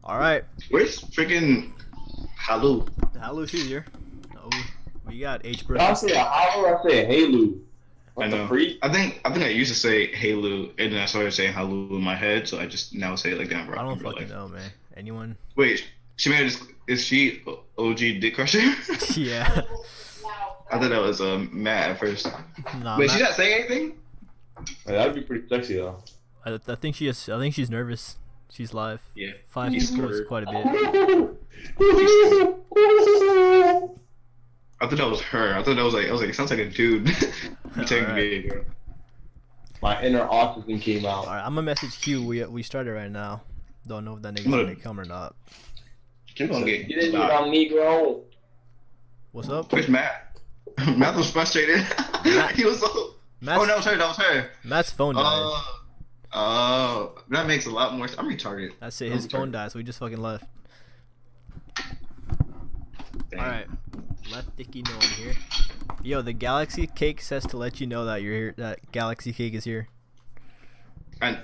All right. Where's freaking Halu? Hello, she's here. Oh, we got H. Bro. I say how I say Halu. I know. I used to say Halu, and then I started saying Halu in my head, so I just now say it like that. I don't fucking know, man. Anyone? Wait, she made this. Is she OG Dick Crusher? Yeah. I thought that was Matt at first. Nah, Wait, she's not saying anything? That'd be pretty sexy though. I think she is. I think she's nervous. She's live. Yeah. 5 She's people is scared. quite a bit. I thought that was her. I was like, it sounds like a dude. Taking Alright. video. My inner autism came out. All right, I'm gonna message Q. We started right now. Don't know if that nigga's gonna come or not. Keep on Get getting in here, I'm Negro. What's up? Where's Matt? Matt was frustrated. He was so. Matt's, Oh, that was her. That was her. Matt's phone died. Oh, that makes a lot more sense. I'm retarded. That's it. His phone died, so he just fucking left. Dang. All right, let Dicky know I'm here. Yo, the Galaxy Cake says to let you know that you're here. That Galaxy Cake is here. What?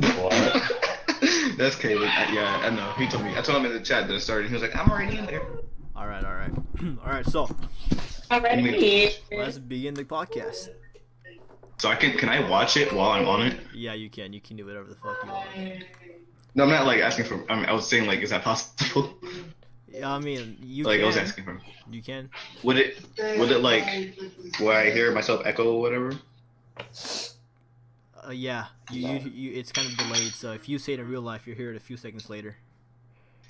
That's Caleb. Yeah, I know. He told me. I told him in the chat that it started. He was like, I'm already in there. All right. All right. So Already. let's begin the podcast. So can I watch it while I'm on it? Yeah, you can. You can do whatever the fuck you want. No, I'm not like asking for. I was saying like, is that possible? Yeah, I mean, you Like can. I was asking for. You can. Would it like, will I hear myself echo or whatever? Yeah. You. It's kind of delayed. So if you say it in real life, you'll hear it a few seconds later.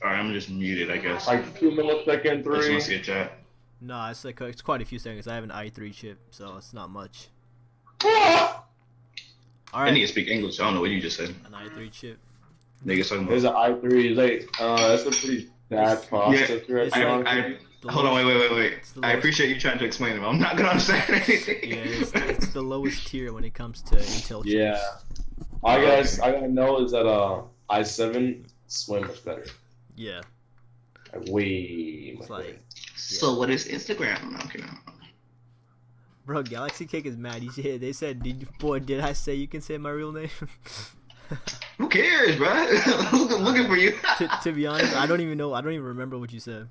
Alright, I'm just muted, I guess. Like 2 millisecond, I just want 3. to see a chat. No, it's quite a few seconds. I have an i3 chip, so it's not much. Ah! All I right. need to speak English. I don't know what you just said. An i3 chip. Niggas talking There's about. an i3. Like, that's a pretty bad processor. it's I like- think. Hold on, wait. It's the I lowest- appreciate you trying to explain it, but I'm not gonna understand anything. Yeah, it's the lowest tier when it comes to Intel chips. Yeah. I gotta know is that i7 is way much better. Yeah. Like, way It's much like, better. So what is Instagram? Okay, no. bro, Galaxy Cake is mad. They said, did I say you can say my real name? Who cares, bro? looking for you. to be honest, I don't even remember what you said.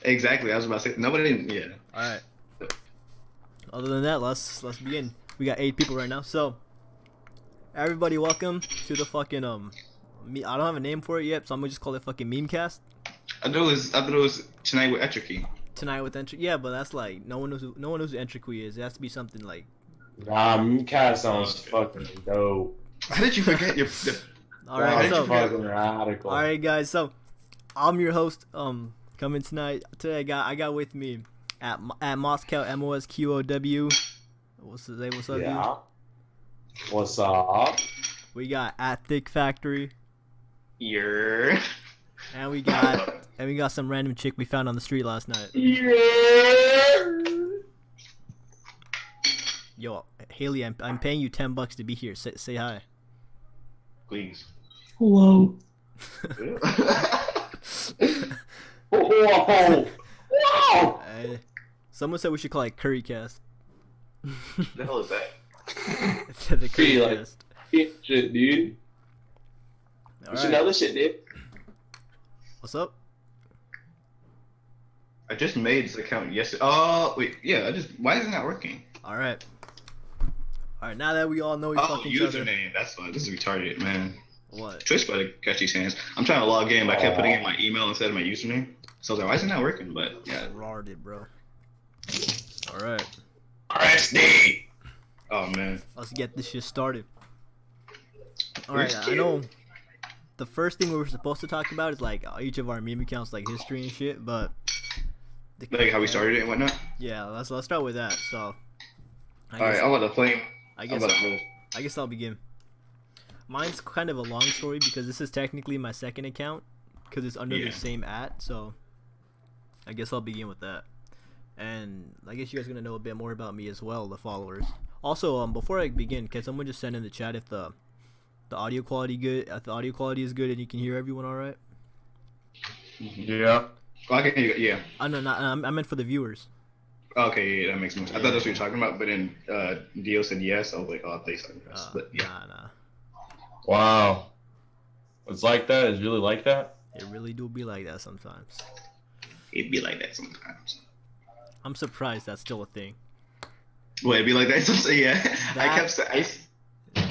Exactly. I was about to say nobody. Yeah. All right. Other than that, let's begin. We got 8 people right now, so everybody, welcome to the fucking I don't have a name for it yet, so I'm gonna just call it fucking memeCast. I thought it was tonight with entroqy. Tonight with entroqy. Yeah, but that's like no one knows who entroqy is. It has to be something like. Nah, memeCast sounds fucking dope. How did you forget your? All right, so fucking radical. all right, guys. So I'm your host. Coming tonight. Today I got with me at Moscow MOSQOW. What's his name? What's up, Yeah. What's up? dude? We got at Thick Factory, Your. and we got some random chick we found on the street last night. Yeah. Yo, Haley, I'm paying you $10 to be here. Say hi. Please. Hello. Whoa. Wow. Someone said we should call it Currycast. The hell is that? The Hey, like- Currycast. Shit, dude. All You should right. know this shit, dude. What's up? I just made this account yesterday. Oh wait, yeah. Why is it not working? All right. All right. Now that we all know we Oh, fuck each other. username. That's why. This is retarded, man. What? Twitch better catch these hands. I'm trying to log in, but I kept putting in my email instead of my username. So I was like, why is it not working? But yeah. Retarded, bro. All right. RSD. Oh man. Let's get this shit started. All right. I know the first thing we were supposed to talk about is like each of our meme accounts, like history and shit. But Like how we started it and whatnot. yeah, let's start with that. So. All right, I'm about to play. I I'm guess about to move. I guess I'll begin. Mine's kind of a long story because this is technically my second account because it's under Yeah. the same so I guess I'll begin with that. And I guess you guys are gonna know a bit more about me as well, the followers. Also, before I begin, can someone just send in the chat if the audio quality good? If the audio quality is good and you can hear everyone all right? Yeah. Oh, I can hear you. Yeah. No, I meant for the viewers. Okay, yeah, that makes more sense. I thought that's what you were talking about, but then Dio said yes. I was like, oh, I think so. But yeah. Nah. Wow. It's like that? It's really like that? It really do be like that sometimes. It'd be like that sometimes. I'm surprised that's still a thing. Well, it'd be like that sometimes. Yeah,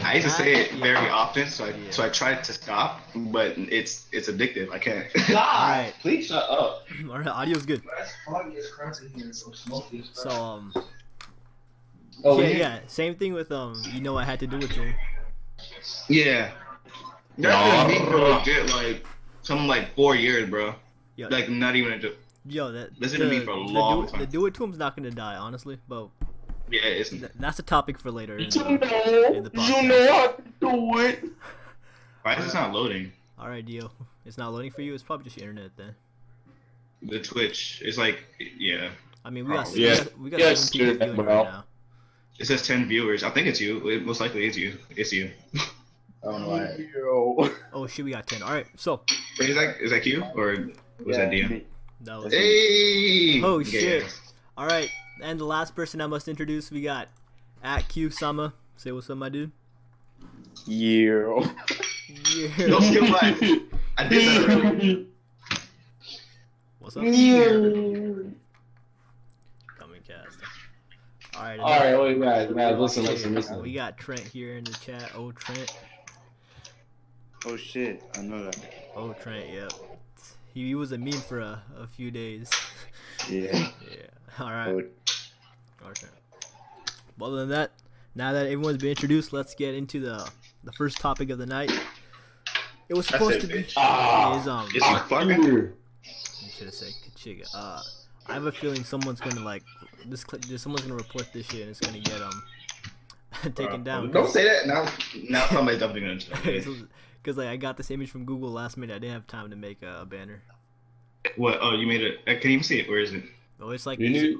I used to say it yeah. very often, so I tried to stop, but it's addictive. I can't. God, Alright. please shut up. All right, audio's good. It's foggy as crap in here, so smoky as crap. So Oh yeah, same thing with you know I had to do it to him. Yeah. That's been me for legit, like, something like 4 years, bro. Yo, Like, not even a joke. yo, that Listen to me for a long time. The do it to him's not gonna die, honestly, but Yeah, it's. that's a topic for later. In You the know podcast. how to do it. Why is this not loading? All right, Dio, it's not loading for you. It's probably just your internet then. The Twitch is like, yeah. I mean, we got Probably. we got Yes, 7 people dude, viewing bro. right now. It says 10 viewers. I think it's you. It most likely is you. It's you. I don't know why. Yo. Oh shit, we got 10. All right, so Wait, is that you or was that DM? that was Hey! Oh, Okay, shit. yeah. all right. And the last person I must introduce, we got at Q Sama. Say what's up, my dude. Yo. Yeah. Don't steal mine. I did that earlier. What's up? Coming cast. All right. Alright, wait, guys, listen. We got Trent here in the chat. Oh, Trent. Oh shit, I know that. Oh, Trent. Yep. He was a meme for a few days. Yeah. Yeah. All right. Oh, All right. Well, other than that, now that everyone's been introduced, let's get into the first topic of the night. It was supposed to be bitch. is It's fucking. you should have said Kachiga. I have a feeling someone's gonna like someone's gonna report this shit and it's gonna get taken down. Don't say that now. Now somebody's definitely gonna tell me. Because like I got this image from Google last minute. I didn't have time to make a banner. What? Oh, you made it. I can't even see it. Where is it? Oh, it's like You need,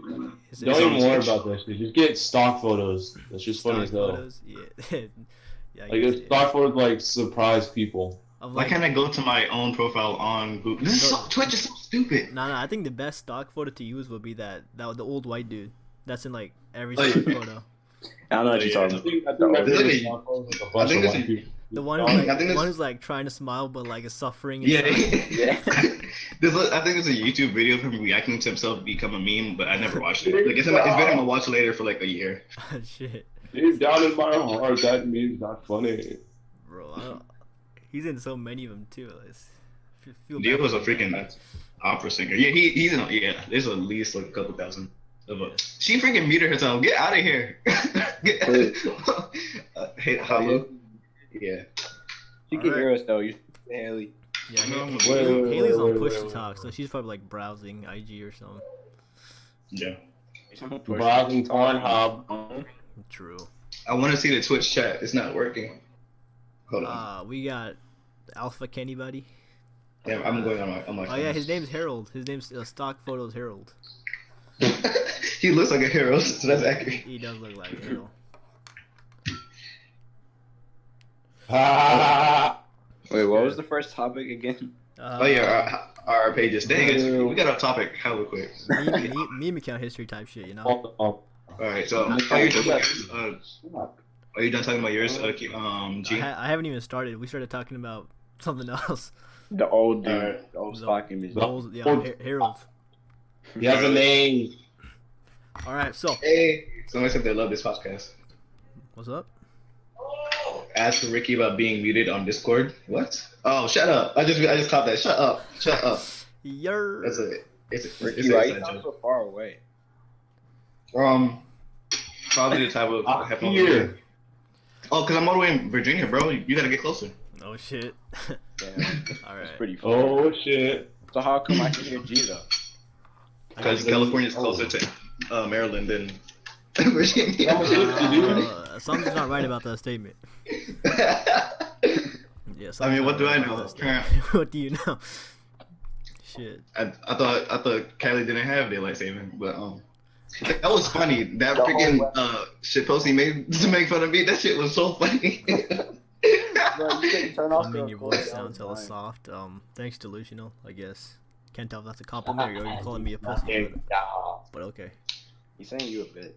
it's don't even on worry Twitch. about that shit. Just get stock photos. That's just funny as hell. photos. Yeah. Yeah. I Like, guess, if stock photos, like, surprise people. of Why like, can't I go to my own profile on Google? This is so, Twitch is so stupid. No, I think the best stock photo to use would be that the old white dude. That's in like every Oh, stock yeah. photo. I don't know what you're Yeah. talking about. I think Really? stock photos, like, a I bunch think of it's white a- people. The one I who's like, think the one it's- who's like trying to smile but like is suffering. Yeah. inside. Yeah. I think there's a YouTube video of him reacting to himself become a meme, but I never watched it. Like it's been on my watch later for like a year. Shit, Deep down in my heart, that meme's not funny. bro. He's in so many of them too. Feel Dio bad was a for him. freaking opera singer. Yeah, he's in. Yeah, there's at least like a couple thousand. She freaking muted herself. Get out of here. Hey, hello. Yeah. You can Alright. hear us though. You Haley. Yeah, No, Haley's on wait, push wait, to wait. talk, so she's probably like browsing IG or something. Yeah. Browsing Pornhub. True. I want to see the Twitch chat. It's not working. Hold on. We got Alpha Kenny buddy. Yeah, I'm going on my Oh yeah, his name's Harold. His name's stock photos Harold. He looks like a hero, so that's accurate. He does look like Harold. Wait, what was the first topic again? Oh yeah, our page is dang it. We got off topic hella quick. Meme account history type shit, you know. All right, so are you done talking about yours? G. I haven't even started. We started talking about something else. The old dude, Alright. the old stock image. The old- yeah, Harold. He has a name. All right, so Hey, somebody said they love this podcast. what's up? Ask Ricky about being muted on Discord. What? Oh, shut up! I just caught that. Shut up! Shut up! Yer. That's a it's Ricky, a why you inside sound joke. so far away? Probably the type of headphones. Here. Oh, cause I'm all the way in Virginia, bro. You gotta get closer. Oh shit. Damn, All that's right. pretty far. Oh shit. So how come I can hear G though? Because California's closer to Maryland than Virginia. Something's not right about that statement. Yeah. I mean, what do I know? What do you know? Shit. I thought Kylie didn't have daylight saving, but that was funny. That freaking shit post he made to make fun of me. That shit was so funny. Bro, you can turn off I mean, the your recording voice all sounds the hella time. soft. Thanks, delusional. I guess. Can't tell if that's a compliment or you're calling me a pussy. But okay. He's saying you a bitch.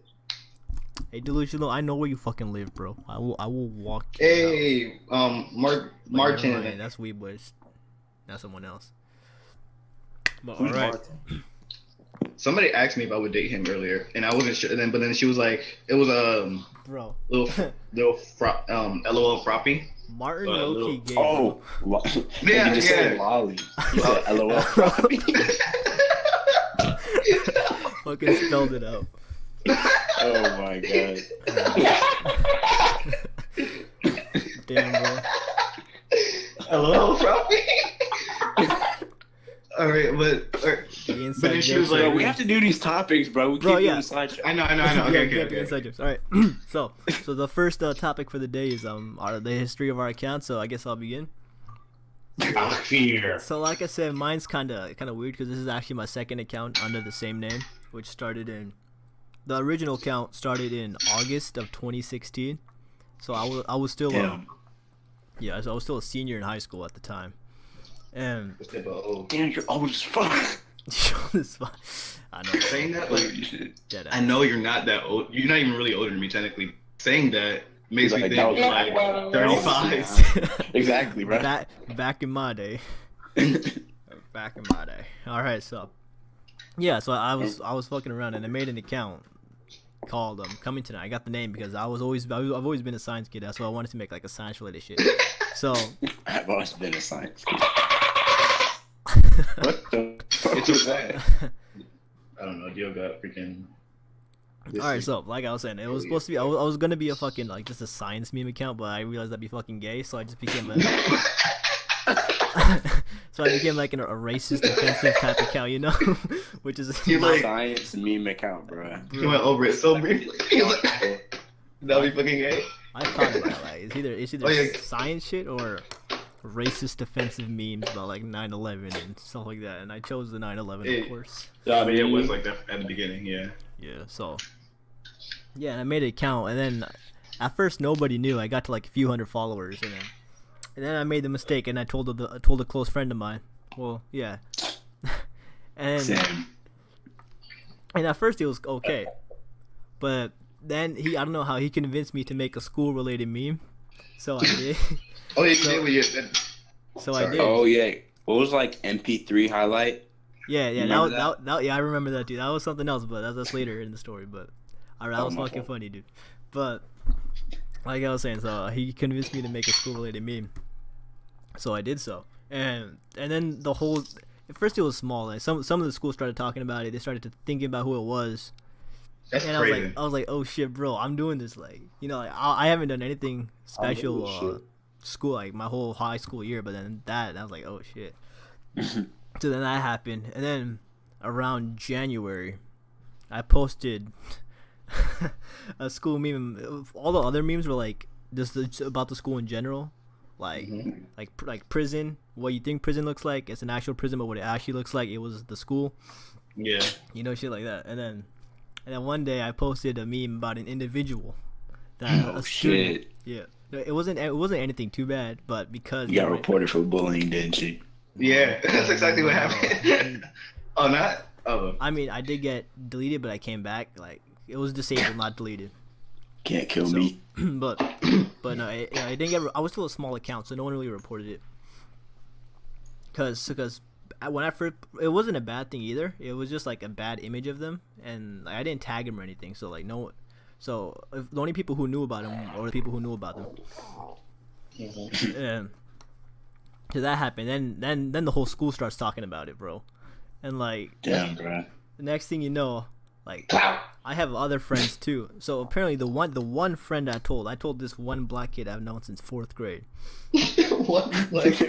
Hey, delusional. I know where you fucking live, bro. I will walk. You out. Hey, But never Martin. mind, that's weeb boys. not someone else. But Who's alright. Martin? Somebody asked me if I would date him earlier, and I wasn't sure. But then she was like, it was Bro. LOL Froppy. Martin little- low-key gay. Oh, Yeah, you just yeah. said lolly. You said LOL. Fucking spelled it out. Oh my god. Damn, bro. LOL Froppy. All right, but The but inside then she jokes was are- like, We have to do these topics, bro. We Bro, keep yeah. doing sidetrack. I know. Okay, Yeah, okay, yeah, the okay. inside jokes. All right. so the first topic for the day is the history of our account. So I guess I'll begin. Fear. So like I said, mine's kind of weird because this is actually my second account under the same name, which started in the original account started in August of 2016. So I was still Damn. yeah, so I was still a senior in high school at the time, and Damn, you're old as fuck. this fun. I know. Saying that, like, Holy shit. Dead I ass. know you're not that old. You're not even really older than me, technically. Saying that makes me Like, think that like was- 35. Exactly, bro. Back in my day. Back in my day. All right, so yeah, so I was fucking around and I made an account called Coming Tonight. I got the name because I've always been a science kid. That's why I wanted to make like a science related shit. So I've always been a science kid. what What the fuck It's was okay. that? I don't know. Dio got freaking. All right, so like I was saying, it was supposed to be. I was gonna be a fucking like just a science meme account, but I realized that'd be fucking gay, so I just became a. So I became like a racist, offensive type account, you know, which is You like- Science meme account, bro. You went over it so briefly. He was like, that'd be fucking gay. I thought about it, like it's either Oh, yeah. science shit or racist, offensive memes about like 9/11 and stuff like that, and I chose the 9/11, of course. I mean, it was like that at the beginning, yeah. Yeah, so yeah, and I made an account, and then at first nobody knew. I got to like a few hundred followers, and then I made the mistake, and I told a close friend of mine. Well, yeah, and Same. at first it was okay, but then I don't know how he convinced me to make a school related meme, so I did. Oh, yeah, So- you did what you said. So I Sorry. did. Oh yeah. What was like MP3 highlight? Yeah, that Remember was that. Yeah, I remember that, dude. That was something else, but that's later in the story. But that Oh, was my fucking fault. funny, dude. But like I was saying, so he convinced me to make a school-related meme, so I did so, and then the whole. At first, it was small. Like some of the schools started talking about it. They started to thinking about who it was, That's and crazy. I was like, oh shit, bro, I'm doing this. Like, you know, like I haven't done anything special. shit. School like my whole high school year, but then I was like, oh shit. So then that happened, and then around January, I posted a school meme. All the other memes were like just about the school in general, like Mhm. like prison. What you think prison looks like? It's an actual prison, but what it actually looks like, it was the school. Yeah. You know, shit like that. And then one day I posted a meme about an individual that Oh a student. shit. Yeah, no, it wasn't anything too bad, but because You got reported for bullying, didn't you? Yeah, that's exactly what happened. Oh, not? Oh. I mean, I did get deleted, but I came back. Like it was disabled, not deleted. Can't kill So, me. but no, I didn't get. I was still a small account, so no one really reported it. Cause when I first, it wasn't a bad thing either. It was just like a bad image of them, and like, I didn't tag them or anything. So like no, so if the only people who knew about them or the people who knew about them. And so that happened. Then the whole school starts talking about it, bro. And like Damn, bro. the next thing you know, like I have other friends too. So apparently the one friend I told this one black kid I've known since 4th grade. What? Like,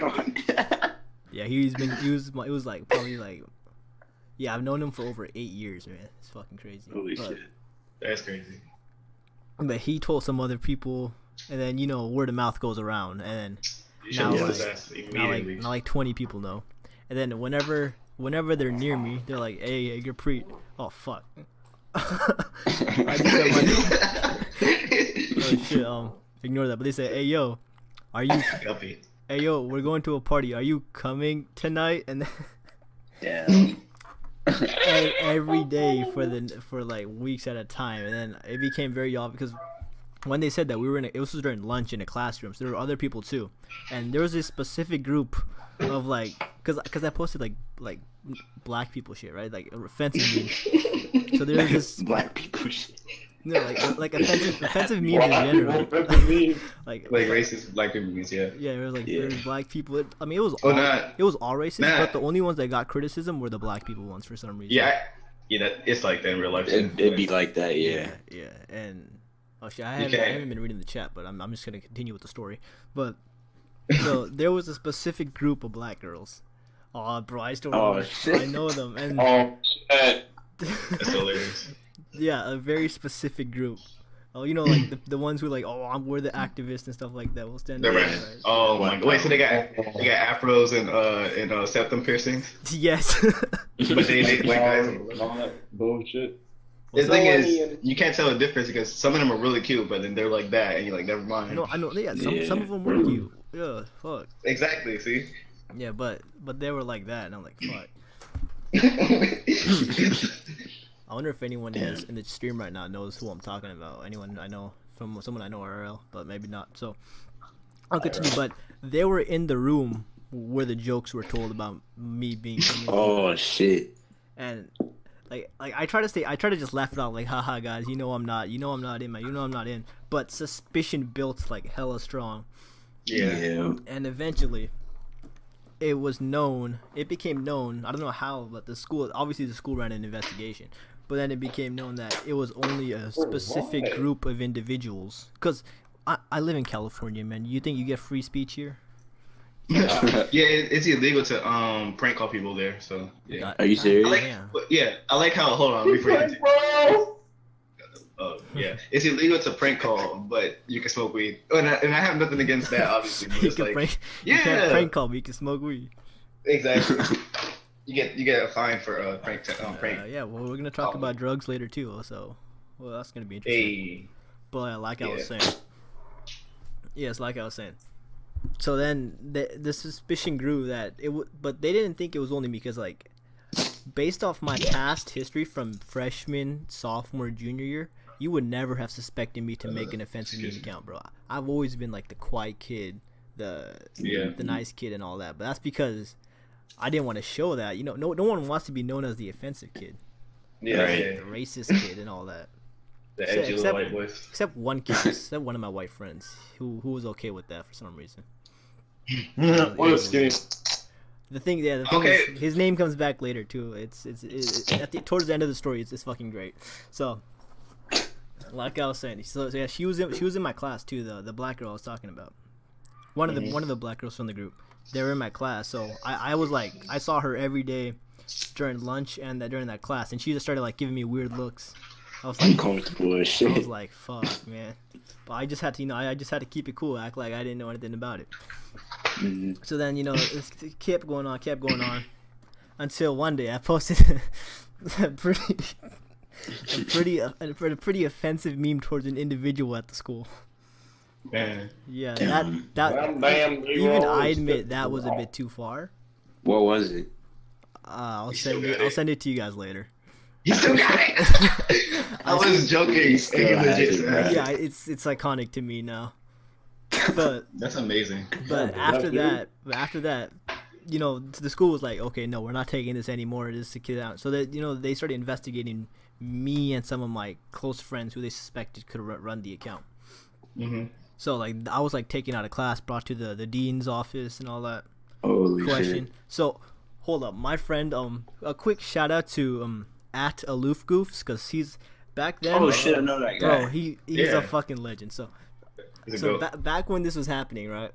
Yeah, it was like probably like, yeah, I've known him for over 8 years, man. It's fucking crazy. Holy but, shit. that's crazy. But he told some other people, and then you know word of mouth goes around, and You Now, should like- have ass immediately. now like 20 people know, and then whenever they're near me, they're like, "Hey, you're oh fuck." I just said my oh shit, ignore that. But they said, "Hey yo, are you? Guppy. Hey yo, we're going to a party. Are you coming tonight?" And Damn. every day for like weeks at a time, and then it became very obvious when they said that we were it was during lunch in a classroom, so there were other people too, and there was this specific group of like, cause I posted like black people shit, right, like offensive memes. So there was this black people shit. No, like offensive memes in general. like racist black people memes, yeah. Yeah, it was like there was black people. I mean, it was all racist, but the only ones that got criticism were the black people ones for some reason. Yeah, it's like that in real life. It'd be like that, yeah. Yeah, and oh shit, I haven't been reading the chat, but I'm just gonna continue with the story. But so there was a specific group of black girls. Oh, bro, I still remember. I know them, and shit. That's hilarious. Yeah, a very specific group. Oh, you know, like the ones who like, we're the activists and stuff like that. We'll stand up. Right. Oh my god! Wait, so they got afros and septum piercings? Yes. But they black guys and all that bullshit. The thing is, you can't tell the difference because some of them are really cute, but then they're like that, and you're like, never mind. No, I know. Yeah, some of them were cute. Yeah, fuck. Exactly. See. Yeah, but they were like that, and I'm like, fuck. I wonder if anyone in the stream right now knows who I'm talking about. Anyone I know from someone I know IRL, but maybe not. So I'll continue. But they were in the room where the jokes were told about me being. Oh shit! And like I try to just laugh it out, like, haha, guys, I'm not in, man, I'm not in. But suspicion built like hella strong. Yeah. And eventually, it became known. I don't know how, but the school ran an investigation. But then it became known that it was only a specific group of individuals. Because I live in California, man. You think you get free speech here? Yeah, it's illegal to prank call people there. So yeah. Are you serious? I like how. Hold on, before you continue. Yeah, it's illegal to prank call, but you can smoke weed. And I have nothing against that, obviously. But it's like, you can't prank call, but you can smoke weed. Exactly. You get a fine for prank. Yeah, well, we're gonna talk about drugs later too. So, that's gonna be interesting. Hey. But like I was saying, yes, like I was saying. So then the suspicion grew that but they didn't think it was only because like, based off my past history from freshman, sophomore, junior year, you would never have suspected me to make an offensive meme account, bro. I've always been like the quiet kid, the nice kid, and all that. But that's because I didn't want to show that. No one wants to be known as the offensive kid. Yeah, right. The racist kid and all that. The edgy little white boys. Except one kid, except one of my white friends who was okay with that for some reason. What a skinny. The thing is, his name comes back later too. It's towards the end of the story. It's fucking great. So, like I was saying, so yeah, she was in my class too. The black girl I was talking about. One of the black girls from the group. They were in my class. So I was like, I saw her every day during lunch and during that class, and she just started like giving me weird looks. I was like, uncomfortable as shit. I was like, fuck, man. But I just had to, I just had to keep it cool, act like I didn't know anything about it. Mm-hmm. So then, it kept going on, until one day I posted a pretty offensive meme towards an individual at the school. Man. Yeah, that even I admit that was a bit too far. What was it? I'll send it to you guys later. You still got it. I was joking. Yeah, it's iconic to me now. But that's amazing. But after that, the school was like, okay, no, we're not taking this anymore. This is a kid out. So that they started investigating me and some of my close friends who they suspected could run the account. Mm-hmm. So like I was like taken out of class, brought to the dean's office and all that. Holy question. Shit. So hold up, my friend. A quick shout out to at Aloof Goofs, because he's back then. Oh shit, I know that guy. Bro, he's a fucking legend. So back when this was happening, right?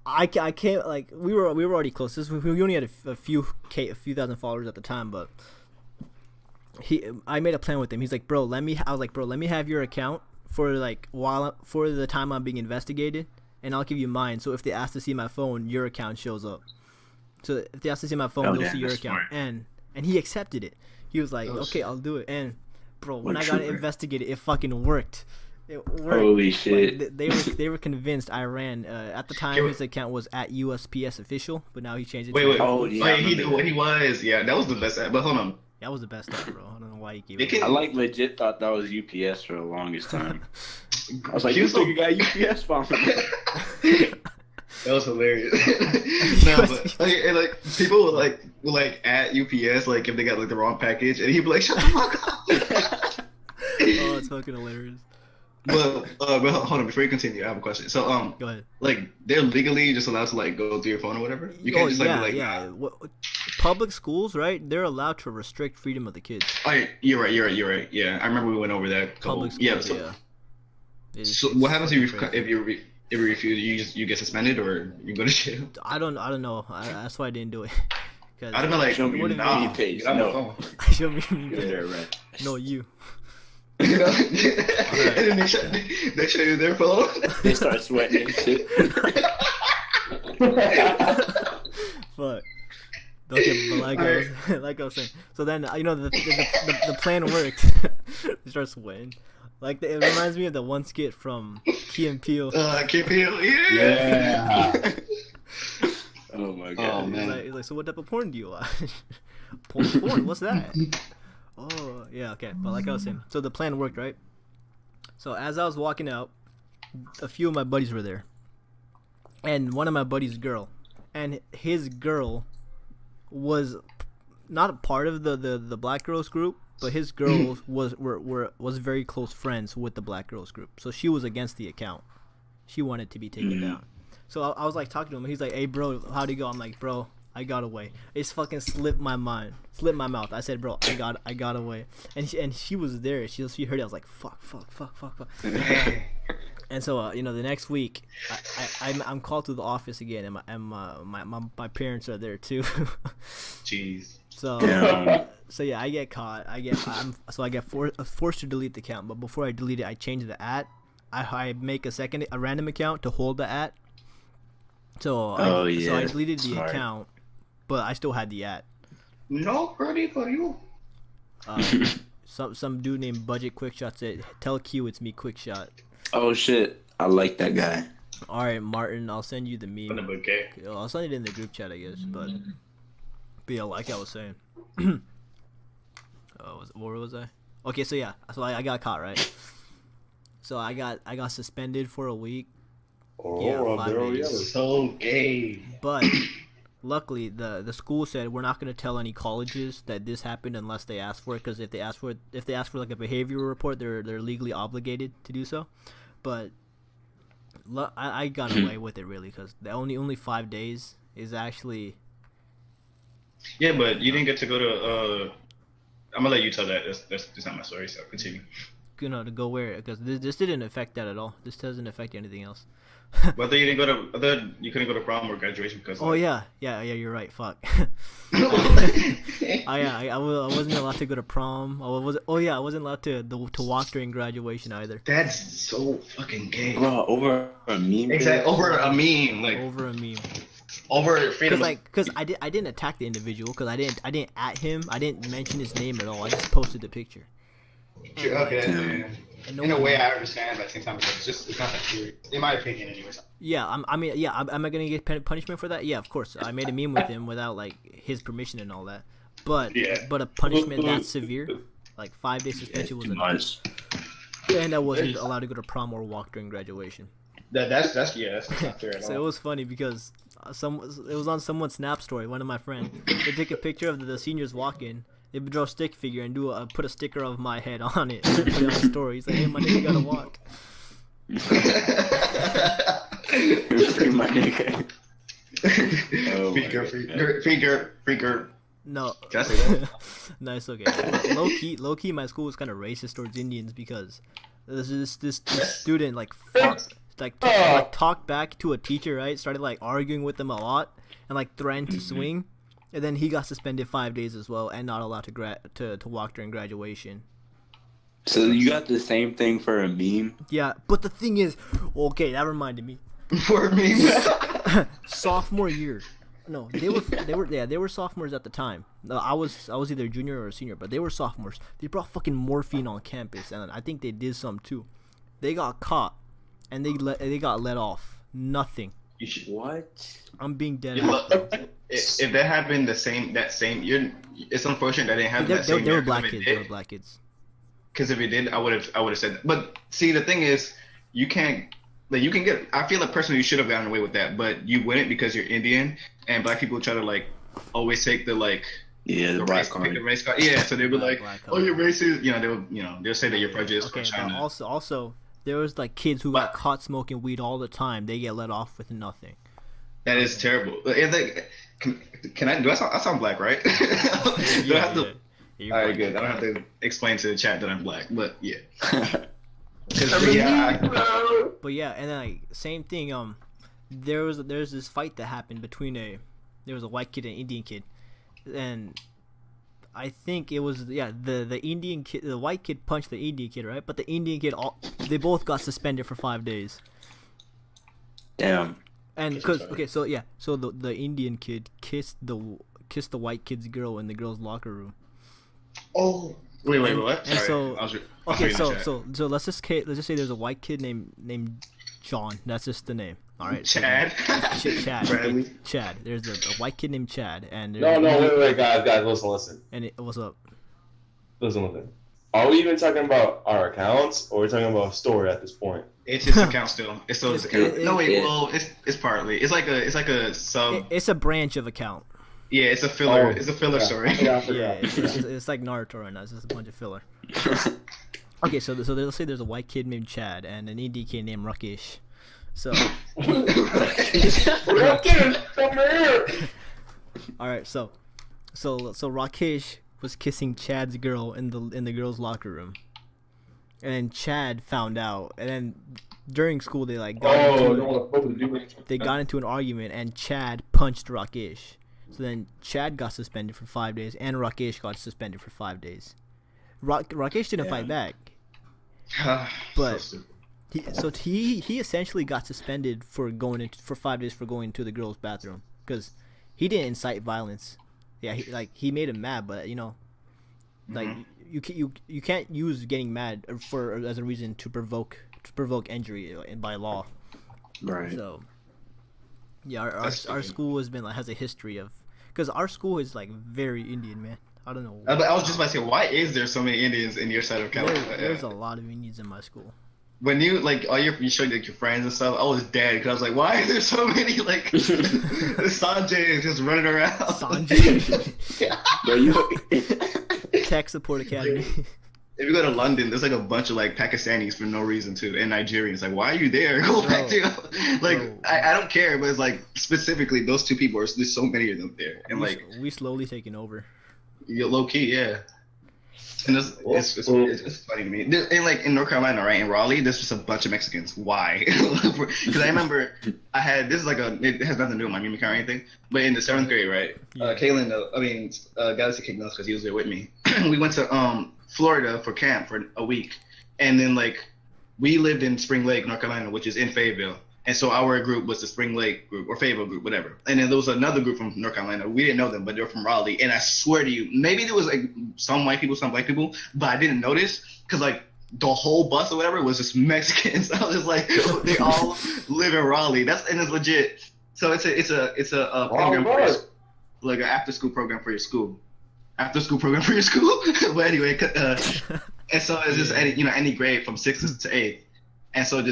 I can't, like, we were already close. We only had a few thousand followers at the time, but I made a plan with him. He's like, bro, let me have your account for the time I'm being investigated, and I'll give you mine. So if they ask to see my phone, your account shows up. So if they ask to see my phone, they'll see your account. Smart. And he accepted it. He was like, okay, I'll do it. And bro, when I got investigated, it fucking worked. It worked. Holy shit! Like, they were convinced I ran. At the time, his account was at USPS official, but now he changed it. Wait. Oh yeah. He was. Yeah, that was the best. But hold on. That was the best time, bro. I don't know why you gave They it. can- I like legit thought that was UPS for the longest time. I was like, He you was so- nigga got UPS following me. That was hilarious. No, but like people would like at UPS like if they got like the wrong package, and he'd be like, "Shut the fuck up." Oh, it's fucking hilarious. But hold on, before you continue, I have a question. So Go ahead. like they're legally just allowed to like go through your phone or whatever. You can't just like be like, yeah. Public schools, right? They're allowed to restrict freedom of the kids. Oh, you're right. Yeah, I remember we went over that. Public schools, Yeah. So, So what happens if fucking crazy. if you refuse? You get suspended or you go to jail? I don't know. That's why I didn't do it. Cause I'd have been like, Show me your nah, media page. get out my No. phone. show me. You're there, right? No, you. You know? And then they show you their phone. They start sweating and shit. Fuck. Okay, but like I was saying. So then the plan worked. They start sweating. Like it reminds me of the one skit from Key and Peele. Key and Peele, Yeah. Oh my Oh, god. man. He's like, so what type of porn do you watch? Porn? What's that? Oh, yeah, okay. But like I was saying, so the plan worked, right? So as I was walking out, a few of my buddies were there. And one of my buddies' girl. And his girl was not a part of the black girls group, but his girl was very close friends with the black girls group. So she was against the account. She wanted to be taken down. So I was like talking to him. He's like, "Hey, bro, how'd it go?" I'm like, "Bro, I got away." It's fucking slipped my mouth. I said, "Bro, I got away." And she was there. She heard it. I was like, "Fuck." And so the next week, I'm called to the office again, and my parents are there too. Jeez. So Damn. so yeah, I get caught. I get forced to delete the account. But before I delete it, I change the @. I make a random account to hold the @. So I deleted the Smart. account, but I still had the @. No, ready for you. Some dude named Budget Quickshot said, "Tell Q it's me, Quickshot." Oh shit. I like that guy. All right, Martin, I'll send you the meme. Okay. I'll send it in the group chat, I guess. But yeah, like I was saying. Where was I? Okay, so yeah, so I got caught, right? So I got suspended for a week. Oh, 5 there we days. go. So gay. But luckily, the school said we're not going to tell any colleges that this happened unless they ask for it. Because if they ask for like a behavioral report, they're legally obligated to do so. But I got away with it really because the only 5 days is actually. Yeah, but you didn't get to go to. I'm gonna let you tell that. That's not my story. So continue. To go where because this didn't affect that at all. This doesn't affect anything else. Whether you didn't go to, you couldn't go to prom or graduation because. Oh yeah, you're right. Fuck. I wasn't allowed to go to prom. I wasn't allowed to walk during graduation either. That's so fucking gay. Bro, over a meme. Exactly, over a meme, like Over a meme. over freedom. Because I didn't attack the individual because I didn't at him. I didn't mention his name at all. I just posted the picture. Okay. And no In a one- way, I understand. But at the same time, it's not that serious, in my opinion, anyways. Yeah, am I gonna get punishment for that? Yeah, of course. I made a meme with him without like his permission and all that. But Yeah. but a punishment that severe, like 5 days suspension was Too enough. much. And I wasn't allowed to go to prom or walk during graduation. That's not fair at So it all. was funny because it was on someone's Snap story. One of my friends, they took a picture of the seniors walking. They draw a stick figure and put a sticker of my head on it. And put it on the story. He's like, "Hey, my nigga gotta walk." Free my nigga. Oh my Freaker. No. Can I say that? No, it's okay. Low key, my school was kind of racist towards Indians because this student talked back to a teacher, right? Started like arguing with them a lot and like threatened to swing, and then he got suspended 5 days as well and not allowed to walk during graduation. So you got the same thing for a meme? Yeah, but the thing is, okay, that reminded me. For me. Sophomore year. No, they were sophomores at the time. No, I was either junior or a senior, but they were sophomores. They brought fucking morphine on campus, and I think they did some too. They got caught, and they got let off. Nothing. You should. What? I'm being dead. Yeah, look, if that happened, it's unfortunate that it didn't happen that same They year. were black kids. They were black kids. Because if it did, I would have said that. But see, the thing is, you can't. Like, you can get. I feel like personally, you should have gotten away with that, but you wouldn't because you're Indian, and black people try to like always take the like. Yeah, the black card. The race card. Yeah, so they'd be like, "Oh, you're racist." They'll say that you're prejudiced Okay, for China. but also there was like kids who got caught smoking weed all the time. They get let off with nothing. That is terrible. And can I? I sound black, right? Do I have to? You're All right, black. good. I don't have to explain to the chat that I'm black, but yeah. But yeah, and then like same thing. There's this fight that happened between there was a white kid and an Indian kid, and I think it was the Indian kid, the white kid punched the Indian kid, right? But the Indian kid, they both got suspended for 5 days. Damn. And so the Indian kid kissed the white kid's girl in the girl's locker room. Oh, wait, what? And Sorry. so let's just say there's a white kid named John. That's just the name. All right. Chad. Chad. Bradley. Chad. There's a white kid named Chad, and wait, guys, listen. And what's up? Listen. Are we even talking about our accounts, or are we talking about a story at this point? It's just account still. It's still his account. It's partly. It's like a sub. It's a branch of account. Yeah, it's a filler. It's a filler story. Yeah, it's like Naruto right now. It's just a bunch of filler. Okay, so let's say there's a white kid named Chad and an Indian kid named Rakesh. So. All right, so Rakesh was kissing Chad's girl in the girls' locker room, and then Chad found out, and then during school they got into an argument, and Chad punched Rakesh. So then Chad got suspended for 5 days, and Rakesh got suspended for 5 days. Rakesh didn't fight back, but he essentially got suspended for 5 days for going to the girls' bathroom because he didn't incite violence. Yeah, he made him mad, but like you can't use getting mad as a reason to provoke injury by law. Right. So yeah, our school has a history of, because our school is like very Indian, man. I don't know. I was just about to say, why is there so many Indians in your side of California? There's a lot of Indians in my school. When you you showed like your friends and stuff, I was dead because I was like, why is there so many like Sanjays just running around? Sanjay. Yeah. Tech Support Academy. If you go to London, there's like a bunch of like Pakistanis for no reason too, and Nigerians. Like, why are you there? Go back to I don't care, but it's like specifically those two people. There's so many of them there, and we slowly taking over. You're low key, yeah. And it's funny to me. And like in North Carolina, right, in Raleigh, there's just a bunch of Mexicans. Why? Because I remember it has nothing to do with my meme or anything. But in the 7th grade, right, Kaylin, Galaxy kicked us because he was there with me. We went to Florida for camp for a week, and then like we lived in Spring Lake, North Carolina, which is in Fayetteville. And so our group was the Spring Lake group or Fayetteville group, whatever. And then there was another group from North Carolina. We didn't know them, but they were from Raleigh. And I swear to you, maybe there was like some white people, some black people, but I didn't notice because like the whole bus or whatever was just Mexicans. I was just like, they all live in Raleigh. And it's legit. So it's a program for like an after school program for your school. After school program for your school. But anyway, and so it's just any grade from 6th to 8th. And so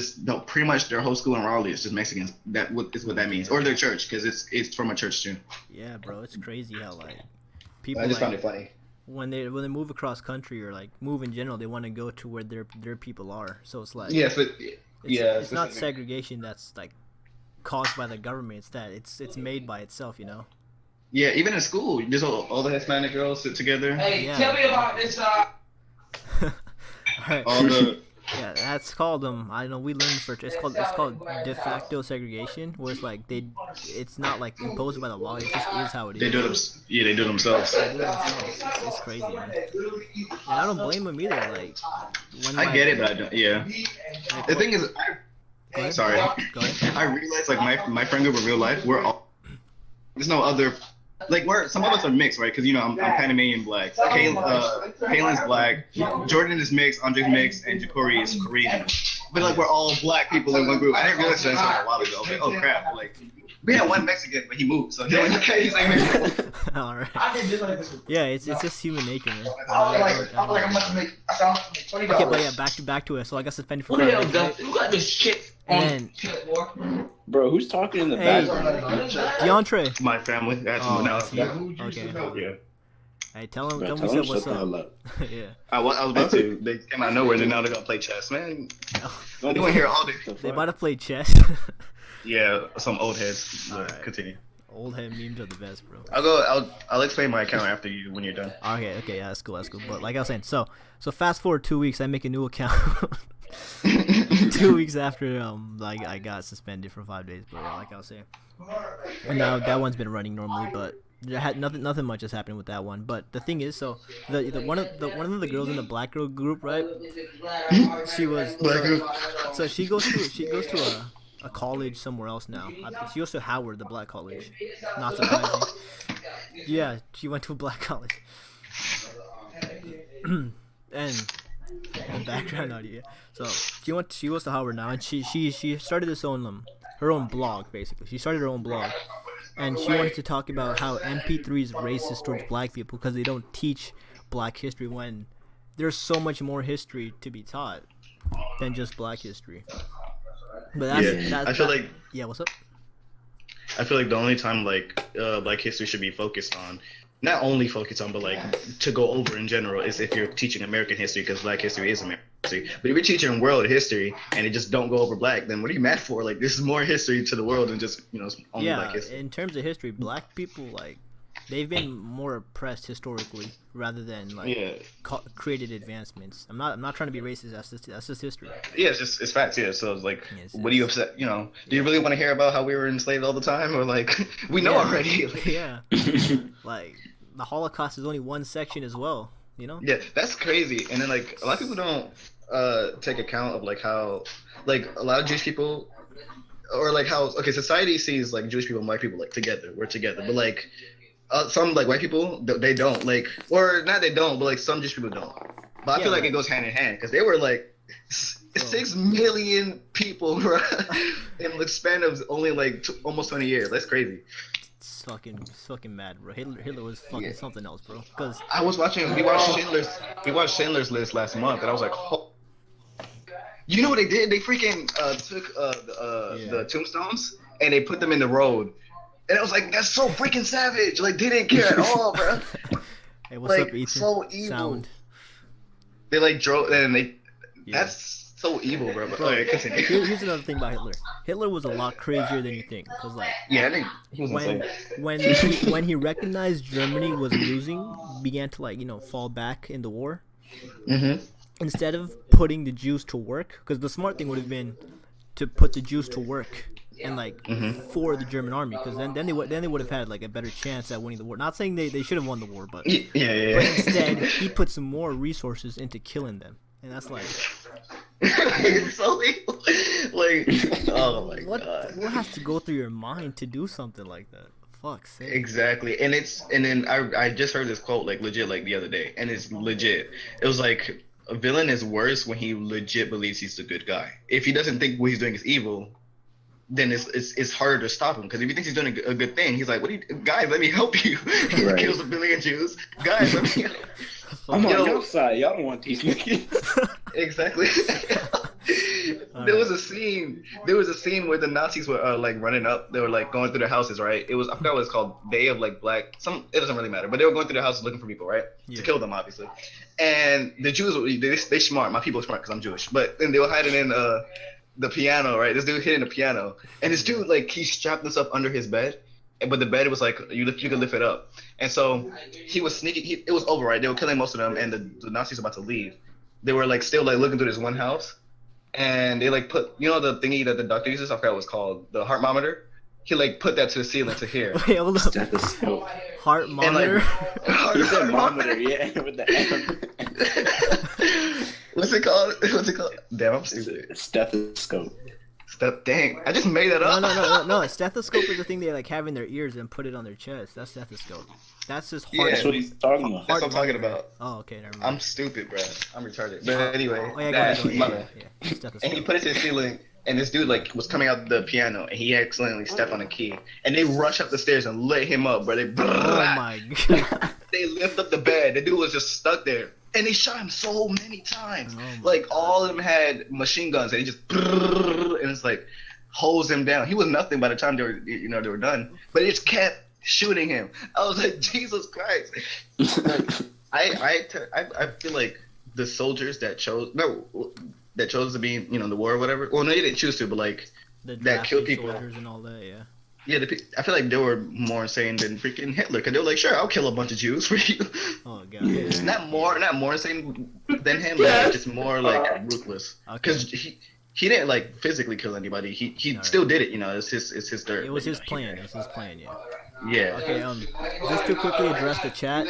pretty much their whole school in Raleigh is just Mexicans. That is what that means, or their church, because it's from a church too. Yeah, bro, it's crazy how like people. I just found it funny. When they move across country or like move in general, they want to go to where their people are. So it's like it's not segregation that's like caused by the government. It's made by itself, you know. Yeah, even in school, just all the Hispanic girls sit together. Hey, tell me about this. All the. Yeah, that's called I don't know. We learned it's called de facto segregation, where it's like it's not like imposed by the law. It just is how it is. They do it themselves. It's crazy, man. And I don't blame them either. Like, I get it, but I don't. Yeah. The thing is, Go ahead. Sorry. Go ahead. I realized like my friend group in real life, there's no other. Like some of us are mixed, right? Because I'm Panamanian black. Kaylin's black. Jordan is mixed. Andre's mixed, and Jacory is Korean. but like we're all black people in one group. I didn't realize that until a while ago. I was like, oh crap! Like we had one Mexican, but he moved, so he's like, okay, he's like Mexican. All right. I did this like this. Yeah, it's just human nature, man. I'm about to make $20. Okay, but yeah, back to it. So I got suspended for Who the 5 hell days. does? Right? Who got this shit? And Bro, who's talking in the Hey. background? DeAndre. My family. That's someone else. yeah. Okay. Yeah. Hey, tell him Bro, we tell said him what's shut the up. hell up. Yeah. I was about to. They came out of nowhere, and now they're gonna play chess, man. They went here all day. They about to play chess. Yeah, some old heads. Alright. Continue. Old head memes are the best, bro. I'll explain my account after you when you're done. Okay, yeah, that's cool. But like I was saying, so fast forward 2 weeks, I make a new account. 2 weeks after like I got suspended for 5 days, but yeah, like I was saying, and now that one's been running normally, but there had nothing much has happened with that one. But the thing is, so the one of the girls in the black girl group, right? She was so she goes to a college somewhere else now. She goes to Howard, the black college. Not surprising. Yeah, she went to a black college. And the background audio. So she goes to Howard now, and she started this own her own blog basically. She started her own blog, and she wanted to talk about how MP3 is racist towards black people because they don't teach black history when there's so much more history to be taught than just black history. But I feel like what's up? I feel like the only time like black history should be focused on, not only focused on, but like to go over in general, is if you're teaching American history, because black history is American history. But if you're teaching world history and it just don't go over black, then what are you mad for? Like this is more history to the world than just only black history. In terms of history, black people they've been more oppressed historically rather than created advancements. I'm not trying to be racist. That's just history. Yeah, it's facts. Yeah, so it's like, what are you upset? Do you really want to hear about how we were enslaved all the time, or like we know already? Yeah, like the Holocaust is only one section as well. Yeah, that's crazy. And then like a lot of people don't take account of like how like a lot of Jewish people, or like how society sees like Jewish people and black people like together. We're together, but like. Some like white people, they don't like, or not they don't, but like some Jewish people don't. But I feel like it goes hand in hand because they were like 6 million people in the span of only like almost 20 years. That's crazy. It's fucking mad, bro. Hitler was fucking something else, bro. Because we watched Schindler's List last month, and I was like, you know what they did? They freaking took the tombstones and they put them in the road. And I was like, that's so freaking savage. Like, they didn't care at all, bro. Hey, what's like, up, Ethan? So evil. Sound. They, like, drove, and they... Yeah. That's so evil, bro. But, okay, continue. Here's another thing about Hitler. Hitler was a lot crazier than you think. Because, like... Yeah, I think he was insane. When he recognized Germany was losing, began to, like, fall back in the war. Mm-hmm. Instead of putting the Jews to work, because the smart thing would have been to put the Jews to work. And for the German army, because then they would have had like a better chance at winning the war. Not saying they should have won the war, but yeah. But instead he put some more resources into killing them, and that's like it's so evil. Like, oh my god, what has to go through your mind to do something like that? Fuck's sake. Exactly, and then I just heard this quote like legit like the other day, and it's legit. It was like a villain is worse when he legit believes he's the good guy. If he doesn't think what he's doing is evil, then it's harder to stop him, because if he thinks he's doing a good thing, he's like, guys, let me help you. He kills 1 billion Jews. Guys, let me help. I'm on your side. Y'all don't want these niggas. Exactly. There was a scene where the Nazis were like running up. They were like going through their houses, right? I forgot what it's called, Day of like Black. It doesn't really matter, but they were going through their houses looking for people, right? Yeah. To kill them, obviously. And the Jews, they smart. My people are smart because I'm Jewish. But then they were hiding in the piano, right? This dude hitting the piano, and this dude like he strapped this up under his bed, but the bed was like you could lift it up, and so he was sneaking. It was over, right? They were killing most of them, and the Nazis were about to leave. They were like still like looking through this one house, and they like put the thingy that the doctor uses. I forgot what it's called, the heart monitor. He like put that to the ceiling to hear. Wait, hold up. Stethoscope. Heart monitor. He said monitor, yeah, with the M. What's it called? Damn, I'm stupid. Stethoscope. Dang, I just made that No, up. no. A stethoscope is the thing they like have in their ears and put it on their chest. That's stethoscope. That's just Yeah. hard. That's what he's talking about. That's what I'm talking monitor. about. Oh, okay, never mind. I'm stupid, bro. I'm retarded. But anyway, Oh yeah, that- go ahead. my- Yeah. Stethoscope. and he put it to the ceiling, and this dude like was coming out the piano, and he accidentally stepped on a key, and they rush up the stairs and lit him up, bro. Oh my god. They lift up the bed. The dude was just stuck there, and they shot him so many times. Oh my Like all of them had machine guns, and he just and it's like hose him down. He was nothing by the time they were done, but it just kept shooting him. I was like, Jesus Christ. I feel like the soldiers that chose to be in the war or whatever. Well, no, they didn't choose to, but like The that killed drafted people. soldiers and all that. Yeah. Yeah, I feel like they were more insane than freaking Hitler, because they were like, sure, I'll kill a bunch of Jews for you. Oh god. Yeah. Not more insane than him, but just more like ruthless. Because he didn't like physically kill anybody. He All still right. did it. It's his dirt. It was but, his plan. It was his plan. Yeah. Yeah. Okay. Just to quickly address the chat,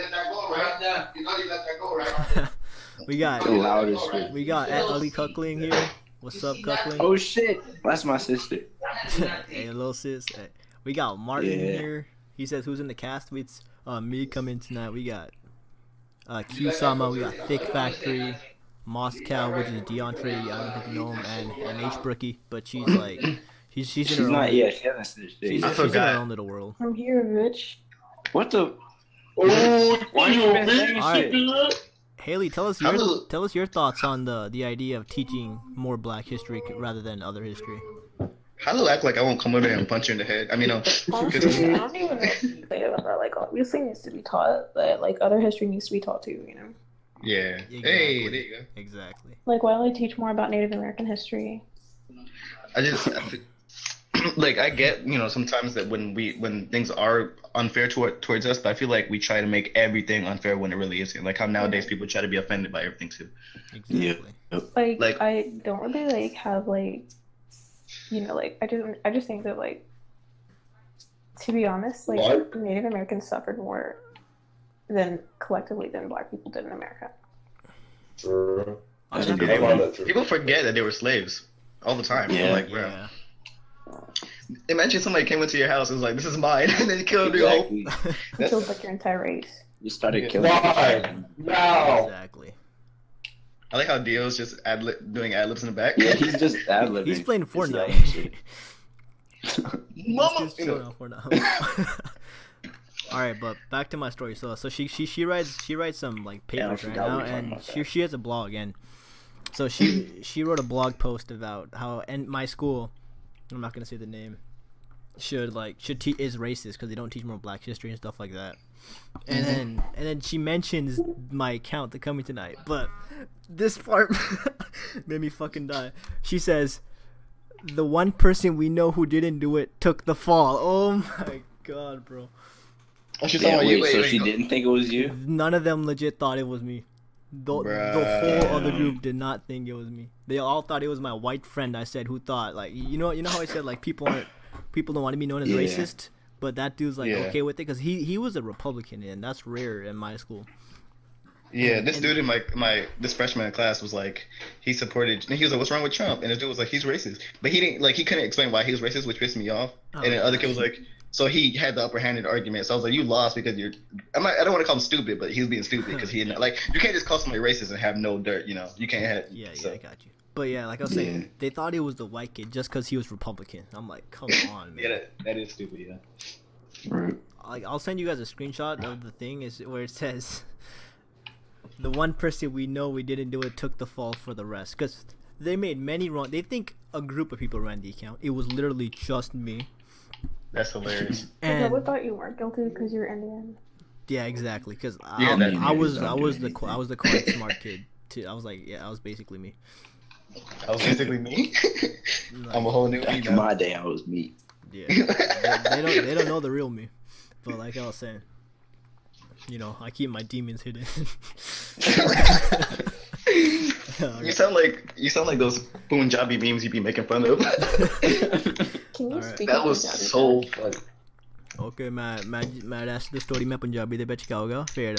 we got The loudest shit. we got at Ali Cuckling here. What's up, Cuckling? Oh shit! That's my sister. Hey, little sis. Hey, we got Martin Yeah. here. He says, "Who's in the cast?" It's me coming tonight. We got Q Sama. We got Thick Factory, Moscow, which is DeAndre. I don't think you know him, and H Brookie. But she's like, she's in She's her not. own. Yeah, she hasn't snitched. She's, yet. she's in her forgot. own little world. I'm here, bitch. What the? Why you been saying Alright. shit? Haley, tell us your thoughts on the idea of teaching more Black history rather than other history. How do you act like I won't come over there and punch you in the head? I mean, Honestly, I don't even know what to say about that. Like, obviously, it needs to be taught, but like other history needs to be taught too. You know, yeah. Exactly. Hey, there you go. Exactly. like why don't they teach more about Native American history? I feel- like I get sometimes that when things are unfair towards us, but I feel like we try to make everything unfair when it really isn't. Like how nowadays people try to be offended by everything too. Exactly. Like I don't really like have like, like I just think that like, to be honest, like What? Native Americans suffered more than collectively than Black people did in America. True. That's a I good find one. that true. People forget that they were slaves all the time. Yeah. I'm like, bro. Yeah. Imagine somebody came into your house and was like, "This is mine," and then killed you. Exactly. That's Killed like your entire race. You started killing. Why? No. Exactly. I like how Dio's just doing ad libs in the back. Yeah, he's just ad libbing. He's playing Fortnite. Mama. He's just chilling out Fortnite. All right, but back to my story. So she writes some like Yeah, I papers right forgot we now, were talking and about that. she has a blog, and so she wrote a blog post about how my school, I'm not gonna say the name, should teach is racist because they don't teach more Black history and stuff like that. And then she mentions my account to coming tonight, but this part made me fucking die. She says, "The one person we know who didn't do it took the fall." Oh my god, bro. Oh, she's Yeah, talking about you. wait, so she go. didn't think it was you? None of them legit thought it was me. The Bruh. whole other group did not think it was me. They all thought it was my white friend. I said, who thought like you know how I said like people don't want to be known as Yeah. racist, but that dude's like Yeah. okay with it because he was a Republican and that's rare in my school. Yeah, this dude in this freshman in class was like, he supported. He was like, "What's wrong with Trump?" And this dude was like, "He's racist," but he didn't he couldn't explain why he was racist, which pissed me off. Oh, And the other kid was like, so he had the upper hand in the argument. So I was like, "You lost because you're." I don't want to call him stupid, but he was being stupid because he didn't you can't just call somebody racist and have no dirt. You can't have. Yeah, so. I got you. But yeah, like I was saying, Yeah. they thought it was the white kid just because he was Republican. I'm like, come on, man. Yeah, that is stupid. Yeah. Right. I'll send you guys a screenshot of the thing is where it says the one person we know we didn't do it took the fall for the rest because they made many wrong. They think a group of people ran the account. It was literally just me. That's hilarious. And I And would thought you weren't guilty because you're Indian. yeah, exactly. Because Yeah, that- I was don't do the quiet smart kid too. I was like, yeah, I was basically me. I was basically me. I'm a whole new me Back in now. my day, I was meat. Yeah, they don't know the real me. But like I was saying, I keep my demons hidden. You sound like those Punjabi memes you be making fun of. Can you Alright. speak? That was Punjabi? so funny. Okay ਮੈਂ ਦੱਸ the story ਮੈਂ ਪੰਜਾਬੀ ਦੇ ਵਿੱਚ ਕਹਾਂਗਾ ਫਿਰ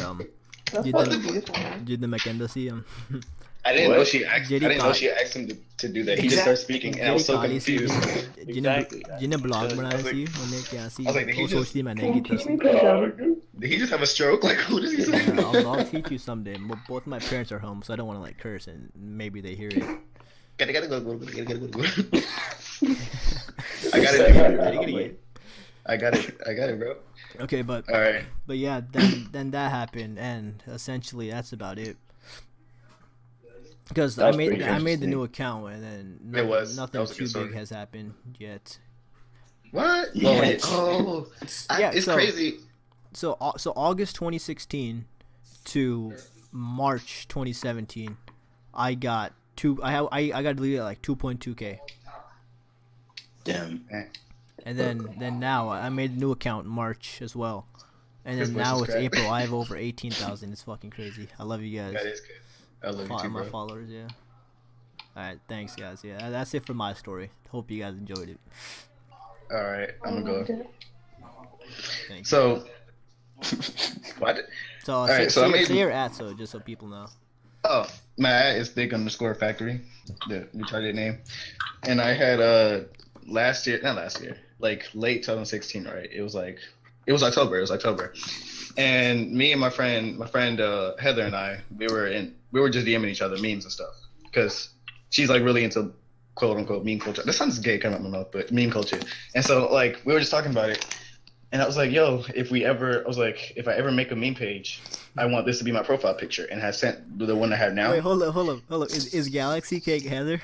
That's You fucking didn't- beautiful, man. Jid na maganda siya. I didn't What? know she asked. I Jerry didn't know Cott. she asked him to do that. He just started speaking, and I was so confused. Exactly. Jina blog I बनाया was like- सी उन्हें क्या सी I was like, did he वो just- सोचती मैंने Can you की teach me तरह Punjabi? Did he just have a stroke? Like, who does he say? yeah, I'll teach you someday. Both my parents are home, so I don't want to like curse, and maybe they hear it. Gotta go. I got it. I got it, bro. Okay, but All right. yeah, then that happened, and essentially that's about it. Because I That's made pretty the new interesting. account, and then It was. That nothing was a too good story. big has happened yet. What? Yes. Oh, Yeah, it's so- crazy. So August 2016 to March 2017, I got I got deleted at like 2.2k, Damn. and then now I made a new account in March as well, and This then voice now is it's crap. April. I have over 18,000. It's fucking crazy. I love you guys. That is good. I love you too, My bro. followers, yeah. All right, thanks guys. Yeah, that's it for my story. Hope you guys enjoyed it. All right, I'm gonna go. Thanks. So, what? So, right, so I made- say your at so just so people know. Oh, my ad is Thick_Factory, the retarded name. And I had not last year, like late 2016, right? It was October. And me and my friend Heather and I, we were just DMing each other memes and stuff because she's like really into quote unquote meme culture. That sounds gay coming out of my mouth, but meme culture. And so like we were just talking about it. And I was like, yo, if I ever make a meme page, I want this to be my profile picture. And I sent the one I have now. Wait, hold up. Is Galaxy Cake Heather?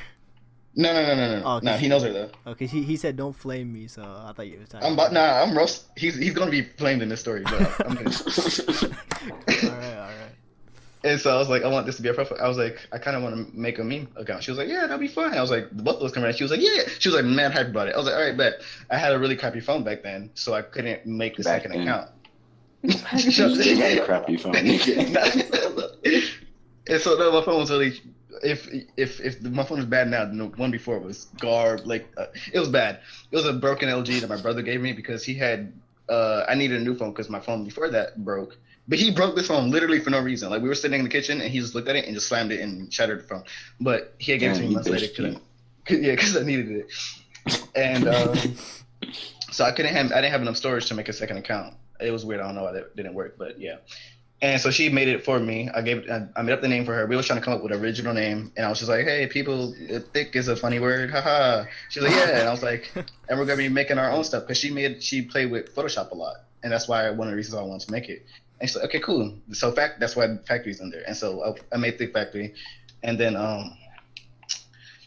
No. Oh, No, he knows her though. Okay, he said don't flame me, so I thought you were talking. I'm roast. He's gonna be flamed in this story, but I'm gonna. All right. And so I was like, I want this to be a profile. I was like, I kind of want to make a meme account. She was like, yeah, that'd be fun. I was like, both of us come around. She was like, yeah. She was like, mad hype about it. I was like, all right, bet. I had a really crappy phone back then, so I couldn't make the Back second then. account. You got a crappy phone. And so no, my phone was really. If my phone was bad now, the one before was garb. Like it was bad. It was a broken LG that my brother gave me because he had. I needed a new phone because my phone before that broke. But he broke this phone literally for no reason. Like we were sitting in the kitchen and he just looked at it and just slammed it and shattered the phone. But he had given it to me months later because I needed it. And so I didn't have enough storage to make a second account. It was weird. I don't know why that didn't work, but yeah. And so she made it for me. I made up the name for her. We were trying to come up with an original name, and I was just like, "Hey, people, thick is a funny word, haha." She's like, "Yeah," and I was like, "And we're gonna be making our own stuff," because she played with Photoshop a lot, and that's why one of the reasons I wanted to make it. And she's like, "Okay, cool." So that's why Factory's in there, and so I made Thick Factory, and then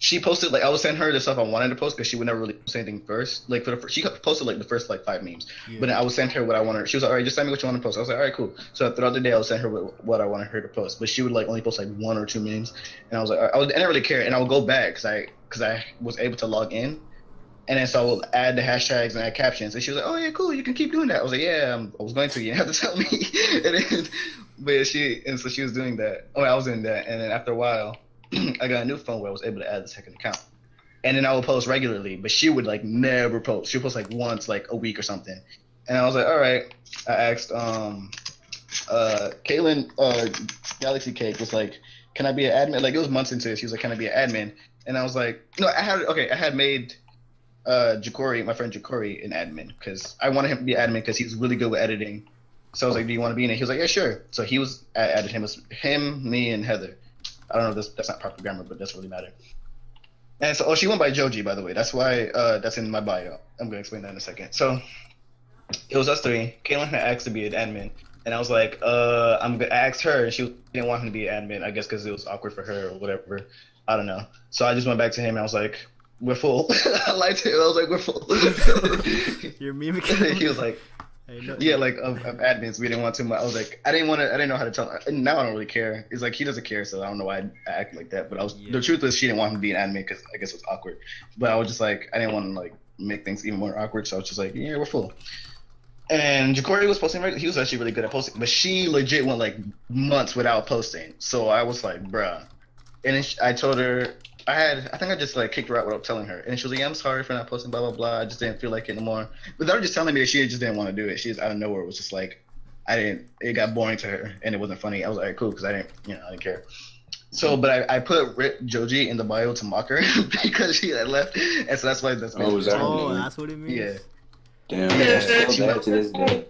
she posted like I was sending her the stuff I wanted to post because she would never really post anything first. Like she posted like the first like 5 memes, but then I would send her what I wanted. She was like, all right, just send me what you want to post. I was like, all right, cool. So throughout the day, I would send her what I wanted her to post, but she would like only post like 1 or 2 memes, and I was like, I didn't really care, and I would go back because I was able to log in, and then so I would add the hashtags and add captions, and she was like, oh yeah, cool, you can keep doing that. I was like, yeah, I was going to. You didn't have to tell me. But so she was doing that. Oh, I was doing that, and then after a while. I got a new phone where I was able to add the second account. And then I would post regularly, but she would like never post. She would post like once like a week or something. And I was like, all right. I asked Kaylin Galaxy Cake was like, can I be an admin? Like it was months into it. She was like, can I be an admin? And I was like, no, I had made Jacory, my friend Jacory, an admin because I wanted him to be an admin because he was really good with editing. So I was like, do you want to be in it? He was like, yeah, sure. So he was added him as him, me, and Heather. I don't know if that's not proper grammar, but it doesn't really matter. And so, she went by Joji, by the way. That's why that's in my bio. I'm gonna explain that in a second. So, it was us 3. Caitlin had asked to be an admin, and I was like, I asked her, and she didn't want him to be an admin. I guess because it was awkward for her or whatever. I don't know. So I just went back to him, and I was like, we're full. I lied to him. I was like, we're full. Your meme. He was like. Yeah, like of admins, we didn't want too much. I was like, I didn't know how to tell. And now I don't really care. It's like he doesn't care, so I don't know why I act like that. But the truth is, she didn't want him to be an admin because I guess it was awkward. But I was just like, I didn't want to like make things even more awkward, so I was just like, yeah, we're full. And Jacory was posting regularly. He was actually really good at posting, but she legit went like months without posting. So I was like, bruh. And then I told her. I think I just like kicked her out without telling her, and she was like, "Yeah, I'm sorry for not posting, blah blah blah. I just didn't feel like it anymore." Without her just telling me that she just didn't want to do it. She just out of nowhere was just like, It got boring to her and it wasn't funny. I was like, cool, because I didn't care. So, but I put Rip Joji in the bio to mock her because she had left, and so that's why that's. Oh, is that Oh, what it that's what it means. Yeah. Damn, Yeah. it's still bad to this day.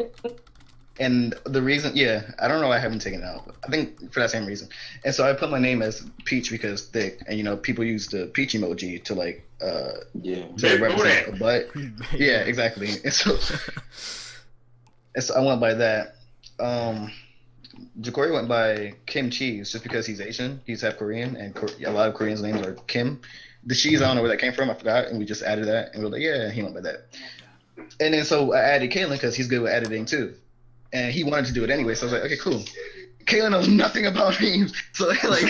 And the reason, I don't know why I haven't taken it out. I think for that same reason. And so I put my name as Peach because thick, and people use the peach emoji to like Yeah. to represent a butt. Yeah, exactly. And so I went by that. Jacory went by Kim Cheese just because he's Asian. He's half Korean, and a lot of Koreans' names are Kim. The cheese, I don't know where that came from. I forgot, and we just added that, and we were like, yeah, he went by that. And then so I added Kaylin because he's good with editing too, and he wanted to do it anyway. So I was like, okay, cool. Kaylin knows nothing about memes, so like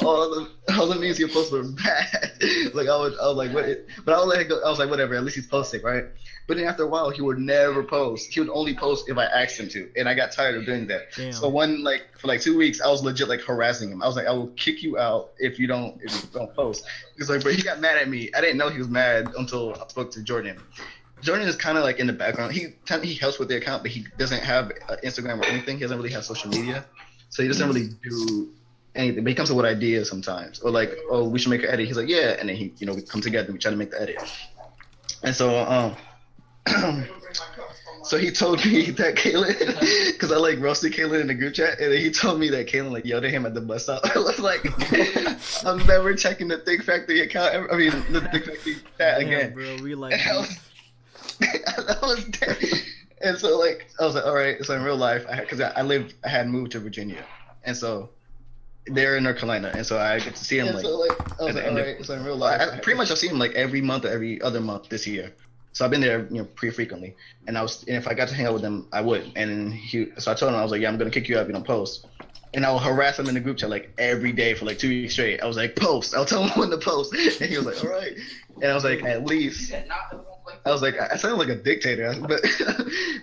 all the memes he posted were bad. Like I was like, what? But I would let it go. I was like, whatever. At least he's posting, right? But then after a while, he would never post. He would only post if I asked him to, and I got tired of doing that. Damn. So for 2 weeks, I was legit like harassing him. I was like, I will kick you out if you don't post. He's like, but he got mad at me. I didn't know he was mad until I spoke to Jordan. Jordan is kind of like in the background. He helps with the account, but he doesn't have Instagram or anything. He doesn't really have social media, so he doesn't really do anything. But he comes up with ideas sometimes, or like, oh, we should make an edit. He's like, yeah, and then we come together. We try to make the edit. And so so he told me that Kaylin, because I like roasted Kaylin in the group chat, and then he told me that Kaylin like yelled at him at the bus stop. I was like, I'm never checking the Think Factory account. The Think Factory chat again. Bro, we like. That was dead. And so like I was like, all right. So in real life, I had moved to Virginia, and so they're in North Carolina, and so I get to see him like. So like I was like, all right. So in real life, I've seen him like every month or every other month this year. So I've been there, pretty frequently, and if I got to hang out with him, I would. And so I told him, I was like, yeah, I'm gonna kick you out if you don't post. And I will harass him in the group chat like every day for like 2 weeks straight. I was like, post. I'll tell him when to post, and he was like, all right. And I was like, at least. I was like, I sound like a dictator, but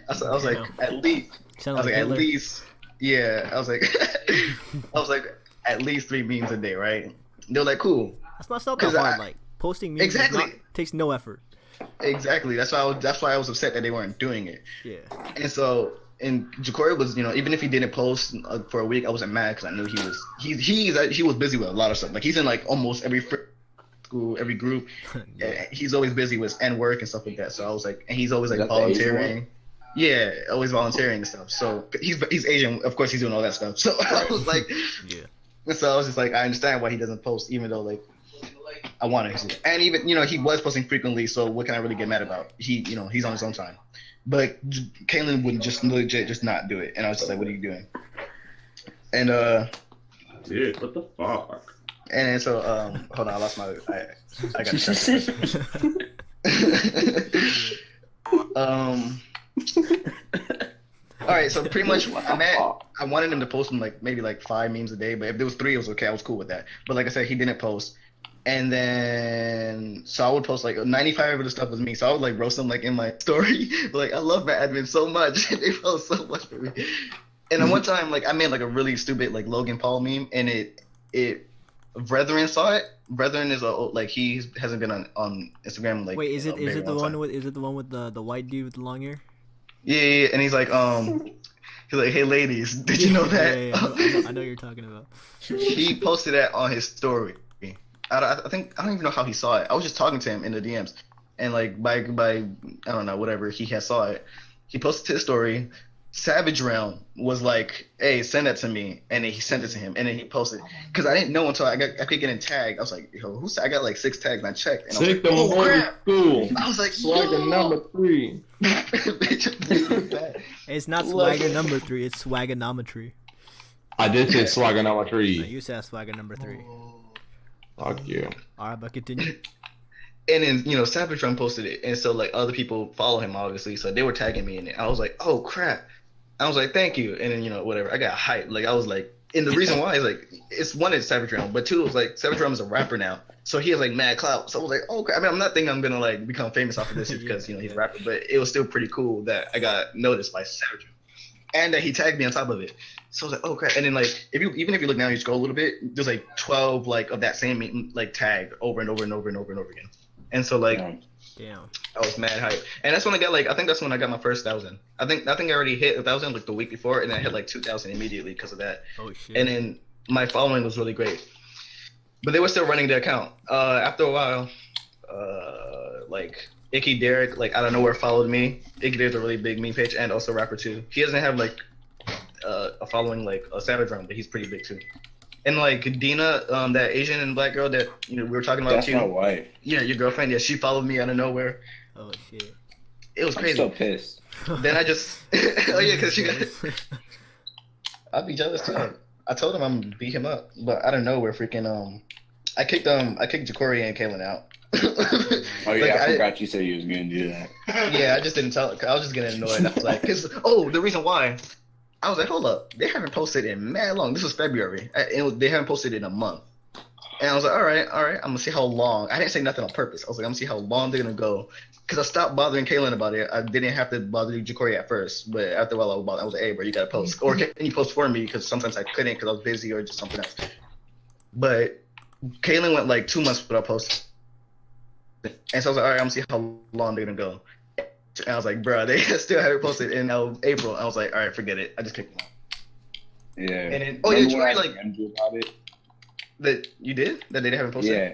I was like, at least. I was like, at least. Yeah. I was like, at least 3 memes a day, right? They were like, cool. That's not that hard. Like posting memes takes no effort. Exactly. That's why I was upset that they weren't doing it. Yeah. And so, Jacory was, even if he didn't post for a week, I wasn't mad because I knew he was busy with a lot of stuff. Like he's in like almost every school, every group. Yeah. He's always busy with work and stuff like that. So I was like, and he's always like volunteering. Yeah, always volunteering and stuff. So he's Asian, of course he's doing all that stuff. So I was like, yeah. And so I was just like, I understand why he doesn't post, even though like. I wanted to, and even he was posting frequently. So what can I really get mad about? He's on his own time, but Kaylin would just legit just not do it, and I was just like, "What are you doing?" And dude, what the fuck? And so hold on, I lost my I got distracted. All right, so pretty much I wanted him to post them like maybe like 5 memes a day, but if there was 3, it was okay. I was cool with that. But like I said, he didn't post. And then, so I would post like 95 of the stuff was me. So I would like roast them like in my story. Like, I love my admin so much. They post so much for me. And then one time, like I made like a really stupid like Logan Paul meme, and Brethren saw it. Brethren is he hasn't been on Instagram like. Wait, is it the one with the white dude with the long hair? Yeah, and he's like he's like, hey ladies, did you know that? Yeah, I know you're talking about. He posted that on his story. I don't even know how he saw it. I was just talking to him in the DMs, and like by I don't know, whatever, he had saw it. He posted his story. Savage Realm was like, hey, send that to me, and then he sent it to him, and then he posted, because I didn't know until I kept getting tagged. I was like, yo, I got like 6 tags, and I checked, and I was like, oh crap. Cool. I was like, swagger number 3. It's not swagger number 3, it's swaggonometry. I did say swagger number 3. No, you said swagger number 3. Fuck you. Alright, but continue. And then, Savage Run posted it, and so like other people follow him obviously, so they were tagging me in it. I was like, oh crap. I was like, thank you. And then, whatever. I got hyped. Like I was like, and the reason why is like, it's Savage Run, but 2, it was like Savage Run is a rapper now, so he has like mad clout. So I was like, oh crap. I mean, I'm not thinking I'm gonna like become famous off of this just because he's a rapper, but it was still pretty cool that I got noticed by Savage Run, and that he tagged me on top of it. So I was like, oh crap. And then like, even if you look now, you scroll a little bit, there's like 12 like of that same like tag over and over and over and over and over again. And so like, Damn. I was mad hype, and that's when I got like I think that's when I got my first 1,000. I think I already hit 1,000 like the week before, and then I hit like 2,000 immediately because of that. Oh shit. And then my following was really great, but they were still running the account. After a while, like Icky Derek, like out of nowhere followed me. Icky Derek's a really big meme page and also rapper too. He doesn't have like a following like a Savage Run, but he's pretty big too. And like Dina, that Asian and black girl that we were talking about That's too. my wife. Yeah, your girlfriend. Yeah, she followed me out of nowhere. Oh shit. It was I'm crazy. still pissed. Then I just oh yeah, because she got. I'd be jealous too. I told him I'm gonna beat him up, but out of nowhere, freaking I kicked Jacory and Kaylin out. Oh yeah, I forgot you said you was gonna do that. Yeah, I just didn't tell. I was just getting annoyed. I was like, the reason why. I was like, hold up, they haven't posted in mad long. This was February. They haven't posted in a month. And I was like, all right, I'm gonna see how long. I didn't say nothing on purpose. I was like, I'm gonna see how long they're gonna go. Cause I stopped bothering Kaylin about it. I didn't have to bother Jacory at first, but after a while I was like, hey, bro, you gotta post, or can you post for me? Because sometimes I couldn't because I was busy or just something else. But Kaylin went like 2 months without posting, and so I was like, all right, I'm gonna see how long they're gonna go. And I was like, bro, they still haven't posted in April. I was like, all right, forget it. I just kicked them out. Yeah. And then, Jacory like about it. that you did that they haven't posted. Yeah.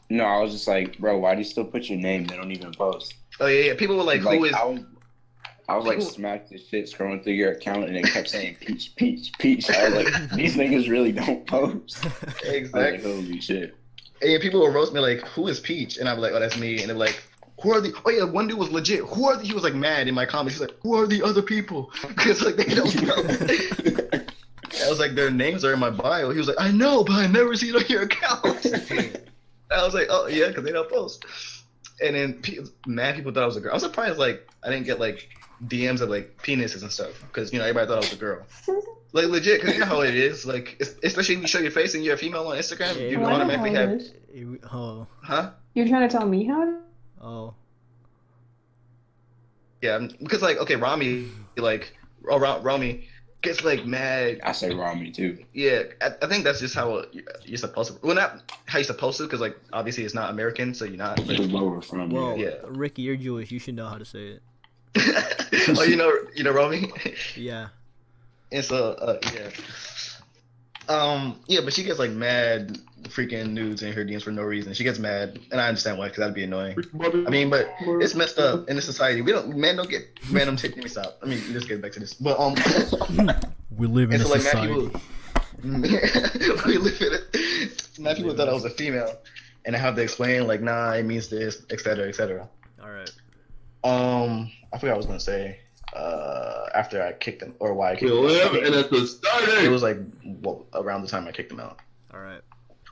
No, I was just like, bro, why do you still put your name? They don't even post. Oh yeah. People were like, who is? I was like smacked the shit scrolling through your account and it kept saying peach, peach, peach. I was like, these niggas really don't post. Exactly. I was like, holy shit. And people would roast me like, who is Peach? And I'm like, oh, that's me. And they're like, who are the? Oh yeah, one dude was legit. Who are the? He was like mad in my comments. He's like, who are the other people? Because like they don't know. I was like, their names are in my bio. He was like, I know, but I never see it on your account. I was like, oh yeah, because they don't post. And then mad people thought I was a girl. I was surprised like I didn't get like DMs of like penises and stuff because everybody thought I was a girl. Like legit, because you know how it is. Like especially if you show your face and you're a female on Instagram, Yeah, you I know automatically have. Oh. Huh? You're trying to tell me how? Oh. Yeah, because like okay, Rami like Rami gets like mad. I say Rami too. Yeah, I think that's just how you're supposed to. Well, not how you're supposed to, because like obviously it's not American, so you're not. But, Where we're from. Well, Yeah. Ricky, you're Jewish. You should know how to say it. oh, you know Rami. Yeah. And so yeah, but she gets like mad freaking nudes in her DMs for no reason. She gets mad, and I understand why, because that'd be annoying. I mean, but it's messed up in this society. Men don't get random shit. Let me stop. I mean, let's get back to this. But We live in and a so like society. we live in it. Mad people thought I was a female, and I have to explain like, nah, it means this, etc., etc. All right. I forgot what I was gonna say. After I kicked him, or why I kicked him. And at the starting. It was like around the time I kicked him out. All right.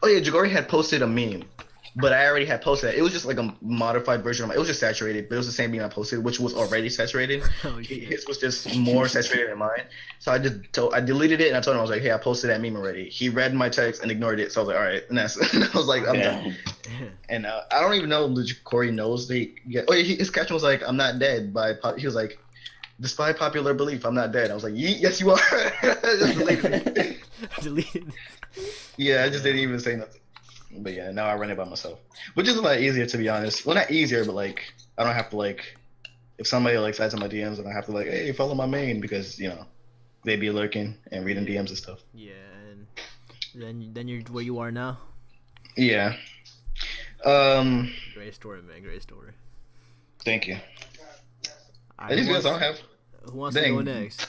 Oh yeah, Jacory had posted a meme, but I already had posted it. It was just like a modified version of it. It was just saturated, but it was the same meme I posted, which was already saturated. Oh, shit. His was just more saturated than mine. So I deleted it and I told him, I was like, hey, I posted that meme already. He read my text and ignored it. So I was like, all right, and I was like, I'm done. And I don't even know if Jacory knows his caption was like, I'm not dead. He was like, despite popular belief, I'm not dead. I was like, yes, you are. I just deleted it. Deleted. Yeah, I just didn't even say nothing. But yeah, now I run it by myself, which is a lot easier, to be honest. Well, not easier, but like I don't have to like, if somebody like slides in my DMs, I don't have to like, hey, follow my main, because they be lurking and reading DMs and stuff. Yeah, and then you're where you are now. Yeah. Great story, man. Great story. Thank you. Alright, These guys don't have. Who wants to go next?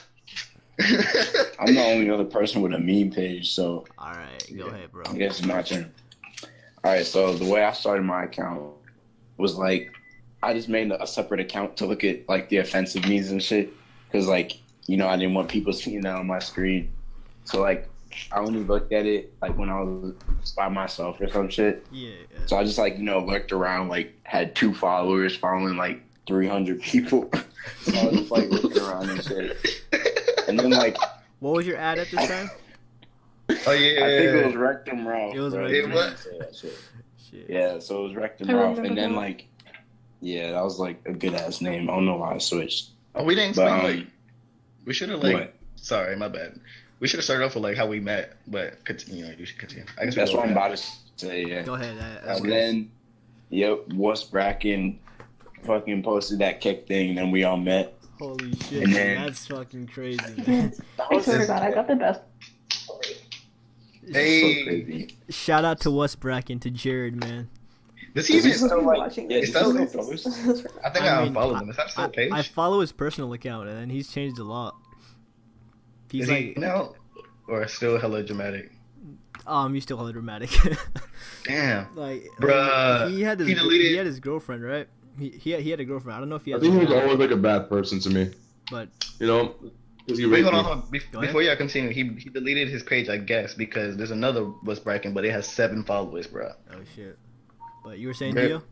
I'm the only other person with a meme page, so All right, go ahead, bro. I guess it's my turn. All right, so the way I started my account was like I just made a separate account to look at like the offensive memes and shit, because like I didn't want people seeing that on my screen. So like I only looked at it like when I was by myself or some shit. Yeah. So I just like looked around, like had 2 followers following like 300 people. So I was just like looking around and shit. And then like, What was your ad at this time? Oh yeah. I think it was Rectum Ralph. It was bro. Rectum. It was? Shit. Yeah, so it was Rectum I Ralph, remember and then that. like, yeah, that was like a good ass name. I don't know why I switched. Oh, we didn't But explain like we should have like. what? Sorry, my bad. We should have started off with like how we met, but continue. You should continue. I guess That's we what I'm go about to say. Yeah. Go ahead. That's And good. then, yep, what's bracking? fucking posted that kick thing, and then we all met. Holy shit, And man, then- that's fucking crazy, man. I swear to God, I got the best. Hey, So crazy. Shout out to West Bracken, to Jared, man. does he even Is he still like? watching Yeah, this. is that- I think I, I mean, unfollowed him. Is that still a page? I follow his personal account, and he's changed a lot. He's Is like, he now or still hella dramatic? he's still hella dramatic. Damn. Like, Bruh, he had he deleted- his girlfriend, right? He had a girlfriend. I don't know if he I has. think he one was now, always like a bad person to me. but You know, because he Wait, raped hold me. on. Go ahead. Before y'all continue, he deleted his page, I guess, because there's another West Bracken, but it has 7 followers, bro. oh shit. But you were saying, Okay. Dio?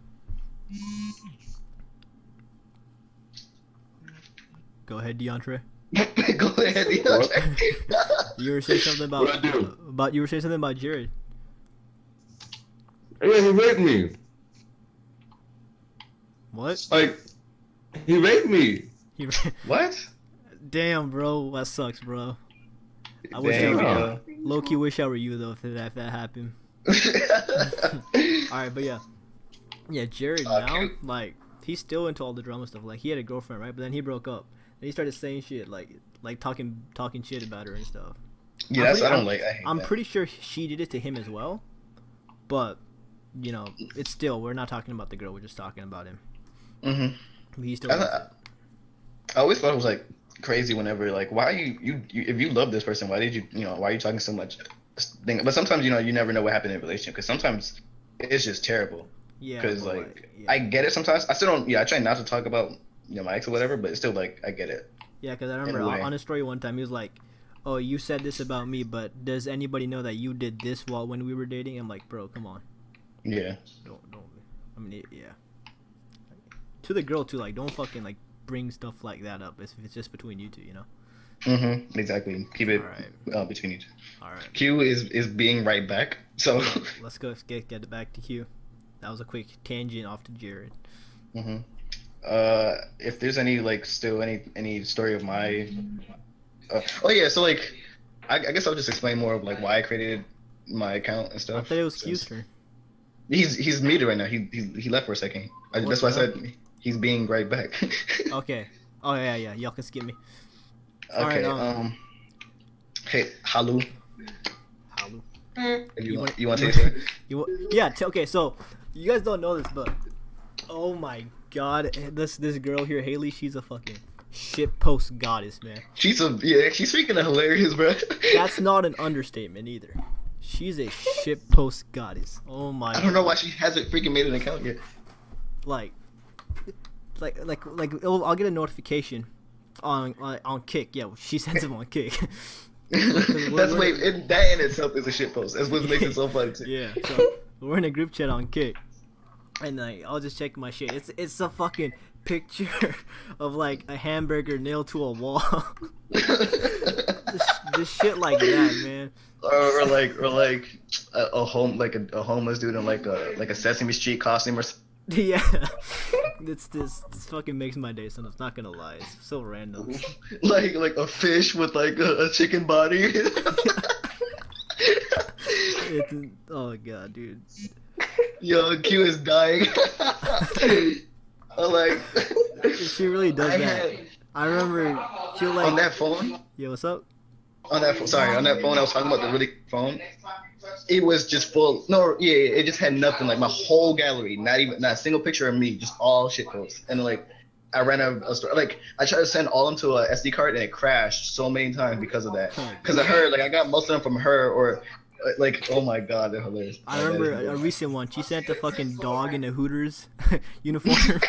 Go ahead, DeAndre. Go ahead. You were saying something What'd I do? about you were saying something about Jared. Yeah, he raped me. What? Like, he raped me. He, What? damn, bro, that sucks, bro. I wish Damn, I yo. were, low-key wish I were you though if that happened. All right, but yeah, Jared now, cute. like, he's still into all the drama stuff. Like, he had a girlfriend, right? But then he broke up. And he started saying shit, like talking shit about her and stuff. Yeah, that's I don't like. I hate I'm that. pretty sure she did it to him as well, but you know, it's still, we're not talking about the girl. We're just talking about him. Mm-hmm. He still. I always thought it was like crazy whenever like why you if you love this person, why did you why are you talking so much? But sometimes you never know what happened in a relationship because sometimes it's just terrible. Yeah. Because but, like yeah. I get it sometimes. I still don't. Yeah, I try not to talk about my ex or whatever, but it's still like I get it. Yeah, because I remember in a way. on a story one time he was like, "Oh, you said this about me, but does anybody know that you did this when we were dating?" I'm like, "Bro, come on, Yeah. don't." I mean, yeah. To the girl too, like, don't fucking like bring stuff like that up if it's just between you two, you know. Mm-hmm. Exactly. Keep it Alright. between you two. All right, Q is being right back. So. let's go. Let's get it back to Q. That was a quick tangent off to Jared. Mm-hmm. If there's any like still any story of my, oh yeah, so like, I guess I'll just explain more of like why I created my account and I stuff. thought it was since- Q's turn. He's muted right now. He left for a second. That's why I said he's being right back. Okay. Oh yeah. Y'all can skip me. Okay. Alright, Hey, Halu. Halu. You want to say something? Yeah. Okay. So you guys don't know this, but oh my god, this girl here, Haley, she's a fucking shitpost goddess, man. She's freaking hilarious, bro. That's not an understatement either. She's a shitpost goddess. Oh my. I don't know why she hasn't freaking made an account yet. Like, I'll get a notification on Kick. Yeah, she sends them on Kick. That in itself is a shit post. That's what makes it so funny too. Yeah. So we're in a group chat on Kick, and like I'll just check my shit. It's a fucking picture of like a hamburger nailed to a wall. Just shit like that, man. Or like a homeless dude in like a Sesame Street costume or something. Yeah. This fucking makes my day. So I'm not gonna lie. It's so random. like a fish with like a chicken body. Oh god, dude. Yo, Q is dying. I'm like, She really does that. I remember she like on that phone. Yeah, what's up? On that phone, I was talking about the really phone. It was just full. No, yeah, it just had nothing. Like my whole gallery, not a single picture of me, just all shit posts. And like, I ran a store. Like I tried to send all of them to a SD card, and it crashed so many times because of that. Because of her, like I got most of them from her, or like, oh my god, they're hilarious. I remember a recent one. She sent the fucking dog in a Hooters uniform.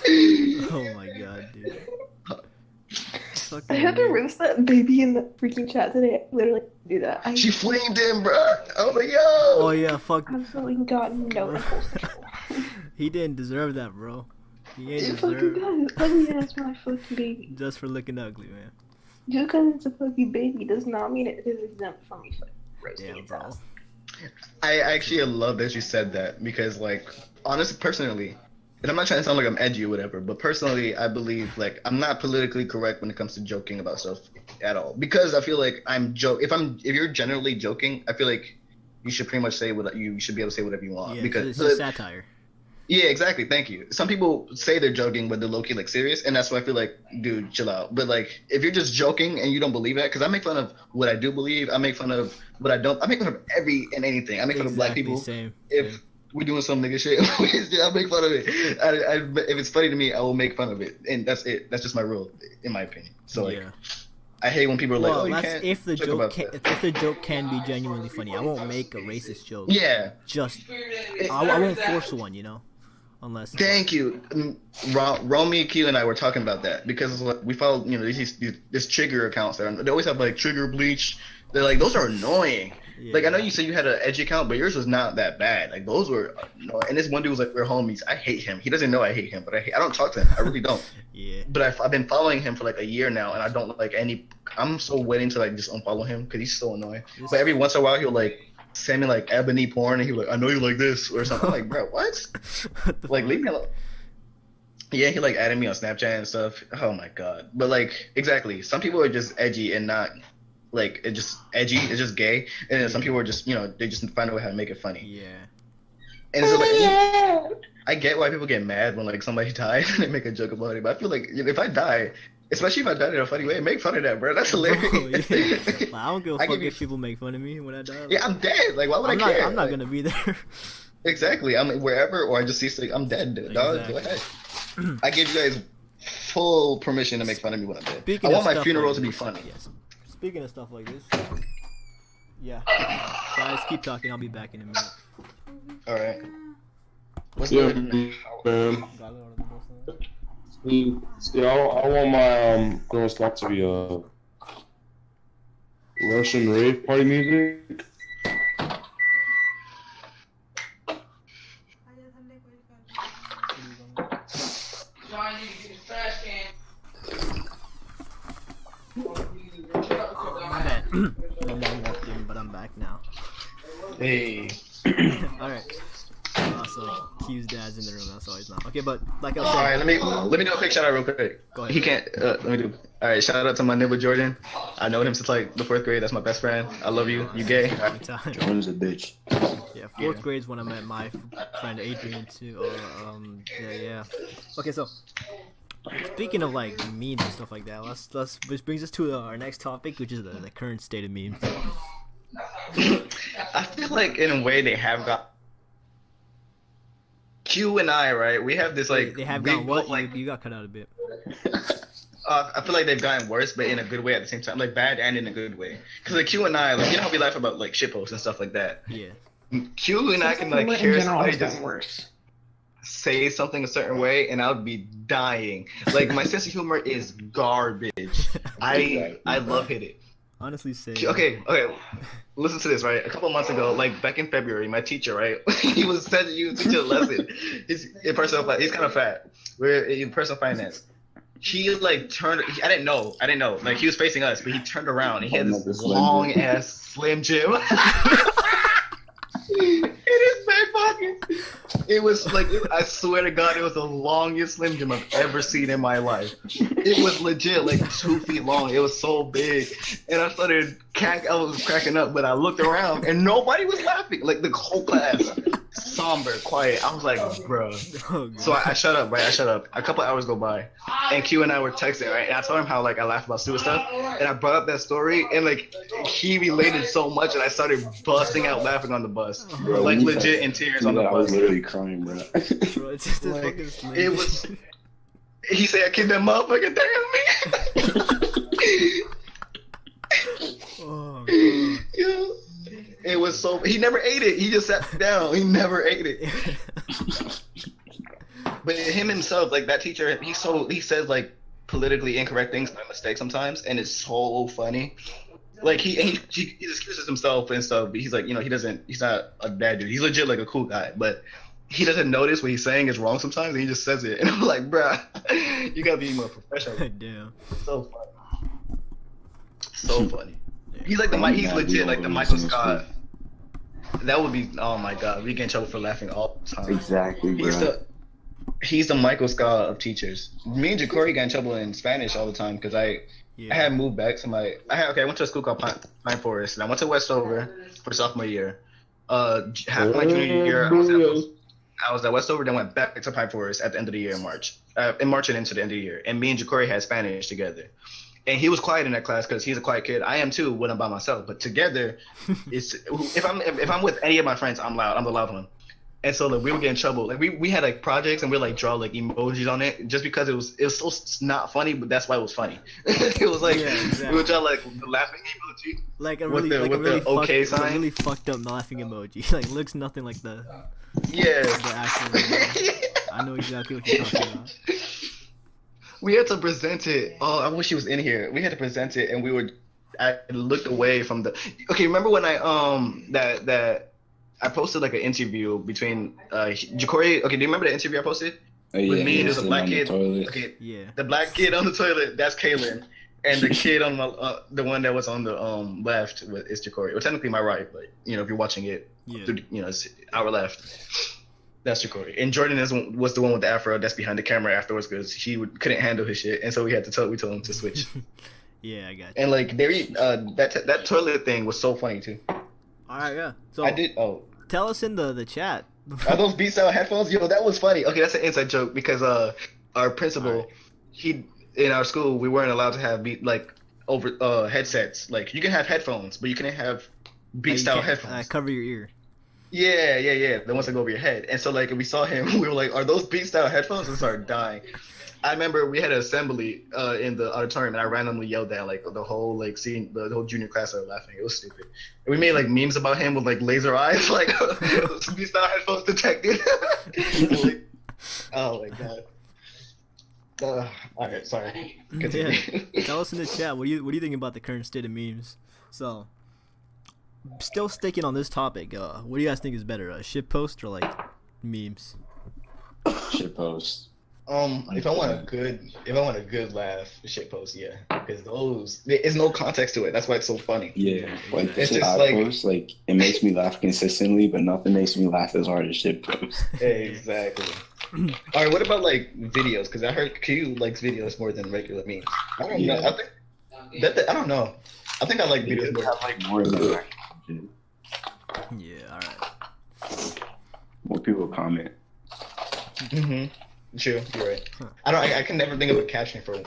Oh my god, dude. I had to roast that baby in the freaking chat today. I literally do that. She flamed him, bro. I was like, yo. Oh yeah, fuck. Absolutely got no impulse control. He didn't deserve that, bro. He ain't It fucking deserve does. Ugly ass my fucking baby. just for looking ugly, man. Just because it's a fucking baby does not mean it is exempt from me roasting Damn, its bro. ass. I actually love that you said that because, like, honestly, personally, and I'm not trying to sound like I'm edgy or whatever, but personally, I believe like I'm not politically correct when it comes to joking about stuff at all. Because I feel like if you're generally joking, I feel like you should pretty much say what you should be able to say whatever you want. Yeah, because it's just satire. Yeah, exactly. Thank you. Some people say they're joking, but they're low key like serious, and that's why I feel like, dude, chill out. But like, if you're just joking and you don't believe that, because I make fun of what I do believe, I make fun of what I don't. I make fun of every and anything. I make fun of black people. Same. If we're doing some nigga shit, I make fun of it. If it's funny to me, I will make fun of it, and that's it. That's just my rule, in my opinion. So like, I hate when people are like, "Oh, you can't." If the joke can be genuinely funny, I won't make a racist joke. Yeah. I won't force one, you know, unless. Thank you, Romy, Q, and I were talking about that because we follow, you know, these trigger accounts that they always have like trigger bleach. They're like, those are annoying. Yeah. Like, I know you said you had an edgy account, but yours was not that bad. Like, those were, and this one dude was like, we're homies. I hate him. He doesn't know I hate him, but I don't talk to him. I really don't. Yeah. But I've been following him for like a year now, and I don't like any. I'm so waiting to like just unfollow him because he's so annoying. But every once in a while, he'll like send me like ebony porn, and he'll like, I know you like this or something. I'm like, bro, what? Like, leave me alone. Yeah, he like added me on Snapchat and stuff. Oh my god. But like, exactly. Some people are just edgy and not. Like, it's just edgy, it's just gay, and then some people are just, you know, they just find a way how to make it funny. Yeah. And so, like, I get why people get mad when, like, somebody dies and they make a joke about it, but I feel like if I die, especially if I died in a funny way, make fun of that, bro. That's hilarious. Bro, yeah. Like, I don't give a fuck if people make fun of me when I die. Like, yeah, I'm dead. Like, why would I care? I'm not gonna be there. Exactly. I'm wherever, or I just see, like, I'm dead, dog. Exactly. Go ahead. I give you guys full permission to make fun of me when I'm dead. I want my funeral to be funny. Yes. Speaking of stuff like this, yeah, guys, keep talking. I'll be back in a minute. All right. What's man. See, I want my girls talk to be Russian rave party music. My mom walked in, but I'm back now. Hey. Alright. So Q's dad's in the room. That's always not okay. But like I was saying, all right, let me do a quick shout out real quick. Go ahead. He can't. Let me do. All right, shout out to my neighbor Jordan. I know him since like the 4th grade. That's my best friend. I love you. You gay? Jordan's a bitch. Yeah, 4th grade is when I met my friend Adrian too. Yeah. Okay, so. Speaking of like memes and stuff like that, which brings us to our next topic, which is the current state of memes. I feel like in a way they have got Q and I, right? We have this like they have gotten what? Like, you got cut out a bit. I feel like they've gotten worse, but in a good way at the same time, like bad and in a good way. Because like Q and I, like, you know how we laugh about like shitposts and stuff like that. Yeah. Q and I can like hear somebody just say something a certain way, and I would be dying. Like, my sense of humor is garbage. I love it. Honestly, say. Okay. Listen to this, right? A couple months ago, like back in February, my teacher, right? He was teaching a lesson. He's in personal. He's kind of fat. We're in personal finance. He like turned. I didn't know. Like, he was facing us, but he turned around and he had this long ass Slim Jim. In his back pocket. It was like, I swear to God, it was the longest Slim Jim I've ever seen in my life. It was legit like 2 feet long. It was so big, and I was cracking up, but I looked around and nobody was laughing. Like, the whole class, somber, quiet. I was like, bro. Oh, so I shut up, right? I shut up. A couple hours go by, and Q and I were texting, right? And I told him how like I laugh about stupid stuff, and I brought up that story, and like he related so much, and I started busting out laughing on the bus, bro, like legit in tears on the bus. I was literally crying, bro. Bro, it's just like, it was. He said, "I killed that motherfucker." Damn me. Oh, yeah. It was so. He never ate it. He just sat down. He never ate it. But him himself, like that teacher, he says like politically incorrect things by mistake sometimes, and it's so funny. Like he excuses himself and stuff, but he's like, he's not a bad dude. He's legit like a cool guy, but he doesn't notice what he's saying is wrong sometimes, and he just says it. And I'm like, bruh, you gotta be more professional. Damn. So funny. He's like he's legit like the Michael Scott. That would be, oh my god, we get in trouble for laughing all the time. Exactly, bro. He's the Michael Scott of teachers. Me and Jacory got in trouble in Spanish all the time because I had moved back to I went to a school called Pine Forest, and I went to Westover for sophomore year. Half my junior year, I was at Westover, then went back to Pine Forest at the end of the year in March. In March and into the end of the year. And me and Jacory had Spanish together. And he was quiet in that class because he's a quiet kid. I am too when I'm by myself. But together, if I'm with any of my friends, I'm loud. I'm the loud one. And so like we would get in trouble. Like we had like projects and we like draw like emojis on it just because it was so not funny, but that's why it was funny. It was like exactly. we would draw like the laughing emoji. Like a With really, the- like a with the really okay fucked, sign? a really fucked up laughing emoji. Like looks nothing like the Yeah. actual. I know exactly what you're talking about. We had to present it. Oh, I wish he was in here. We had to present it, and I looked away from the. Okay, remember when I that I posted like an interview between Jacory. Okay, do you remember the interview I posted? Oh, With yeah, me, he there's was a sitting black on the kid. toilet. Okay, Yeah. the black kid on the toilet. That's Kaylin, and the kid on my the one that was on the left is Jacory. Well, technically my right, but you know if you're watching it, Yeah. through, you know it's our left. That's Jacory. And Jordan was the one with the afro that's behind the camera afterwards because he couldn't handle his shit, and so we told him to switch. Yeah, I got you. And like that toilet thing was so funny too. All right, yeah. So I did. Oh, tell us in the chat. are those Beat Style headphones? Yo, that was funny. Okay, that's an inside joke because our principal, Alright. he in our school we weren't allowed to have over headsets. Like you can have headphones, but you couldn't have Beat Style headphones. Cover your ear. Yeah. The ones that go over your head. And so like we saw him, we were like, "Are those Beat Style headphones?" And started dying. I remember we had an assembly in the auditorium, and I randomly yelled at like the whole like scene, the whole junior class started laughing. It was stupid. And we made like memes about him with like laser eyes, like Beat Style headphones detected. Like, oh my god. All right, sorry. Continue. Yeah. Tell us in the chat what do you think about the current state of memes. So, still sticking on this topic. What do you guys think is better, a shit post or like memes? Shit post. If I want a good laugh, shit post, yeah, because there's no context to it. That's why it's so funny. Yeah, like It's shit just I like- post, like it makes me laugh consistently, but nothing makes me laugh as hard as shit post. Exactly. All right, what about like videos? Because I heard Q likes videos more than regular memes. I don't know. Yeah. I think I don't know. I think I like videos more. I like more than that shit. Yeah, all right. More people comment. Mm-hmm. True, you're right. Huh. I can never think of a caption for it.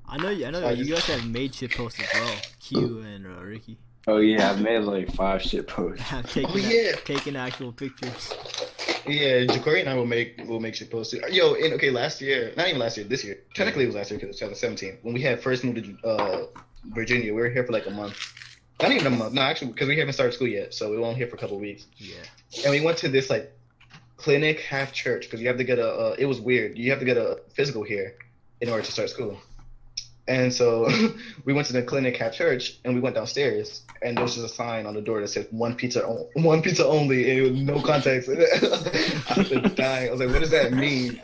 I know you guys have made shit posts as well. Q and Ricky Oh yeah, I've made like 5 shit posts. have taken Oh, yeah. taken actual pictures. Yeah, Jacory and I will make shit posts. Yo, last year, not even last year, this year. Technically, it was last year because it's 2017 when we had first moved to Virginia. We were here for like a month. Not even a month. No, actually, because we haven't started school yet, so we were only here for a couple of weeks. Yeah. And we went to this like clinic half church because you have to get it was weird. You have to get a physical here in order to start school. And so we went to the clinic half church and we went downstairs and there was just a sign on the door that said one pizza only, and it was no context. I was dying. I was like, what does that mean?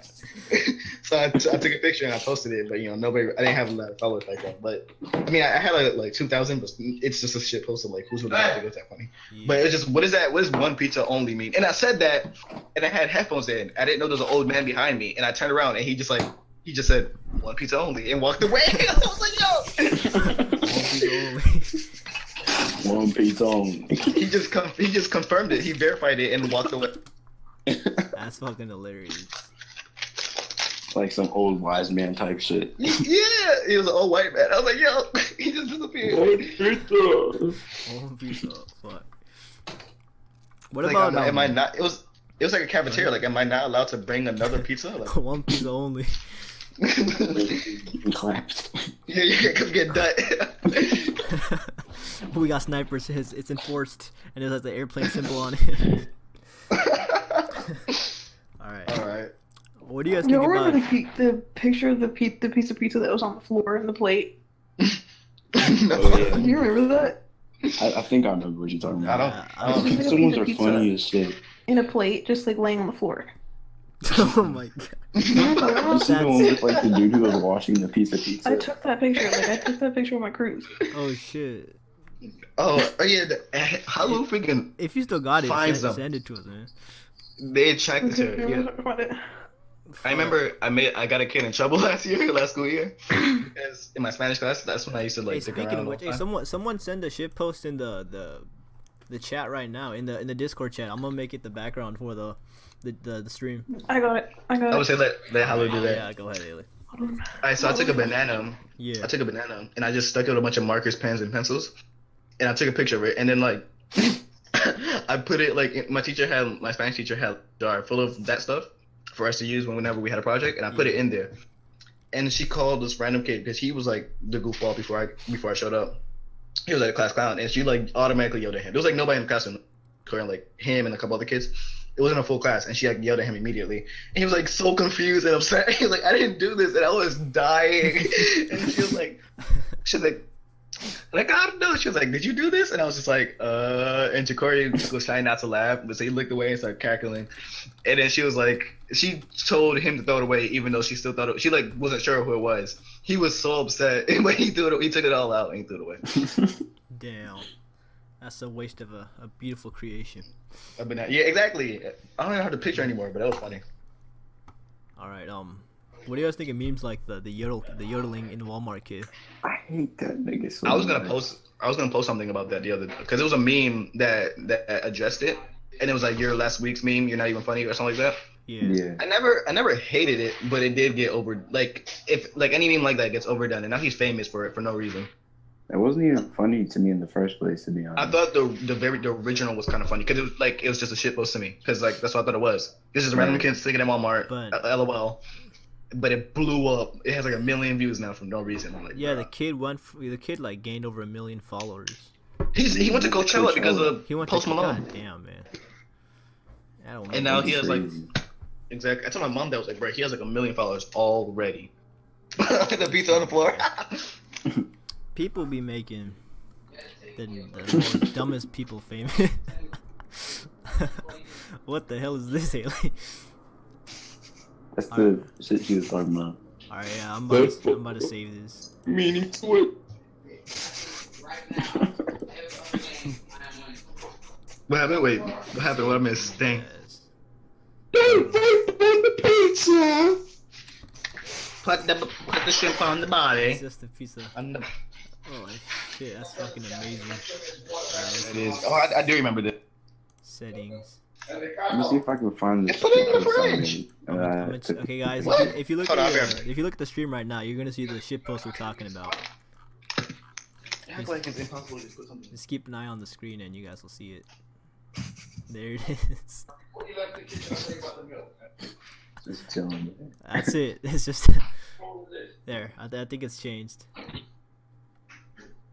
So I took a picture and I posted it, but I didn't have a lot of followers like that. But I mean, I had like 2,000, but it's just a shit post of like, who's gonna think it's that funny? Yeah. But it's just, what does one pizza only mean? And I said that, and I had headphones in. I didn't know there was an old man behind me, and I turned around and he just said one pizza only and walked away. I was like, yo. One pizza only. He just confirmed it. He verified it and walked away. That's fucking hilarious. Like some old wise man type shit. Yeah, he was an old white man. I was like, yo, he just disappeared. Oh, pizza. Fuck. What Like, about am I not? It was like a cafeteria. Like, am I not allowed to bring another pizza? Like, one pizza only? Getting clapped. yeah, you can get done. We got snipers. It's enforced, and it has the airplane symbol on it. All right. What do you guys think You about? remember the picture of the piece of pizza that was on the floor and the plate? No. Oh, yeah. Do you remember that? I think I remember what you're talking about. I don't. Pizza, Pizza ones are pizza. funny as shit. In a plate, just like laying on the floor. Oh my god. You see the one with like the dude who was washing the piece of pizza? I took that picture. I took that picture on my cruise. Oh shit. Oh yeah. How freaking If you still got it, Finds them. send it to us, man. they checked her. Yeah. Find it. I remember I got a kid in trouble last school year. Because in my Spanish class, that's when I used to Hey, like stick speaking around. of which, hey, someone send a shit post in the the chat right now in the Discord chat. I'm gonna make it the background for the stream. I got it. I would say let Hallow do that. Yeah, go ahead, Haley. Alright, so I took a banana. Yeah. I took a banana and I just stuck it with a bunch of markers, pens, and pencils, and I took a picture of it, and then like I put it like my Spanish teacher had a jar full of that stuff for us to use whenever we had a project, and I put it in there. And she called this random kid because he was like the goofball before I showed up. He was like a class clown, and she like automatically yelled at him. There was like nobody in the class, including like him and a couple other kids. It wasn't a full class, and she like yelled at him immediately. And he was like so confused and upset. He was like, "I didn't do this," and I was dying. And she was like, I don't know. She was like, "Did you do this?" And I was just like, And Jacory was trying not to laugh, but so he looked away and started cackling. And then she was like, she told him to throw it away, even though she still thought she like wasn't sure who it was. He was so upset, but he threw it. He took it all out and he threw it away. Damn, that's a waste of a beautiful creation. Yeah, exactly. I don't even have the picture anymore, but that was funny. All right, what do you guys think of memes like the yodeling in Walmart kid? I hate that nigga so I was gonna much. post something about that the other because it was a meme that addressed it, and it was like your last week's meme. You're not even funny or something like that. Yeah. I never hated it, but it did get over. Like if like any meme like that gets overdone, and now he's famous for it for no reason. It wasn't even funny to me in the first place, to be honest. I thought the original was kind of funny because it was just a shitpost to me because like that's what I thought it was. This is a random kid singing in Walmart, But- LOL. But it blew up. It has like 1 million views now for no reason. I'm like, Yeah, bruh. the kid like gained over 1 million followers. He went to Coachella because of He went Post to Malone. God damn, man. I don't know. And now he That's has like crazy. exactly. I told my mom that was like, bro, he has like 1 million followers already. The pizza on the floor. People be making the most dumbest people famous. What the hell is this, Haley? That's the shit she was talking about. Alright, yeah, I'm about to save this. Meaning to it. What happened? Wait, what happened? What I missed? Dang. Yes. Don't fight on the pizza. Put the shrimp on the It's body. just a piece of. On the- Oh shit, that's fucking amazing. It is. Oh, I do remember that. Settings. Let me see if I can find this. Put it in the shit fridge. Okay, guys, What? if you look Hold on, if you look at the stream right now, you're gonna see the shit post we're talking about. Act like it's impossible to put something. Just keep an eye on the screen and you guys will see it. There it is. Just chilling. That's it. It's just there. I think it's changed.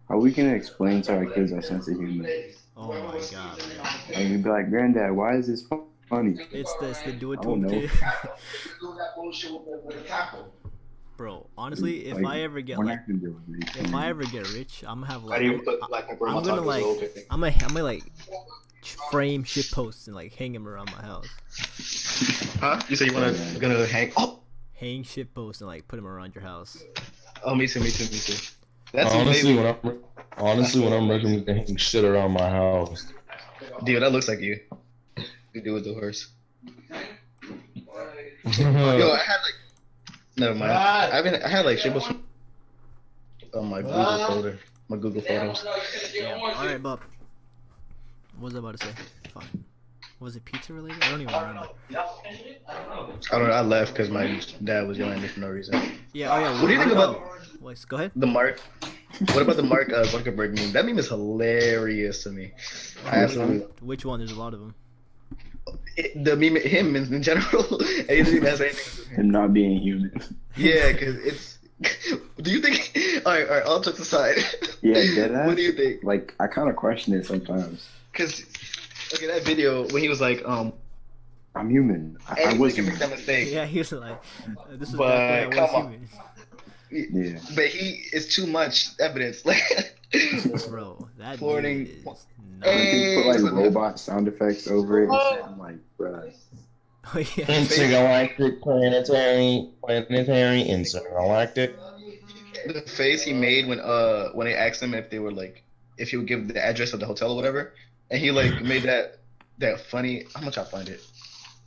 How we gonna explain to our kids our sense of humor? Oh my god, man. Like we'd be like, Granddad, why is this funny? It's the do it I to don't him know. kid. Bro, honestly, if Like, I ever get we're like not gonna do it. if I ever get rich, I'm gonna have I like didn't even put like my grandma I'm gonna tacos like roll, I think. I'm gonna like frame shit posts and like hang them around my house. Huh? You say you gonna hang? Oh, Hang shit posts and like put them around your house. oh, me too. That's Honestly, amazing. when I'm working with the hang shit around my house. Dude, that looks like you. You do with the horse. Yo, I had like. Never mind. I had like shit on my Google folder. My Google Photos. Yeah. All right, Bob. What was I about to say? Fuck. Was it pizza related? I don't even remember. I don't know. I left because my dad was yelling at me for no reason. Yeah. Oh yeah. What do you think about Wait, go ahead. the Mark? What about the Mark Zuckerberg meme? That meme is hilarious to me. I absolutely. Which one? There's a lot of them. The meme, him in general, anything that has anything to do with him. Him not being human. Yeah, because it's. Do you think? All right, all jokes aside. Yeah, deadass. What do you think? Like, I kind of question it sometimes. Because, okay, that video when he was like, I'm human. I anyone was can make human. that mistake. Yeah, he was like, this is But, back when I was come on. human. Yeah. But he is too much evidence. Like, Bro, that Flirting. dude is I nuts. can put like robot sound effects over it. And I'm like, bruh. Oh yeah. Intergalactic, planetary, intergalactic. the face he made when they asked him if they were like, if he would give the address of the hotel or whatever, and he like made that funny. How much I find it?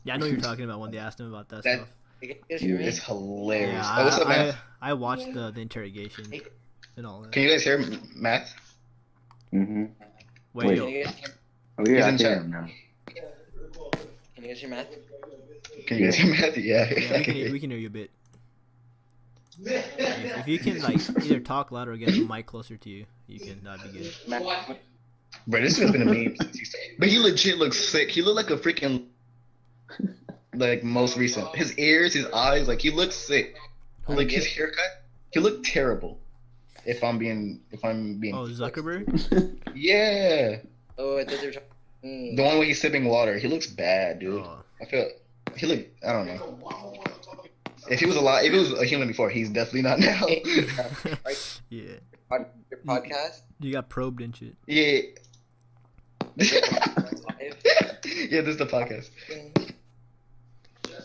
Yeah, I know what you're talking about when they asked him about that, That- stuff. It's hilarious. Yeah, Oh, what's up, Matt? I watched the interrogation and all that. Can you guys hear Matt? Mm-hmm. Wait, wait. yo, Oh yeah, He's I in can chat. now. Can you guys hear Matt? Can you guys hear Matthew? Yeah. Yeah, we can hear you a bit. If you can like either talk louder or get the mic closer to you, that'd be good. Matt. Bro, this has been a meme. But he legit looks sick. He looked like a freaking like most recent. His ears, his eyes, like he looks sick. Like his haircut, he looked terrible. If I'm being Oh, Zuckerberg? yeah. Oh, I thought they were talking. The one where he's sipping water, he looks bad, dude. Oh. I feel he look. I don't know. If he was alive, if he was a human before, he's definitely not now. Yeah. Your podcast? You got probed and shit. Yeah. Live? Yeah, this is the podcast.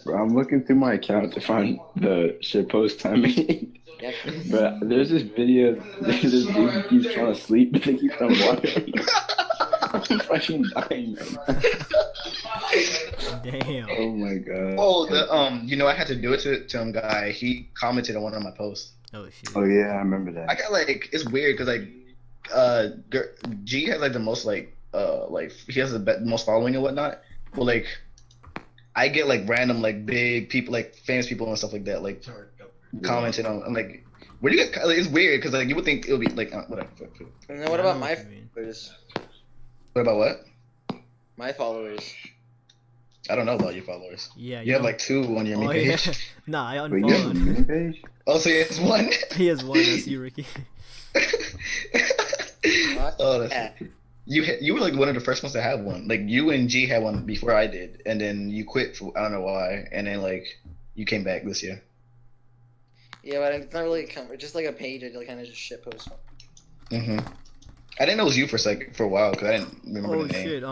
Bro, I'm looking through my account to find the shit post I made. Yeah. But there's this video. There's this dude who keeps trying to sleep, but they keep on watering. I'm fucking dying right now. Damn. Oh my god. Oh, I had to do it to some guy. He commented on one of my posts. Oh shit. Oh yeah, I remember that. I got like it's weird because like G has like the most like he has the most following and whatnot. But like I get like random like big people like famous people and stuff like that like commenting on. I'm like, where do you get? Like, it's weird because like you would think it would be like whatever. And then what about I know my what you mean. followers? What about what? My followers. I don't know about your followers. Yeah. You have like 2 on your main Oh yeah. page. Nah, I Wait, you have a unfollowed. main page? Oh, so he has 1. He has one. That's you, Ricky. Oh, that's Yeah. you were like one of the first ones to have one. Like you and G had one before I did, and then you quit for I don't know why, and then like you came back this year. Yeah, but it's not really just like a page. I kind of just shit post. I didn't know it was you for a while because I didn't remember Oh the name. shit.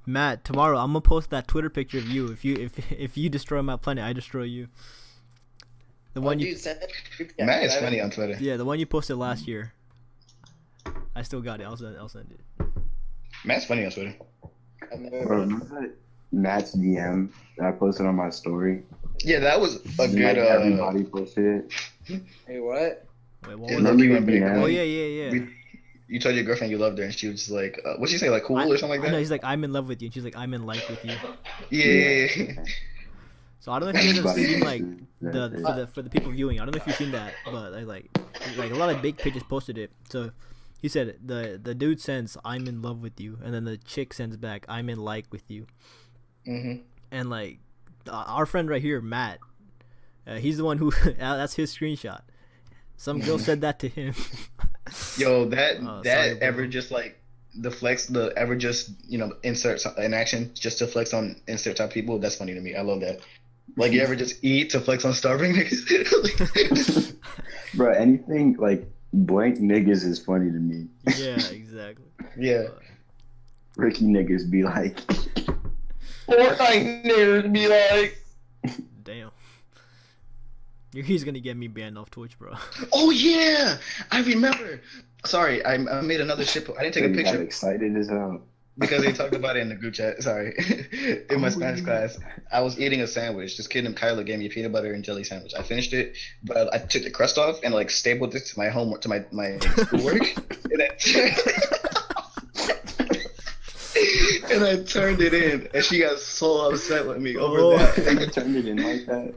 Matt, tomorrow I'm gonna post that Twitter picture of you. If you destroy my planet, I destroy you. The one you. Dude, send it. Matt is funny on Twitter. Yeah, the one you posted last year. I still got it. I'll send it. Matt's funny on Twitter. I've never. Bro, remember that Matt's DM that I posted on my story? Yeah, that was a And, good. like, everybody posted it. Hey, what? Wait, what Yeah, was low it? key Remember went big. your DM? Oh yeah. We- You told your girlfriend you loved her, and she was just like, "What'd she say? Like cool or something like I know that?" he's like, I'm in love with you, and she's like, I'm in like with you. Yeah. So I don't know if you guys have Everybody seen like posted for the people viewing. I don't know if you've seen that, but like a lot of big pages posted it. So he said the dude sends I'm in love with you, and then the chick sends back I'm in like with you. And like our friend right here, Matt, he's the one who that's his screenshot. Some girl said that to him. Yo, that sorry, bro. ever just like the ever just insert an action just to flex on insert type people. That's funny to me. I love that. Like you ever just eat to flex on starving niggas. Bro, anything like blank niggas is funny to me. Yeah, exactly. Yeah. Ricky niggas be like, Fortnite niggas be like. Damn. He's gonna get me banned off Twitch, bro. Oh yeah, I remember. Sorry, I made another shit. I didn't take a "You got picture excited as hell." because they talked about it in the group chat. Sorry, in my Spanish class, I was eating a sandwich. This kid named Kyla gave me a peanut butter and jelly sandwich. I finished it, but I took the crust off and like stapled it to my homework, to my schoolwork, and I turned it in, and she got so upset with me over that. And you turned it in like that.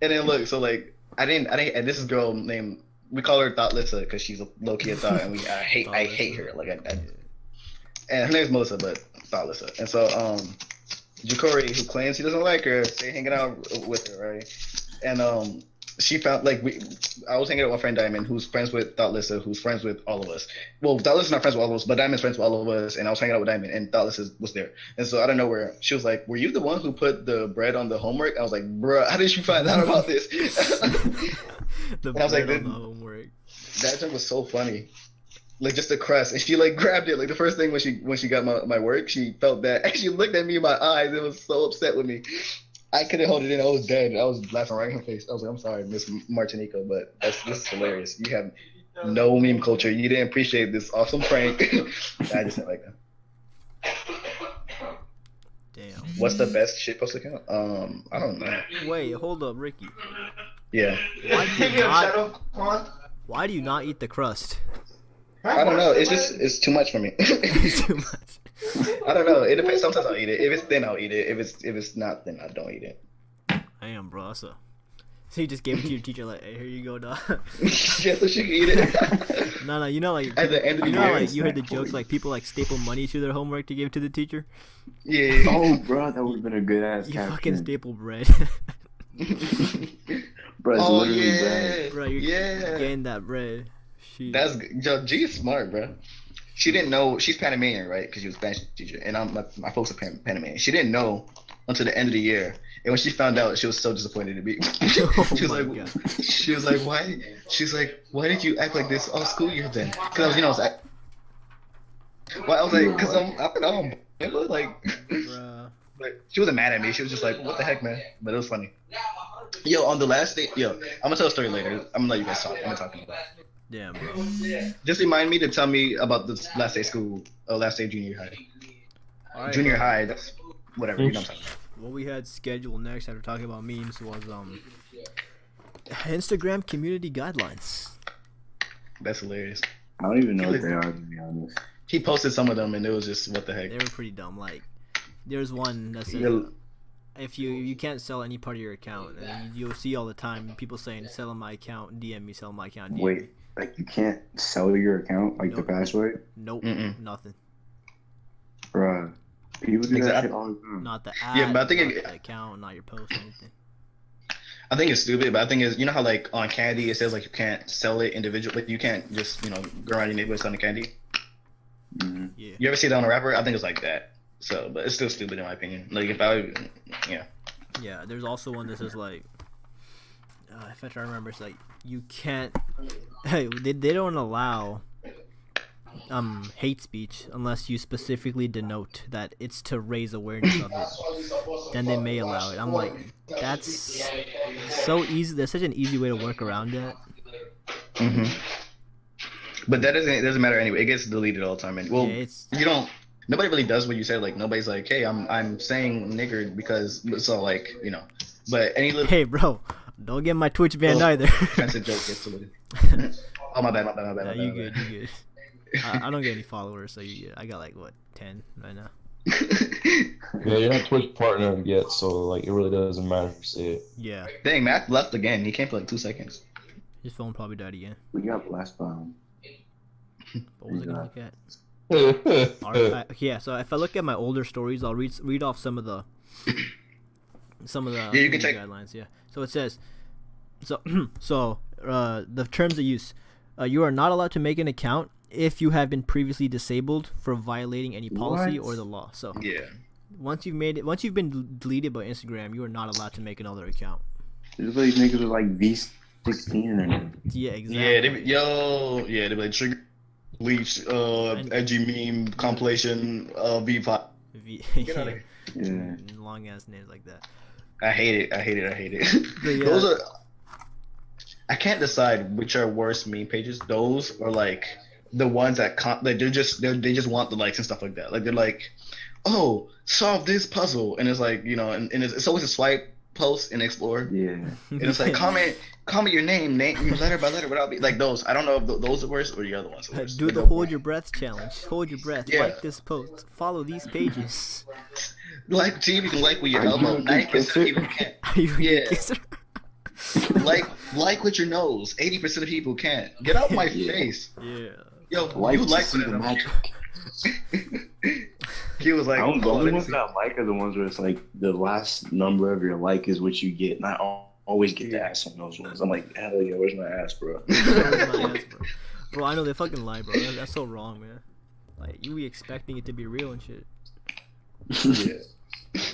And then look, so like I didn't. And this is a girl named, we call her Thoughtlessa because she's a low key a thought, and I hate her. Like and her name's Melissa, but Thoughtlessa. And so Jacory, who claims he doesn't like her, stay hanging out with her, right? And she found like I was hanging out with my friend Diamond, who's friends with Thoughtlessa, who's friends with all of us. Well, Thoughtlessa's not friends with all of us, but Diamond's friends with all of us. And I was hanging out with Diamond, and Thoughtlessa was there. And so I don't know where she was like, "Were you the one who put the bread on the homework?" I was like, "Bruh, how did you find out about this?" The And I was like, bread on the homework. That joke was so funny. Like just the crust, and she like grabbed it. Like the first thing when she got my work, she felt that, and she looked at me in my eyes. It was so upset with me. I couldn't hold it in. I was dead. I was laughing right in her face. I was like, "I'm sorry, Miss Martinico, but this is hilarious. You have no meme culture. You didn't appreciate this awesome prank." I just didn't like that. Damn. What's the best shitpost account? I don't know. Wait, hold up, Ricky. Yeah, Why do you not eat the crust? I don't know. It's too much for me. Too much. I don't know. It depends. Sometimes I'll eat it. If it's thin, I'll eat it. If it's not thin, I don't eat it. Damn, bro. So you just gave it to your teacher, like, hey, here you go, dog. Yeah, so she can eat it. No, you know, like, At the end of you the know, year. like, you heard the jokes, like, people like staple money to their homework to give to the teacher. Yeah. Oh, bro, that would have been a good ass You caption. fucking staple bread. Bro, it's Oh literally yeah. bad. Bro, you're Yeah. getting that bread. She, That's Yo, G is smart, bro. She didn't know she's Panamanian, right? Because she was a Spanish teacher, and my folks are Panamanian. She didn't know until the end of the year, and when she found out, she was so disappointed in me. she was my like, God. she was like, why? She's like, why did you act like this all school year then? Because I was, well, I was like, because I'm at home. It was like, bruh. but she wasn't mad at me. She was just like, what the heck, man? But it was funny. Yo, on the last day, I'm gonna tell a story later. I'm gonna let you guys talk. I'm gonna talk about it. Damn, bro. Just remind me to tell me about this last day of school, last day of junior high. All right, Junior bro. high, that's whatever. You know what I'm talking about. What we had scheduled next after talking about memes was Instagram community guidelines. That's hilarious. I don't even know what they are, to be honest. He posted some of them, and it was just what the heck. They were pretty dumb. Like, there's one that says Yeah. if you can't sell any part of your account, and you'll see all the time people saying sell my account, DM me, sell my account. DM me. Wait, like you can't sell your account, like the Nope. password? Nope, Mm-mm. nothing. Bruh. People do that Exactly. shit all the time. Not the ad, Yeah, but I think not it- the account, not your post, anything. I think it's stupid, but I think it's, you know how like on candy it says like you can't sell it individually, like you can't just go around your neighborhood selling candy. Mhm. Yeah. You ever see that on a rapper? I think it's like that. So, but it's still stupid in my opinion. Like if I, yeah. Yeah, there's also one that says like, if I try to remember, it's like you can't. Hey, they don't allow hate speech unless you specifically denote that it's to raise awareness of it. Then they may allow it. I'm like, that's so easy. There's such an easy way to work around that. hmm But that doesn't matter anyway. It gets deleted all the time. And well, Yeah, it's you don't. Nobody really does what you said. Like nobody's like, hey, I'm saying nigger because it's all like But any little hey, bro, don't get my Twitch banned Well, either. offensive joke gets deleted. Oh my bad. Nah, you good, you good. I don't get any followers, so you good. I got like what 10 right now. Yeah, you're not Twitch partner yet, so like it really doesn't matter if you say it. Yeah, Dang, Matt left again. He came for like 2 seconds. his phone probably died again. We got blessed by him. What was I gonna look at? Yeah, Yeah, so if I look at my older stories, I'll read off some of the you can check. guidelines. Yeah, so it says, so the terms of use, you are not allowed to make an account if you have been previously disabled for violating any policy What? or the law. So Yeah. once you've been deleted by Instagram, you are not allowed to make another account. There's like niggas with like V16 and Yeah, exactly. Yeah, they be like trigger bleach, edgy meme compilation, V5. Get out of here. yeah. Long ass names like that. I hate it. But yeah, Those are. I can't decide which are worse meme pages. Those or like the ones that they just want the likes and stuff like that. Like they're like, oh, solve this puzzle, and it's like and it's always a swipe post in Explorer, Yeah. and it's like comment your name letter by letter without like those. I don't know if those are worse or the other ones are worse. do Like, the hold your breath challenge. Hold your breath. Yeah. Like this post. Follow these pages. like see if you can like with your Are you elbow. a good 90% of kisser? people can't. Are you a Yeah. good kisser? like with your nose. 80% of people can't. Get out my Yeah. face. Yeah. Yo, Like you to like see the magic. He was like, The oh, only let me ones see. that I like are the ones where it's like the last number of your like is what you get. And I always get the ass on those ones. I'm like, hell yeah, where's my ass, bro? That was my ass, bro, I know they fucking lie, bro. That's so wrong, man. Like you be expecting it to be real and shit. Yeah.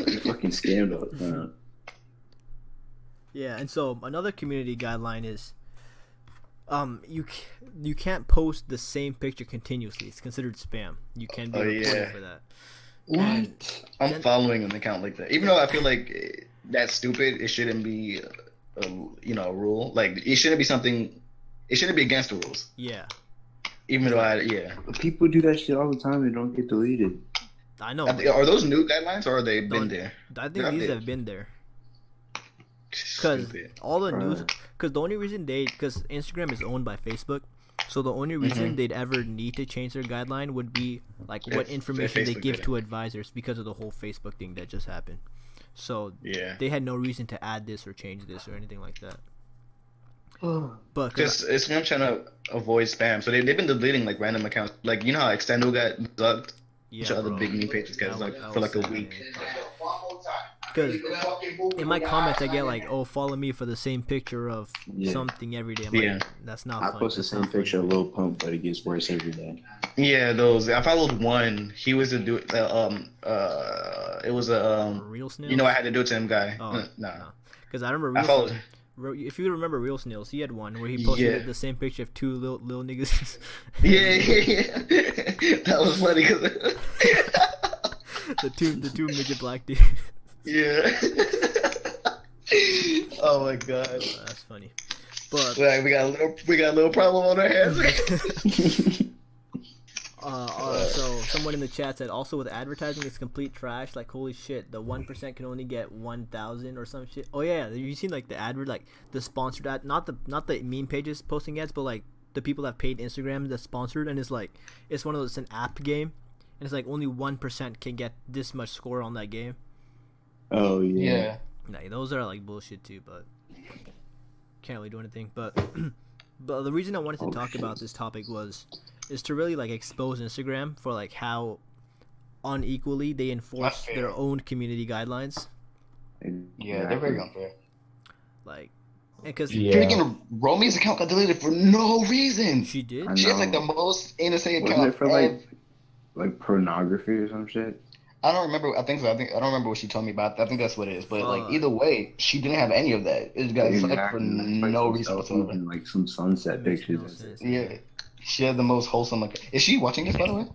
You fucking scammed all the time. Yeah, and so another community guideline is, you can't post the same picture continuously. It's considered spam. You can be Oh, reported yeah. for that. What? I'm following an account like that. Even though I feel like that's stupid, it shouldn't be, a rule. Like it shouldn't be something. It shouldn't be against the rules. Yeah, Even though yeah. People do that shit all the time and don't get deleted. I know. Are those new guidelines or are they been Don't- there? I think They're these updated. have been there. Because Stupid. all the news, Right. because the only reason because Instagram is owned by Facebook, So the only reason they'd ever need to change their guideline would be like what information they give to advisors because of the whole Facebook thing that just happened. So they had no reason to add this or change this or anything like that. But Because Instagram trying to avoid spam, so they've been deleting like random accounts. Like you know how Extendo got ducked, which other big meme pages got like for like a week. Because in my comments I get like, oh, follow me for the same picture of something every day. I'm like, that's not I fun. post the same picture of Lil Pump, but it gets worse every day. Yeah, those. I followed one. He was a dude. It was a Real Snails? You know, I had to do it to him, guy. Oh, No. Because I remember I followed. if you remember Real Snails, he had one where he posted the same picture of two little niggas. Yeah. That was funny because the two midget black dudes. yeah. Oh my god. That's funny. But Like, we got a little problem on our hands. So someone in the chat said also with advertising it's complete trash. Like holy shit, the 1% can only get 1,000 or some shit. Oh yeah, you seen like the advert, like the sponsored ad, not the meme pages posting ads, but like the people that paid Instagram that's sponsored, and it's like it's one of those, it's an app game, and it's like only 1% can get this much score on that game. Oh yeah. Nah, those are like bullshit too, but can't really do anything. But but the reason I wanted to talk about this topic is to really like expose Instagram for like how unequally they enforce their own community guidelines. Yeah, they're very unfair. Like, because freaking Romy's account got deleted for no reason. She did. She has like the most innocent account. Wasn't it for like pornography or some shit? I don't remember. I think so. I don't remember what she told me about. I think that's what it is. But like either way, she didn't have any of that. It got flagged for no reason whatsoever. Like some sunset pictures. Yeah, she had the most wholesome. Like, is she watching this by the way?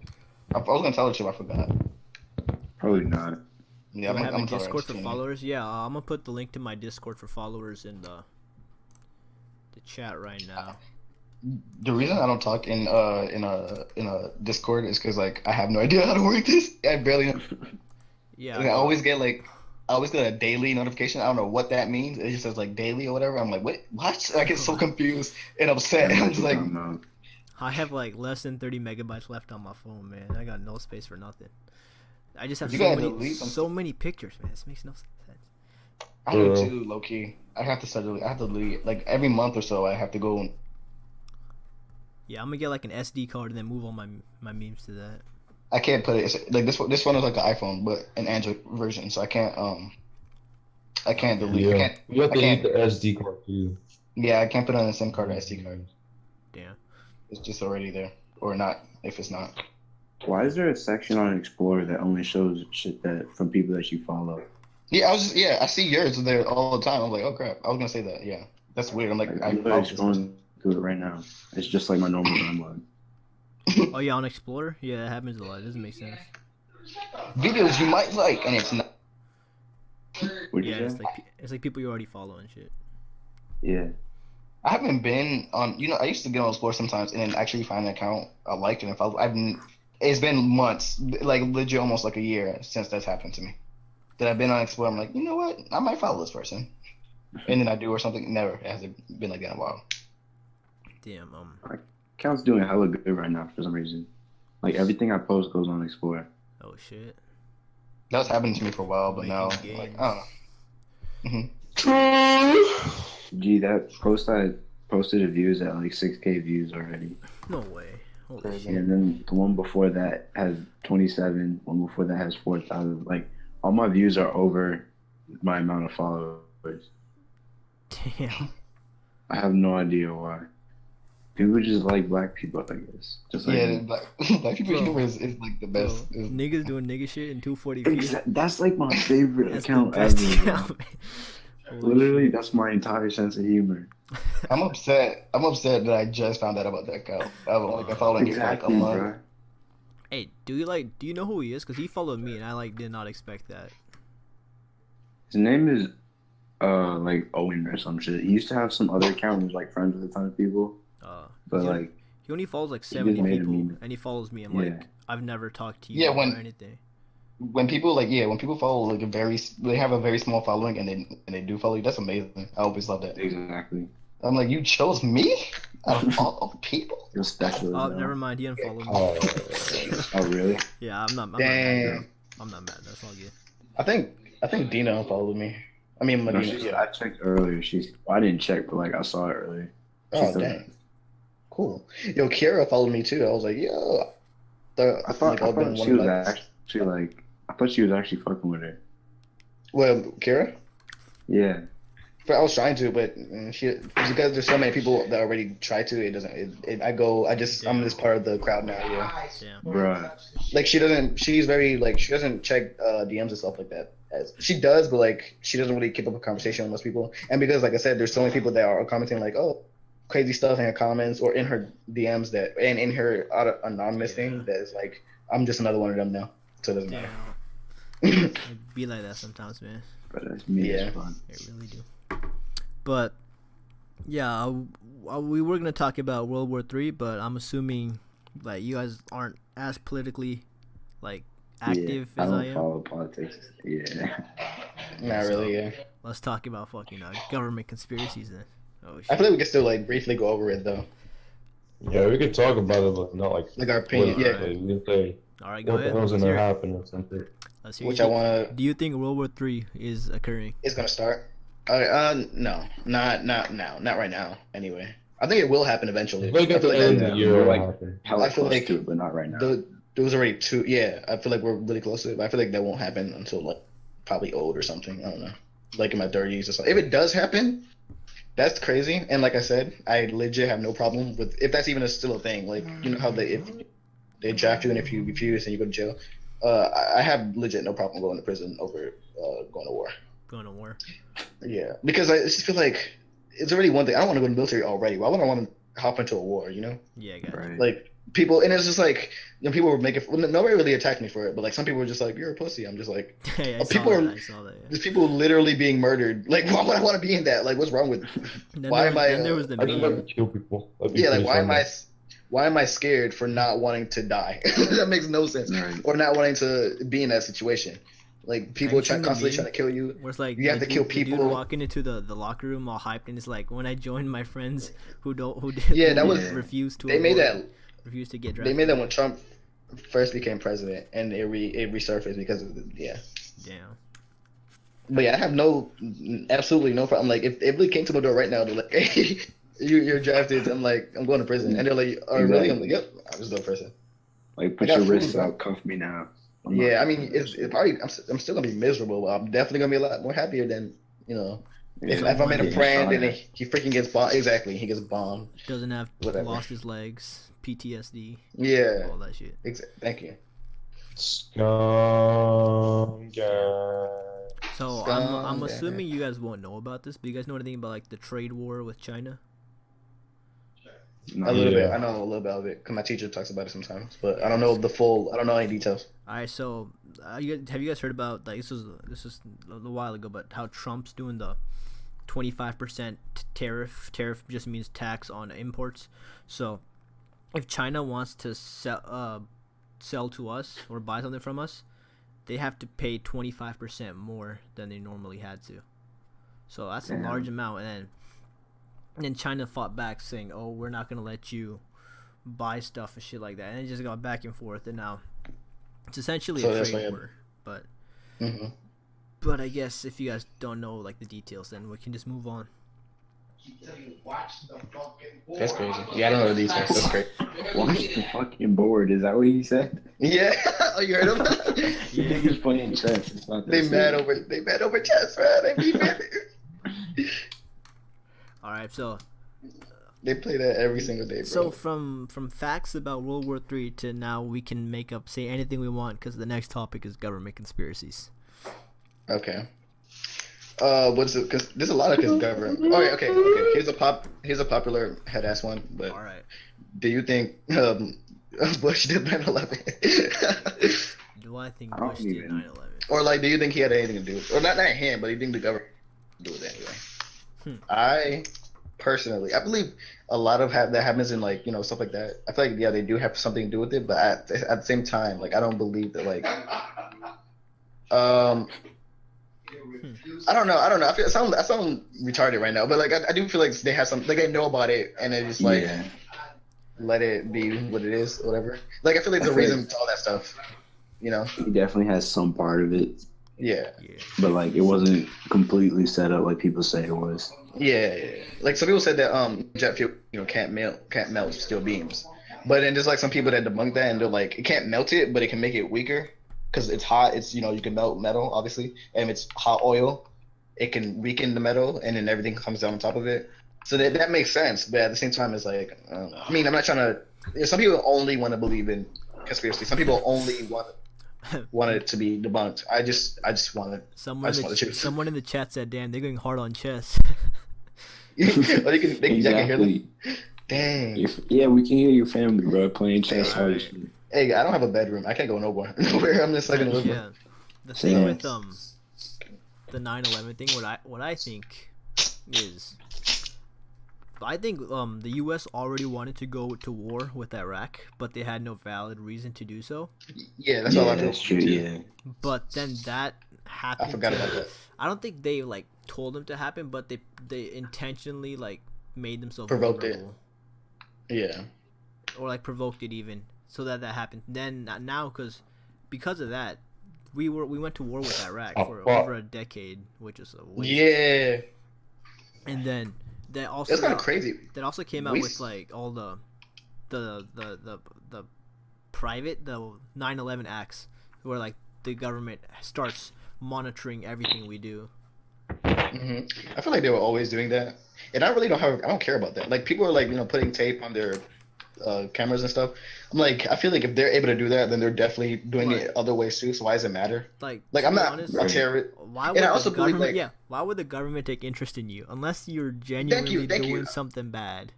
I was gonna tell her too. I forgot. Probably not. Yeah, I'm gonna tell her. Discord for followers. Yeah, I'm gonna put the link to my Discord for followers in the chat right now. The reason I don't talk in a Discord is because like I have no idea how to work this. I barely know. Yeah. Like, I always get a daily notification. I don't know what that means. It just says like daily or whatever. I'm like, wait, what? I get so confused and upset. I'm just like, I have like less than 30 megabytes left on my phone, man. I got no space for nothing. I just have so many pictures, man. This makes no sense. I do too, low key. I have to delete like every month or so. I have to go. Yeah, I'm gonna get like an SD card and then move all my memes to that. I can't put it. It's, like this one is like an iPhone, but an Android version, so I can't delete. Yeah. You have to use the SD card too. Yeah, I can't put it on the SIM card or SD card. Damn. It's just already there, or not if it's not. Why is there a section on Explorer that only shows shit that from people that you follow? Yeah, I see yours there all the time. I'm like, oh crap, I was gonna say that. Yeah, that's weird. I'm like, I'm going through it right now. It's just like my normal timeline. Oh yeah, on Explorer? Yeah, that happens a lot. It doesn't make sense. Videos you might like, and it's not. Yeah, it's like people you already follow and shit. Yeah. I haven't been on. You know, I used to get on Explorer sometimes, and then actually find an account I liked, and if it's been months, like legit, almost like a year since that's happened to me. That I've been on Explorer. I'm like, you know what? I might follow this person, and then I do or something. Never. It hasn't been like that in a while. Damn. My account's doing hella good right now for some reason. Like everything I post goes on Explorer. Oh shit. That was happening to me for a while, but now, like, I don't know. Gee, that post I posted a views at like 6K views already. No way. Holy shit. And then the one before that has 27. One before that has 4,000. Like all my views are over my amount of followers. Damn. I have no idea why. People just like black people, I guess. Just like black people humor is like the best. Niggas doing nigga shit in 240p. That's like my favorite That's account the best ever. account, Literally, that's my entire sense of humor. I'm upset that I just found out about that account. I followed him for like a month. Bro. Hey, do you know who he is? Because he followed me and I did not expect that. His name is like Owen or some shit. He used to have some other account who was like friends with a ton of people. But he only follows like 70 people, and he follows me. I'm like, I've never talked to you or anything. When people follow like they have a very small following and they do follow you, that's amazing. I always love that. Exactly. I'm like, you chose me out of all people. Your special. Oh, never mind. He unfollowed me. Oh, really? Yeah, I'm not mad. Damn. I'm not mad. That's all good. I think Dina followed me. I mean, No, Medina. yeah, I checked earlier. I didn't check, but like I saw it earlier. Oh, dang. Cool. Yo, Kiara followed me too. I was like, yo. I thought she was actually like. I thought she was actually fucking with her. Well, Kiara? Yeah. But I was trying to, but because there's so many people that already try to, it doesn't. I'm this part of the crowd now. Yeah. Damn. Bruh. Like she doesn't check DMs and stuff like that. She does, but like she doesn't really keep up a conversation with most people. And because, like I said, there's so many people that are commenting like, oh, crazy stuff in her comments or in her DMs and in her anonymous thing that is like, I'm just another one of them now, so it doesn't matter. It be like that sometimes, man. But that's me. Yeah. It's fun. It really do. But yeah, we were gonna talk about World War III, but I'm assuming like you guys aren't as politically like active I as don't I am. follow politics. Yeah. Not really. Yeah. Let's talk about fucking government conspiracies then. Oh shit. I feel like we can still like briefly go over it though, Yeah, we could talk about it, but not like like our opinion. Yeah. politically. We can say All right, go what the ahead. hell's Let's gonna hear it. happen or something. Let's hear Which it. I wanna. Do you think World War III is occurring? It's gonna start. No, not now, not right now. Anyway, I think it will happen eventually. Like at I feel the like end that- of the year, we're it'll like- happen. Hella I feel close like to it, but not right now. there was already two. Yeah, I feel like we're really close to it, but I feel like that won't happen until like probably old or something. I don't know, like in my 30s or something. If it does happen, that's crazy. And like I said, I legit have no problem with if that's even still a thing. Like you know how if they draft you and if you refuse and you go to jail, I have legit no problem going to prison over going to war. Going to war? Yeah, because I just feel like it's already one thing. I don't want to go to the military already. Why would I want to hop into a war? You know, Yeah, guys. Right. like people, and it's just like people were making. Well, nobody really attacked me for it, but like some people were just like, "You're a pussy." I'm just like, Hey, I people saw that. Yeah. there's people literally being murdered. Like, why would I want to be in that? Like, what's wrong with? Then Why am I? Then there was the I just meme. like to kill people. That'd be Yeah, like pretty fun. why am I scared for not wanting to die? That makes no sense. Right. Or not wanting to be in that situation. Like people Have you seen the constantly meme? trying to kill you. Where it's like You have the to kill dude- the dude people. walking into the locker room all hyped, and it's like when I joined my friends who Yeah, that was- refused to They made avoid- that. refused to get They drafted. made that when Trump first became president, and it resurfaced because of yeah. Damn. But yeah, I have absolutely no problem. Like if they came to my door right now, they're like, "Hey, you're drafted." I'm like, I'm going to prison, and they're like, "Oh, really?" I'm like, "Yep, I was the person." Like, put I got your wrists food, bro. out, cuff me now. Yeah, I mean, it's probably I'm still gonna be miserable, but I'm definitely gonna be a lot more happier than if I made a friend and he freaking gets bombed. Exactly, he gets bombed. Doesn't have Whatever. lost his legs, PTSD, Yeah, all that shit. thank you. Scum guy. So Scum, I'm yeah. assuming you guys won't know about this, but you guys know anything about like the trade war with China? No, A little bit. Yeah. I know a little bit of it because my teacher talks about it sometimes, but I don't know I don't know any details. All right, so have you guys heard about like this was a little while ago, but how Trump's doing the 25% tariff? Tariff just means tax on imports. So if China wants to sell to us or buy something from us, they have to pay 25% more than they normally had to. So that's a large amount, and then China fought back saying, "Oh, we're not gonna let you buy stuff and shit like that," and it just got back and forth, and now it's essentially So a that's trade like war. But Mm-hmm. I guess if you guys don't know like the details, then we can just move on. That's crazy. Yeah, I don't know the details. That's crazy. Watch the fucking board. Is that what he said? Yeah, oh, you heard him? You niggas playing chess. It's not that They mad serious. over chess, man. They be mad. All right, so They play that every single day, bro. so from facts about World War III to now, we can say anything we want because the next topic is government conspiracies. Okay. What's it? Because there's a lot of government. Oh, yeah, okay. Here's a popular head ass one. But All right, do you think Bush did 9/11? do I think I don't Bush did even- 9/11? Or like, do you think he had anything to do? Or not him, but you think the government do it anyway? I personally, I believe a lot of that happens in like stuff like that. I feel like they do have something to do with it, but at the same time, like I don't believe that like I don't know. I feel I sound retarded right now, but like I do feel like they have some like they know about it, and it's just like Yeah. let it be what it is, whatever. Like I feel like there's a reason to all that stuff. You know? He definitely has some part of it, Yeah. but like it wasn't completely set up like people say it was. Yeah. Like some people said that jet fuel, can't melt steel beams. But then there's like some people that debunk that and they're like, it can't melt it, but it can make it weaker because it's hot. It's you can melt metal obviously, and if it's hot oil, it can weaken the metal, and then everything comes down on top of it. So that makes sense, but at the same time, it's like, I mean, I'm not trying to. Some people only want to believe in conspiracy. Some people only want it to be debunked. I just want it. Someone in the chat said, "Damn, they're going hard on chess." They can hear them. Dang. Yeah, we can hear your family, bro, playing chess hard. Hey, I don't have a bedroom. I can't go nowhere. I'm just like in the living room. The thing with the 9/11 thing, what I think is, I think the U.S. already wanted to go to war with Iraq, but they had no valid reason to do so. Yeah, that's all I That's true. Yeah. But then that happened. I forgot about that. I don't think they like told them to happen, but they intentionally like made themselves Provoked vulnerable. Yeah. Or like provoked it even, so that happened. Then now because of that, we went to war with Iraq for over a decade, which is a waste. Yeah. And then that also That's kind of crazy. That also came out with like all the private 9/11 acts, where like the government starts monitoring everything we do. I feel like they were always doing that, and I really I don't care about that. Like people are like putting tape on their cameras and stuff. I'm like, I feel like if they're able to do that, then they're definitely doing it other ways too. So why does it matter? Like I'm not a terrorist. Why would why would the government take interest in you unless you're genuinely doing something bad?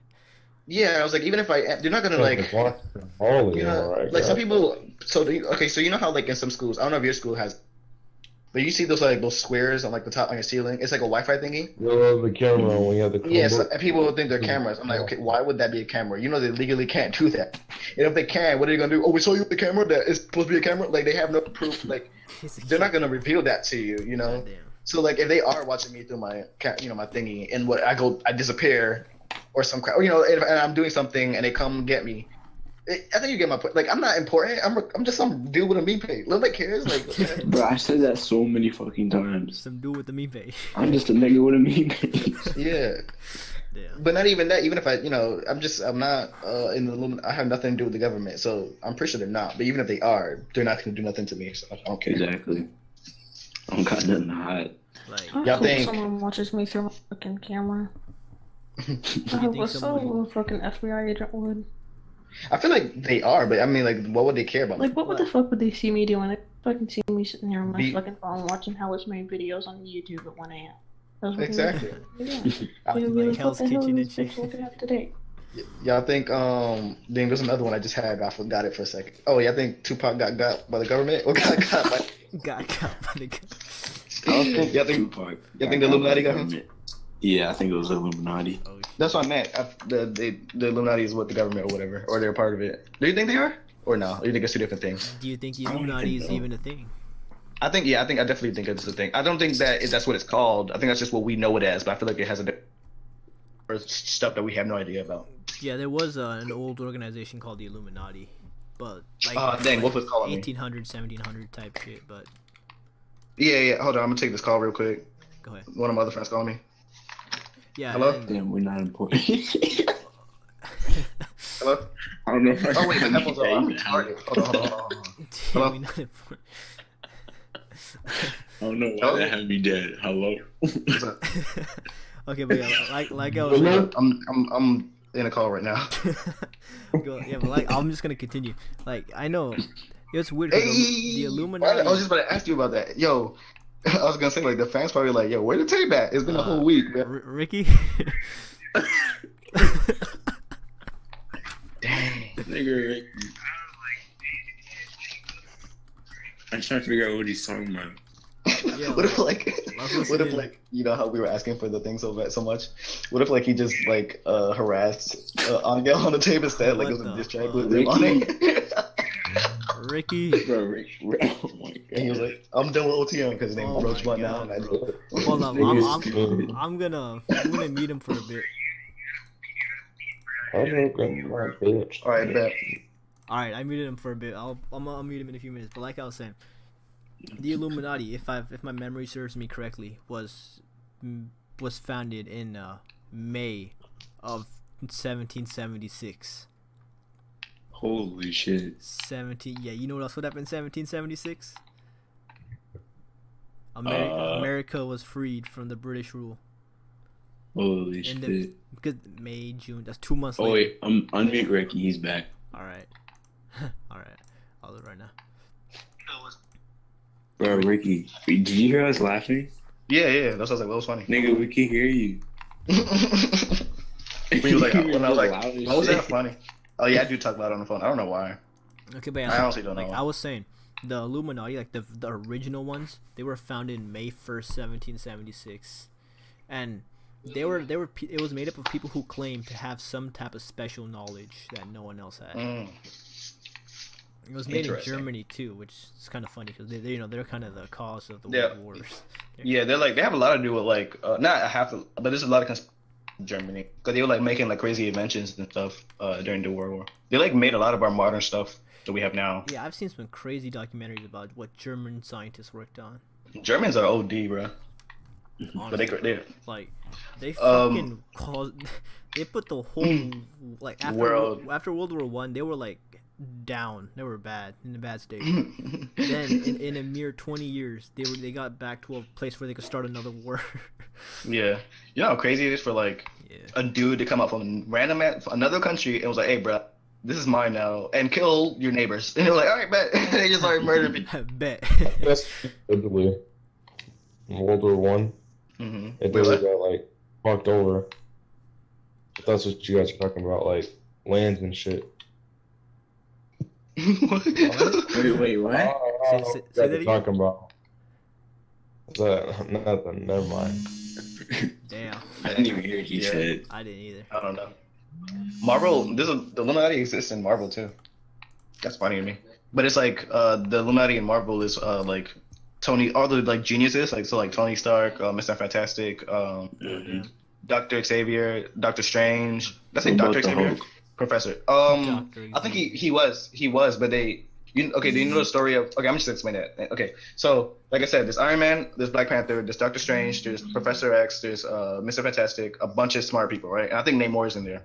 Yeah, I was like, even if they're not gonna like, like some people. So so you know how like in some schools, I don't know if your school has. But you see those squares on like the top on your ceiling. It's like a Wi-Fi thingy. The camera when you have the. Yes, and people will think they're cameras. I'm like, okay, why would that be a camera? They legally can't do that. And if they can, what are they gonna do? Oh, we saw you with the camera. That is supposed to be a camera. Like they have no proof. Like they're not gonna reveal that to you. So like if they are watching me through my my thingy, and I disappear, or some crap, and I'm doing something and they come get me. I think you get my point. Like, I'm not important. I'm just some dude with a meme page. Nobody cares. Like, bro, I said that so many fucking times. Some dude with a meme page. I'm just a nigga with a meme page. Yeah. But not even that. Even if I'm not in the Illuminati. I have nothing to do with the government. So I'm pretty sure they're not. But even if they are, they're not going to do nothing to me. So I don't care. Exactly. I don't got nothing to hide. Like, I hope someone watches me through my fucking camera. I hope a fucking FBI agent would. I feel like they are, but I mean, like, what would they care about? Like, what the fuck would they see me doing? They fucking see me sitting here on my fucking phone watching how it's made videos on YouTube at 1 a.m. Exactly. Like Hell's Kitchen and shit. Looking up today. Yeah, I think then there's another one I just had. I forgot it for a second. Oh yeah, I think Tupac got by the government. Or got by the government. I think the Illuminati got him. Yeah, I think it was Illuminati. That's what I meant. The Illuminati is what the government or whatever, or they're part of it. Do you think they are, or no? Or do you think it's two different things? Do you think the Illuminati is even a thing? I definitely think it's a thing. I don't think that's what it's called. I think that's just what we know it as. But I feel like it has or stuff that we have no idea about. Yeah, there was an old organization called the Illuminati, but what was calling 1800, 1700 type shit. But yeah. Hold on, I'm gonna take this call real quick. Go ahead. One of my other friends calling me. Yeah. Hello. Damn, we're not important. Hello. I don't know. Oh wait, the headphones are on. Hold on. Hello. I don't know why they have me dead. Hello. Okay, but yeah, like I was saying, I'm in a call right now. Yeah, but like I'm just gonna continue. Like I know it's weird. The Illuminati. I was just about to ask you about that. Yo, I was gonna say like the fans probably like, yo, where the tape at? It's been a whole week. Ricky. Dang, nigga, Ricky. I'm trying to figure out what he's talking about. Yeah, what if you know how we were asking for the thing so much? What if like he just like harassed Angel on the tape instead, like it was a diss track with him on it? Ricky. Bro, oh my God. And he was like, I'm done with OTM because his name is Roach One now. And Hold on, I'm gonna meet him for a bit. Okay, bitch. All right, bet. All right, I muted him for a bit. I'll mute him in a few minutes. But like I was saying, the Illuminati, if my memory serves me correctly, was founded in May of 1776. Holy shit. Yeah, you know what else would happen in 1776? America was freed from the British rule. Holy shit. Because May, June, that's 2 months Oh later. wait, unmute Ricky, he's back. Alright. Alright. I'll do it right now. Bro, Ricky, did you hear us laughing? Yeah. That was like, that was funny. Nigga, we can hear you. When you were like, when I was like, Loud as why was that shit. funny? Oh yeah, I do talk loud on the phone. I don't know why. Okay, but yeah, I honestly don't know. like I was saying, the Illuminati, like the original ones, they were founded May 1st, 1776. And it was made up of people who claimed to have some type of special knowledge that no one else had. It was made in Interesting. Germany too, which is kind of funny because they're kind of the cause of the Yeah. world wars. Yeah, they have a lot to do with like not half, but there's a lot of Germany because they were like making like crazy inventions and stuff during the World War. They like made a lot of our modern stuff that we have now. Yeah, I've seen some crazy documentaries about what German scientists worked on. Germans are OD, bro. But Honestly, they like they fucking caused. They put the whole like World. after World War One, they were like down. They were bad in a bad state. Then in a mere 20 years, they got back to a place where they could start another war. Yeah, you know how crazy it is for like a dude to come up from another country and was like, "Hey, bro, this is mine now," and kill your neighbors. And they're like, "All right, bet." They just started murdering people. Bet. That's literally in World War One. It really got like fucked over. But that's what you guys are talking about, like lands and shit. Wait, what? Say Say that that again? talking about. Nothing. Never mind. Damn, I didn't even hear what you Yeah. said. I didn't either. I don't know. Marvel, the Illuminati exists in Marvel too. That's funny to me. But it's like the Illuminati in Marvel is like Tony, all the like geniuses, like so like Tony Stark, Mr. Fantastic, Dr. Xavier, Doctor Strange. That's like What about Dr. the Xavier, Hulk? Professor. Dr. I think he was, but they. Okay, do you know the story of? Okay, I'm just gonna explain that. Okay, so like I said, there's Iron Man, there's Black Panther, there's Doctor Strange, there's Professor X, there's Mr. Fantastic, a bunch of smart people, right? And I think Namor is in there.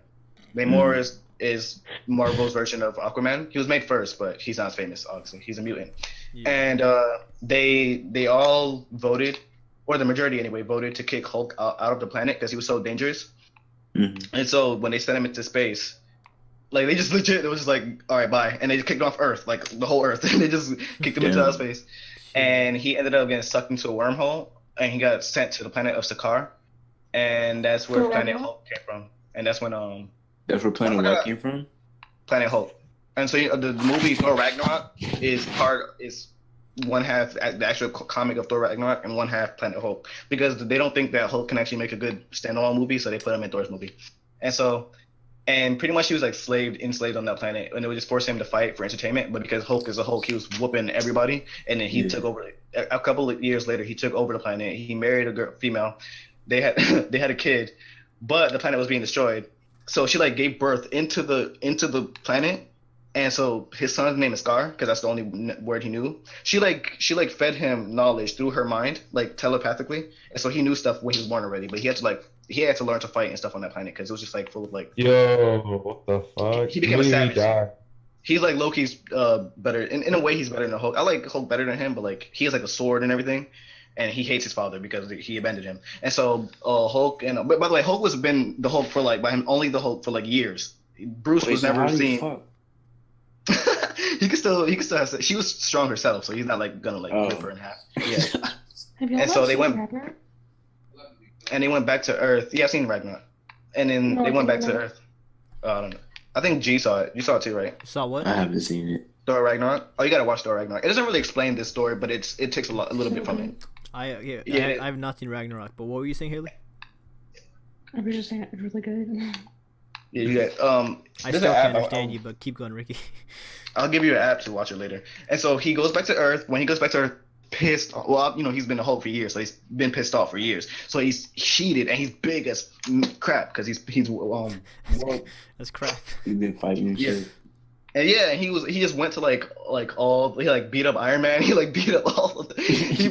Namor is Marvel's version of Aquaman. He was made first, but he's not as famous, obviously. He's a mutant. Yeah. And they all voted, or the majority anyway, voted to kick Hulk out of the planet because he was so dangerous. And so when they sent him into space, like they just legit, it was just like, all right, bye, and they just kicked him off Earth, like the whole Earth, and they just kicked him into outer space. And he ended up getting sucked into a wormhole, and he got sent to the planet of Sakaar, and that's where Planet Hulk came from. And that's when That's where Planet what came from? Planet Hulk. And so the movie Thor Ragnarok is one half the actual comic of Thor Ragnarok and one half Planet Hulk, because they don't think that Hulk can actually make a good standalone movie, so they put him in Thor's movie. And pretty much he was like enslaved on that planet, and it would just force him to fight for entertainment. But because Hulk is a Hulk, he was whooping everybody, and then he took over. A couple of years later, he took over the planet. He married a female. They had a kid, but the planet was being destroyed. So she like gave birth into the planet, and so his son's name is Scar because that's the only word he knew. She fed him knowledge through her mind, like telepathically, and so he knew stuff when he was born already. But he had to learn to fight and stuff on that planet because it was just like full of like. Yo, what the fuck? He became a savage. Died. He's like Loki's better in a way. He's better than Hulk. I like Hulk better than him, but like he has like a sword and everything, and he hates his father because he abandoned him. And so Hulk but by the way, Hulk was been the Hulk for like by him only the Hulk for like years. Bruce was never seen. he could still have. She was strong herself, so he's not like gonna like rip her in half. Yeah. Have you And so they went. Ragnarok? And they went back to Earth. Yeah, I've seen Ragnarok. And then No, they went back no. to Earth. I don't know. I think G saw it. You saw it too, right? Saw what? I haven't seen it. Thor Ragnarok. Oh, you gotta watch Thor Ragnarok. It doesn't really explain this story, but it takes a little bit from it. I Yeah. have not seen Ragnarok, but what were you saying, Haley? I was just saying it's really good. Yeah, you got I there's still an app. can't understand you, but keep going, Ricky. I'll give you an app to watch it later. And so he goes back to Earth. When he goes back to Earth, pissed. Well, he's been a Hulk for years, so he's been pissed off for years. So he's heated and he's big as crap because he's That's crap. He's been fighting and shit. And yeah, he just went to he beat up Iron Man. He beat up all of the, he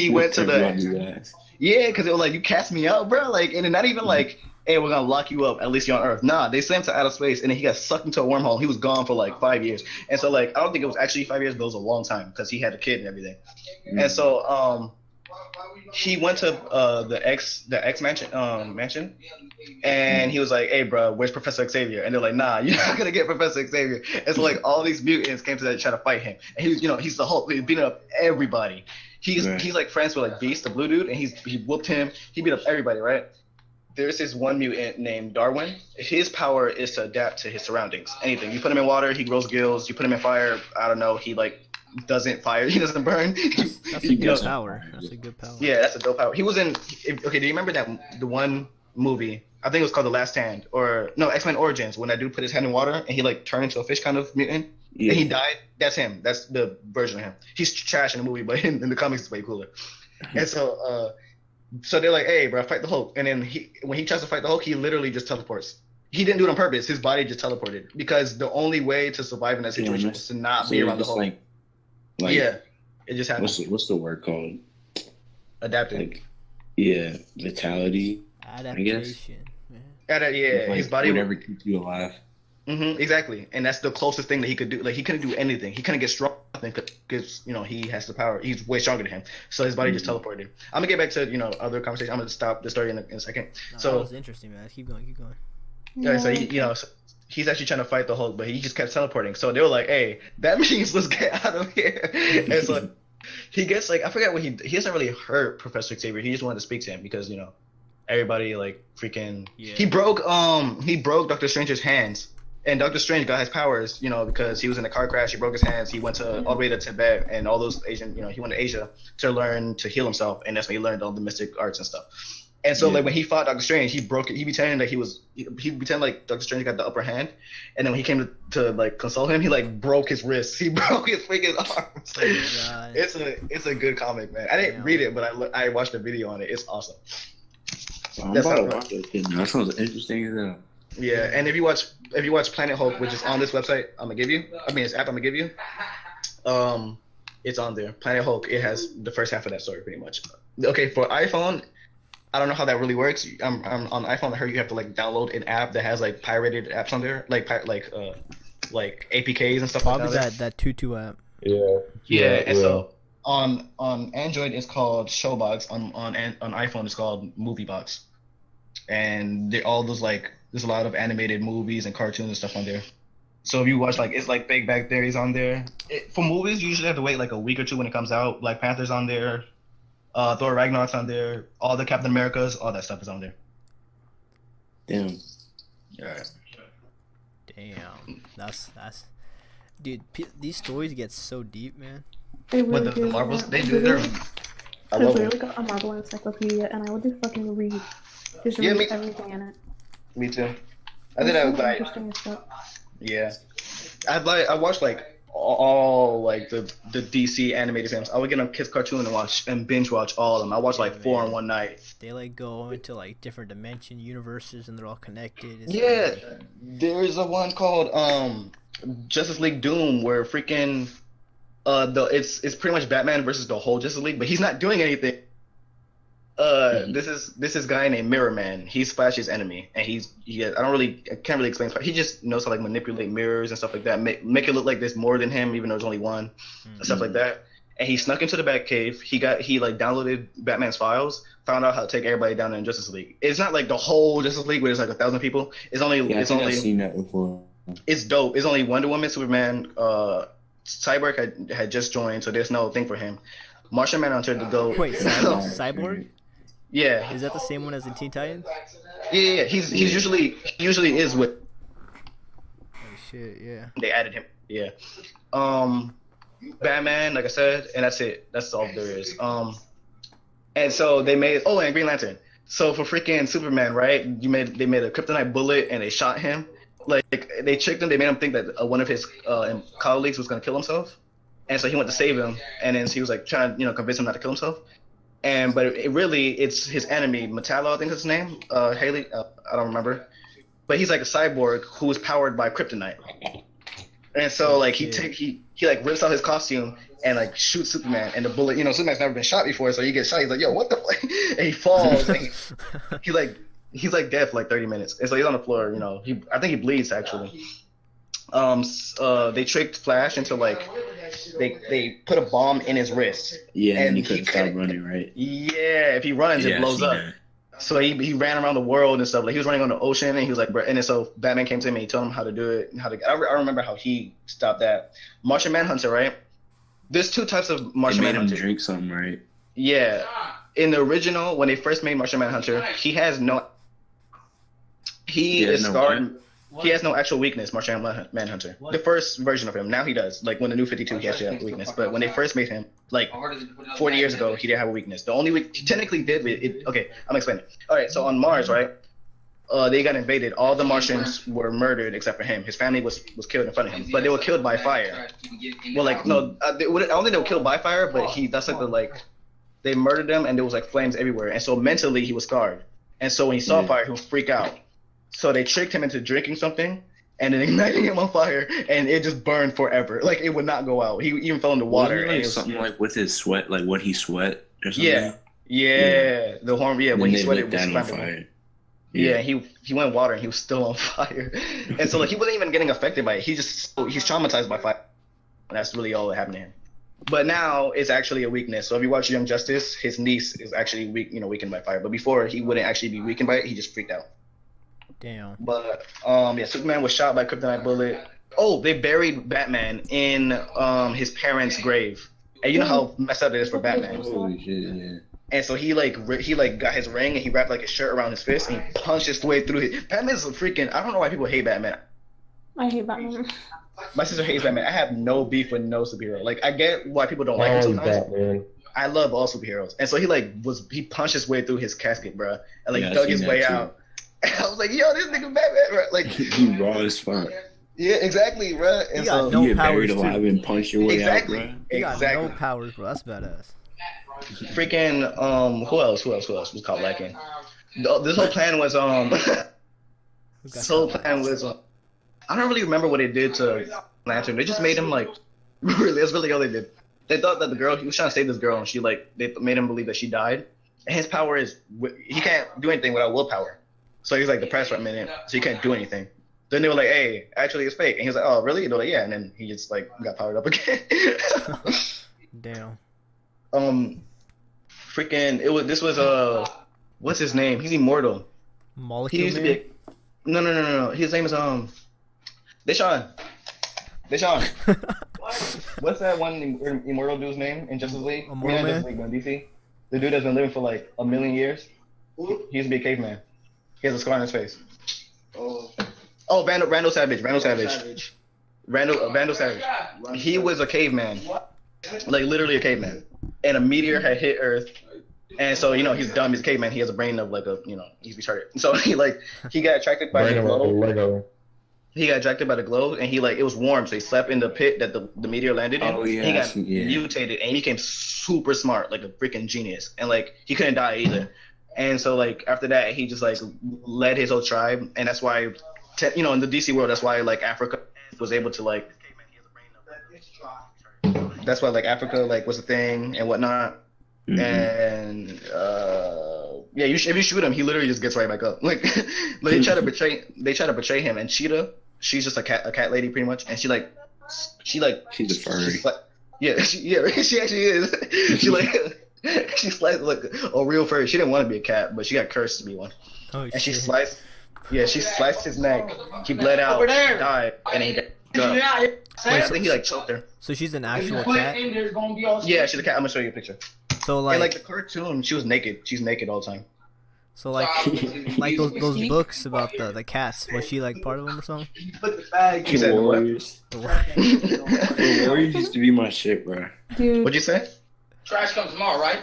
went to the because it was like, you cast me out, bro. And then not even hey, we're gonna lock you up, at least you're on Earth. Nah, they sent him to outer space, and then he got sucked into a wormhole. He was gone for 5 years, and so I don't think it was actually 5 years, but it was a long time because he had a kid and everything. And so he went to the X mansion, and he was like, "Hey, bro, where's Professor Xavier?" And they're like, "Nah, you're not gonna get Professor Xavier." And so all these mutants came to try to fight him, and he was, he's the Hulk, he's beating up everybody. He's friends with Beast, the blue dude, and he whooped him. He beat up everybody, right? There's this one mutant named Darwin. His power is to adapt to his surroundings. Anything. You put him in water, he grows gills. You put him in fire, I don't know, he doesn't fire. He doesn't burn. That's a good power. That's a good power. Yeah, that's a dope power. He was in. Okay, do you remember the one movie? I think it was called The Last Stand, or no, X-Men Origins, when that dude put his head in water and he turned into a fish kind of mutant. Yeah. And he died. That's him. That's the version of him. He's trash in the movie, but in the comics it's way cooler. And so they're like, "Hey, bro, fight the Hulk." And then when he tries to fight the Hulk, he literally just teleports. He didn't do it on purpose. His body just teleported because the only way to survive in that situation was to not be around the Hulk. Yeah, it just happened. What's the word called? Adapting. Vitality. Adaptation. His body. Whatever keeps you alive. Exactly, and that's the closest thing that he could do. He couldn't do anything. He couldn't get strong because he has the power. He's way stronger than him, so his body just teleported. I'm gonna get back to other conversation. I'm gonna stop the story in a second. No, that was interesting, man. Keep going. Yeah. So he's actually trying to fight the Hulk, but he just kept teleporting. So they were like, "Hey, that means let's get out of here." And so he gets I forget what he doesn't really hurt Professor Xavier. He just wanted to speak to him because everybody freaking he broke Doctor Strange's hands. And Doctor Strange got his powers, because he was in a car crash. He broke his hands. He went all the way to Tibet and all those Asian, he went to Asia to learn to heal himself, and that's when he learned all the mystic arts and stuff. And so, when he fought Doctor Strange, he broke it. He pretended that he pretended like Doctor Strange got the upper hand, and then when he came to console him, he broke his wrists. He broke his freaking arms. Oh, it's a good comic, man. I didn't read it, but I watched a video on it. It's awesome. That sounds interesting as hell. Yeah, and if you watch Planet Hulk, which is on this website, this app I'm gonna give you, it's on there. Planet Hulk, it has the first half of that story pretty much. Okay, for iPhone, I don't know how that really works. I'm on iPhone. I heard you have to download an app that has pirated apps on there, like APKs and stuff. Probably that Tutu app. Yeah. And so on Android it's called Showbox. On iPhone it's called MovieBox, and all those there's a lot of animated movies and cartoons and stuff on there. So if you watch it's Big Bang Theory's on there. For movies, you usually have to wait a week or two when it comes out. Black Panther's on there, Thor Ragnarok's on there, all the Captain Americas, all that stuff is on there. Damn. Yeah. Damn. That's dude. These stories get so deep, man. They really But the do. Marvels, they I do. I love literally them. got a Marvel encyclopedia, and I would just fucking read everything in it. Me too. I think I was interesting stuff. yeah. I watched all the DC animated films. I would get on Kids Cartoon and binge watch all of them. I watched 4 in one night. They go into different dimension universes, and they're all connected. There's a one called Justice League Doom where freaking it's pretty much Batman versus the whole Justice League, but he's not doing anything. This is guy named Mirror Man. He's Flash's enemy, and I can't really explain. He just knows how manipulate mirrors and stuff like that. Make it look like there's more than him, even though there's only one, and stuff like that. And he snuck into the Batcave. He downloaded Batman's files, found out how to take everybody down in Justice League. It's not the whole Justice League where there's 1,000 people. It's only I've seen that before. It's dope. It's only Wonder Woman, Superman, Cyborg had just joined, so there's no thing for him. Martian Manhunter to go. Wait, Cyborg? Yeah. Is that the same one as in Teen Titans? Yeah. He usually is with. Oh shit! Yeah. They added him. Yeah. Batman, like I said, and that's it. That's all there is. And so they made and Green Lantern. So for freaking Superman, right? They made a kryptonite bullet and they shot him. They tricked him. They made him think that one of his colleagues was gonna kill himself. and so he went to save him, and then he was like trying to convince him not to kill himself. But it's his enemy, Metallo, I think is his name. Haley, I don't remember, but he's like a cyborg who is powered by kryptonite. And so like he like rips out his costume and like shoots Superman, and the bullet, Superman's never been shot before, so he gets shot. He's like, yo, what the fuck? And he falls. And he's like dead for like 30 minutes, and so he's on the floor. I think he bleeds actually. They tricked Flash into like they put a bomb in his wrist. Yeah, and he couldn't stop running, right? Yeah, if he runs, it blows up. That. So he ran around the world and stuff. Like he was running on the ocean, and he was like, and then so Batman came to him and he told him how to do it, and I remember how he stopped that. Martian Manhunter, right? There's two types of Martian Manhunter. Made him drink something, right? Yeah, in the original, when they first made Martian Manhunter, he has no. He is scarred. He has no actual weakness, Martian Manhunter. What? The first version of him. Now he does. Like when the new 52, he actually has a weakness. But when they first made him, like 40 years ago, he didn't have a weakness. The only he technically did. Okay, I'm explaining. All right, so on Mars, right? They got invaded. All the Martians were murdered except for him. His family was killed in front of him, but they were killed by fire. Well, like no, I don't think they were killed by fire, but they murdered them, and there was like flames everywhere, and so mentally he was scarred. And so when he saw fire, he would freak out. So they tricked him into drinking something and then igniting him on fire, and it just burned forever. Like it would not go out. He even fell in the water. Like something like with his sweat, like what he sweat or something. Yeah. The horn. Yeah, when he sweated, it was on fire. Yeah, he went water and he was still on fire, and so like he wasn't even getting affected by it. He's traumatized by fire. And that's really all that happened to him. But now it's actually a weakness. So if you watch Young Justice, his niece is actually weakened by fire. But before he wouldn't actually be weakened by it. He just freaked out. Damn. But Superman was shot by a kryptonite bullet. Oh, they buried Batman in his parents' grave. And you know how messed up it is for Batman. Holy shit, yeah. And so he got his ring and he wrapped like his shirt around his fist and he punched his way through it. Batman's a freaking. I don't know why people hate Batman. I hate Batman. My sister hates Batman. I have no beef with no superhero. Like I get why people don't like him sometimes. Batman. I love all superheroes. And so he punched his way through his casket, bro, and dug his way out. I was like, yo, this nigga Batman, bro. Like he raw as fuck. Yeah, exactly, bro. And got no you get powers buried alive and punch your way out, bro. He got no powers, bro. That's badass. Freaking who else was caught lacking? This whole plan was I don't really remember what they did to Lantern. They just made him like really. That's really all they did. They thought that he was trying to save this girl, and they made him believe that she died. And his power is he can't do anything without willpower. So he was like depressed for a minute, so he can't do anything. Then they were like, "Hey, actually, it's fake," and he was like, "Oh, really?" They're like, "Yeah," and then he just like got powered up again. Damn. This was what's his name? He's immortal. Molecule He used to be no. His name is Deshaun. What's that one immortal dude's name in Justice League? Justice League in DC. The dude that's been living for like 1 million years. He used to be a caveman. He has a scar on his face. Oh, Randall Savage. Randall Savage. He was a caveman. Like literally a caveman. And a meteor had hit Earth. And so, he's dumb, he's a caveman. He has a brain of like he's retarded. So he got attracted by the glow. He got attracted by the glow, and it was warm, so he slept in the pit that the meteor landed in. Oh, yeah, he got mutated, and he became super smart, like a freaking genius. And he couldn't die either. And so after that, he just led his whole tribe, and that's why, in the DC world, that's why Africa was able to that's why Africa was a thing and whatnot. Mm-hmm. And if you shoot him, he literally just gets right back up. They try to betray him, and Cheetah, she's just a cat lady pretty much, and she's a furry. She actually is. She sliced a real furry. She didn't want to be a cat, but she got cursed to be one. Oh, and she sliced his neck. He bled out. She died, and he got up. I think he choked her. So she's an actual cat? Yeah, she's a cat. I'm gonna show you a picture. So in the cartoon, she was naked. She's naked all the time. So those books about the cats, was she part of them or something? The Warriors. The Warriors used to be my shit, bro. Dude. What'd you say? Trash comes tomorrow, right?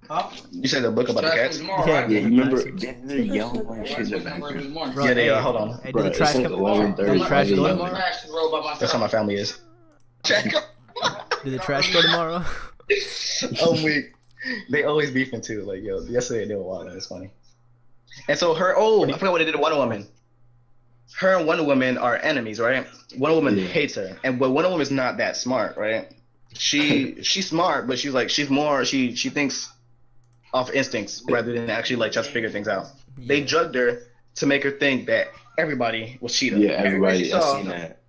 Huh? You said the book about the cats? Yeah, you remember? They're yelling like shit in the background. Bro, yeah, they are. Hold on. Hey, did the trash come tomorrow? That's how my family is. Trash come. Did the trash go tomorrow? They always beefing too. Like, yo, yesterday they were wild. It's funny. And so I forgot what they did to Wonder Woman. Her and Wonder Woman are enemies, right? Wonder Woman hates her, but Wonder Woman's not that smart, right? She's smart, but she thinks off instincts rather than actually like just figure things out. Yeah. They drugged her to make her think that everybody was Cheetah. Yeah, everybody seen that.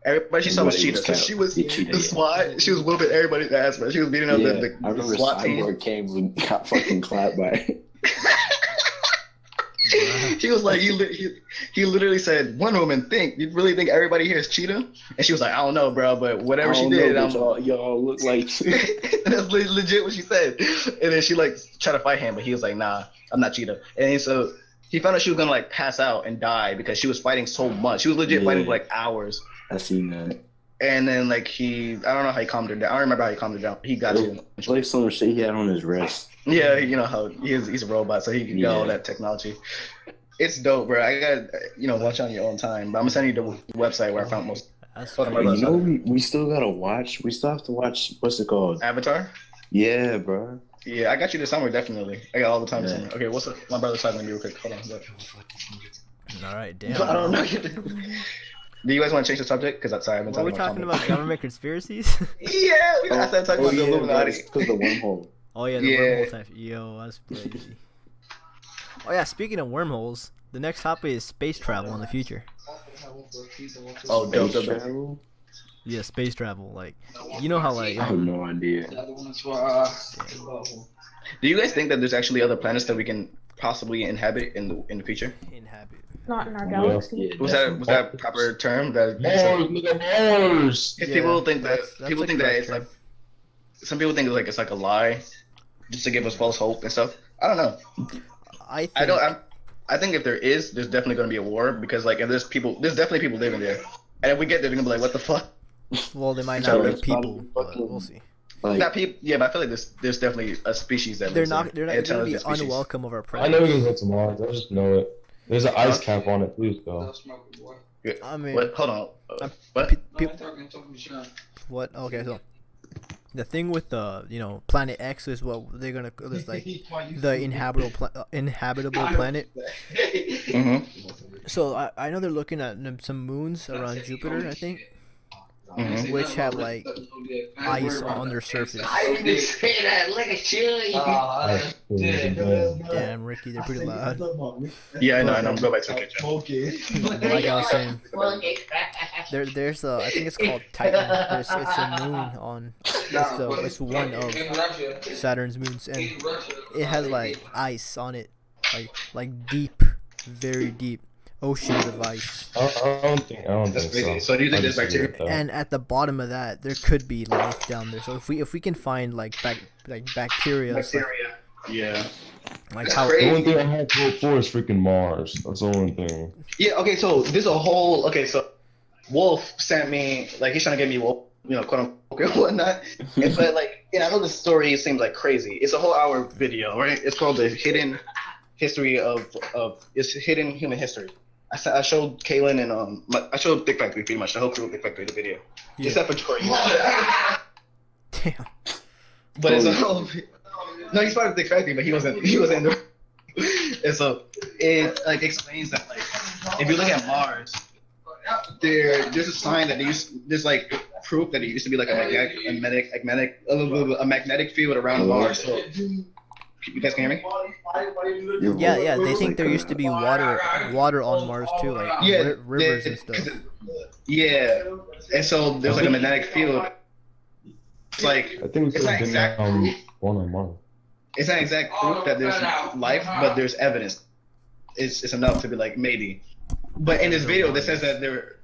Everybody she saw was Cheetah. So she was the SWAT. She was whooping everybody's ass, but she was beating up the I remember SWAT team. Cyborg came and got fucking clapped by it. He was like, he literally said, Wonder Woman, you really think everybody here is Cheetah? And she was like, I don't know, bro, but whatever she did, y'all look like. That's legit what she said. And then she like tried to fight him, but he was like, nah, I'm not Cheetah. And so he found out she was gonna like pass out and die because she was fighting so much. She was legit fighting for like hours. I seen that. And then like I don't know how he calmed her down. I don't remember how he calmed her down. He got you. It's like some shit he had on his wrist. Yeah, you know how he's a robot, so he can get all that technology. It's dope, bro. I got watch on your own time. But I'm gonna send you the website where I found most. We still gotta watch. We still have to watch. What's it called? Avatar. Yeah, bro. Yeah, I got you this summer definitely. I got all the time this summer. Okay, what's up? My brother's talking to me real quick. Hold on. All right, damn. I don't know. Do you guys want to change the subject? Because I've been talking about. Are we talking about government conspiracies? Yeah, I started talking about the Illuminati. Because the wormhole. Oh yeah, the wormhole type. Yo, that's crazy. Oh yeah, speaking of wormholes, the next topic is space travel in the future. Oh, space travel? Yeah, space travel. Like, you know how like. I have no idea. Do you guys think that there's actually other planets that we can possibly inhabit in the future? Inhabit. Not in our galaxy. Yeah, was that a proper term? Mars. People think that it's like. Some people think it's like a lie, just to give us false hope and stuff. I don't know. I think if there's definitely going to be a war because like if there's definitely people living there, and if we get there, they're gonna be like, what the fuck? Well, they might not be people, but we'll see. Like, not people, yeah, but I feel like there's definitely a species that they're not going to be unwelcome of our presence. I know we're gonna go to Mars. I just know it. There's an ice cap on it too, though. I mean, hold on. What? What? Okay, so. The thing with the Planet X is what they're gonna it's like the inhabitable planet. Mm-hmm. So I know they're looking at some moons around Jupiter, I think, which have like ice on their surface. Damn, Ricky, they're pretty loud. Yeah, I know. I'm going back to the kitchen. Like I was saying, there's I think it's called Titan. It's a moon on. It's one of Saturn's moons, and it has like ice on it, like deep, very deep oceans of ice. I don't think so. So do you think there's bacteria? And at the bottom of that, there could be life down there. So if we can find like bacteria. Yeah. Like how the only thing I have to hope for is freaking Mars. That's the only thing. Yeah. Okay. So there's a whole. Okay. So Wolf sent me he's trying to get me quote unquote and whatnot. But I know the story seems like crazy. It's a whole hour video, right? It's called the Hidden History of it's Hidden Human History. I showed Kaylin and I showed Thick Factory pretty much the whole crew of Thick Factory the video, except for Troy. Damn. But it's a whole. No, he's part of Thick Factory, but he wasn't in the. And so it explains that if you look at Mars, there's a sign that there's proof that it used to be a magnetic field around Mars. So you guys can hear me? Yeah. They think there used to be water on Mars too, rivers and stuff. Yeah, and so there's a magnetic field. It's I think it's not exact. One on Mars. It's not exact proof that there's life, but there's evidence. It's enough to be maybe. But in this video, it says that there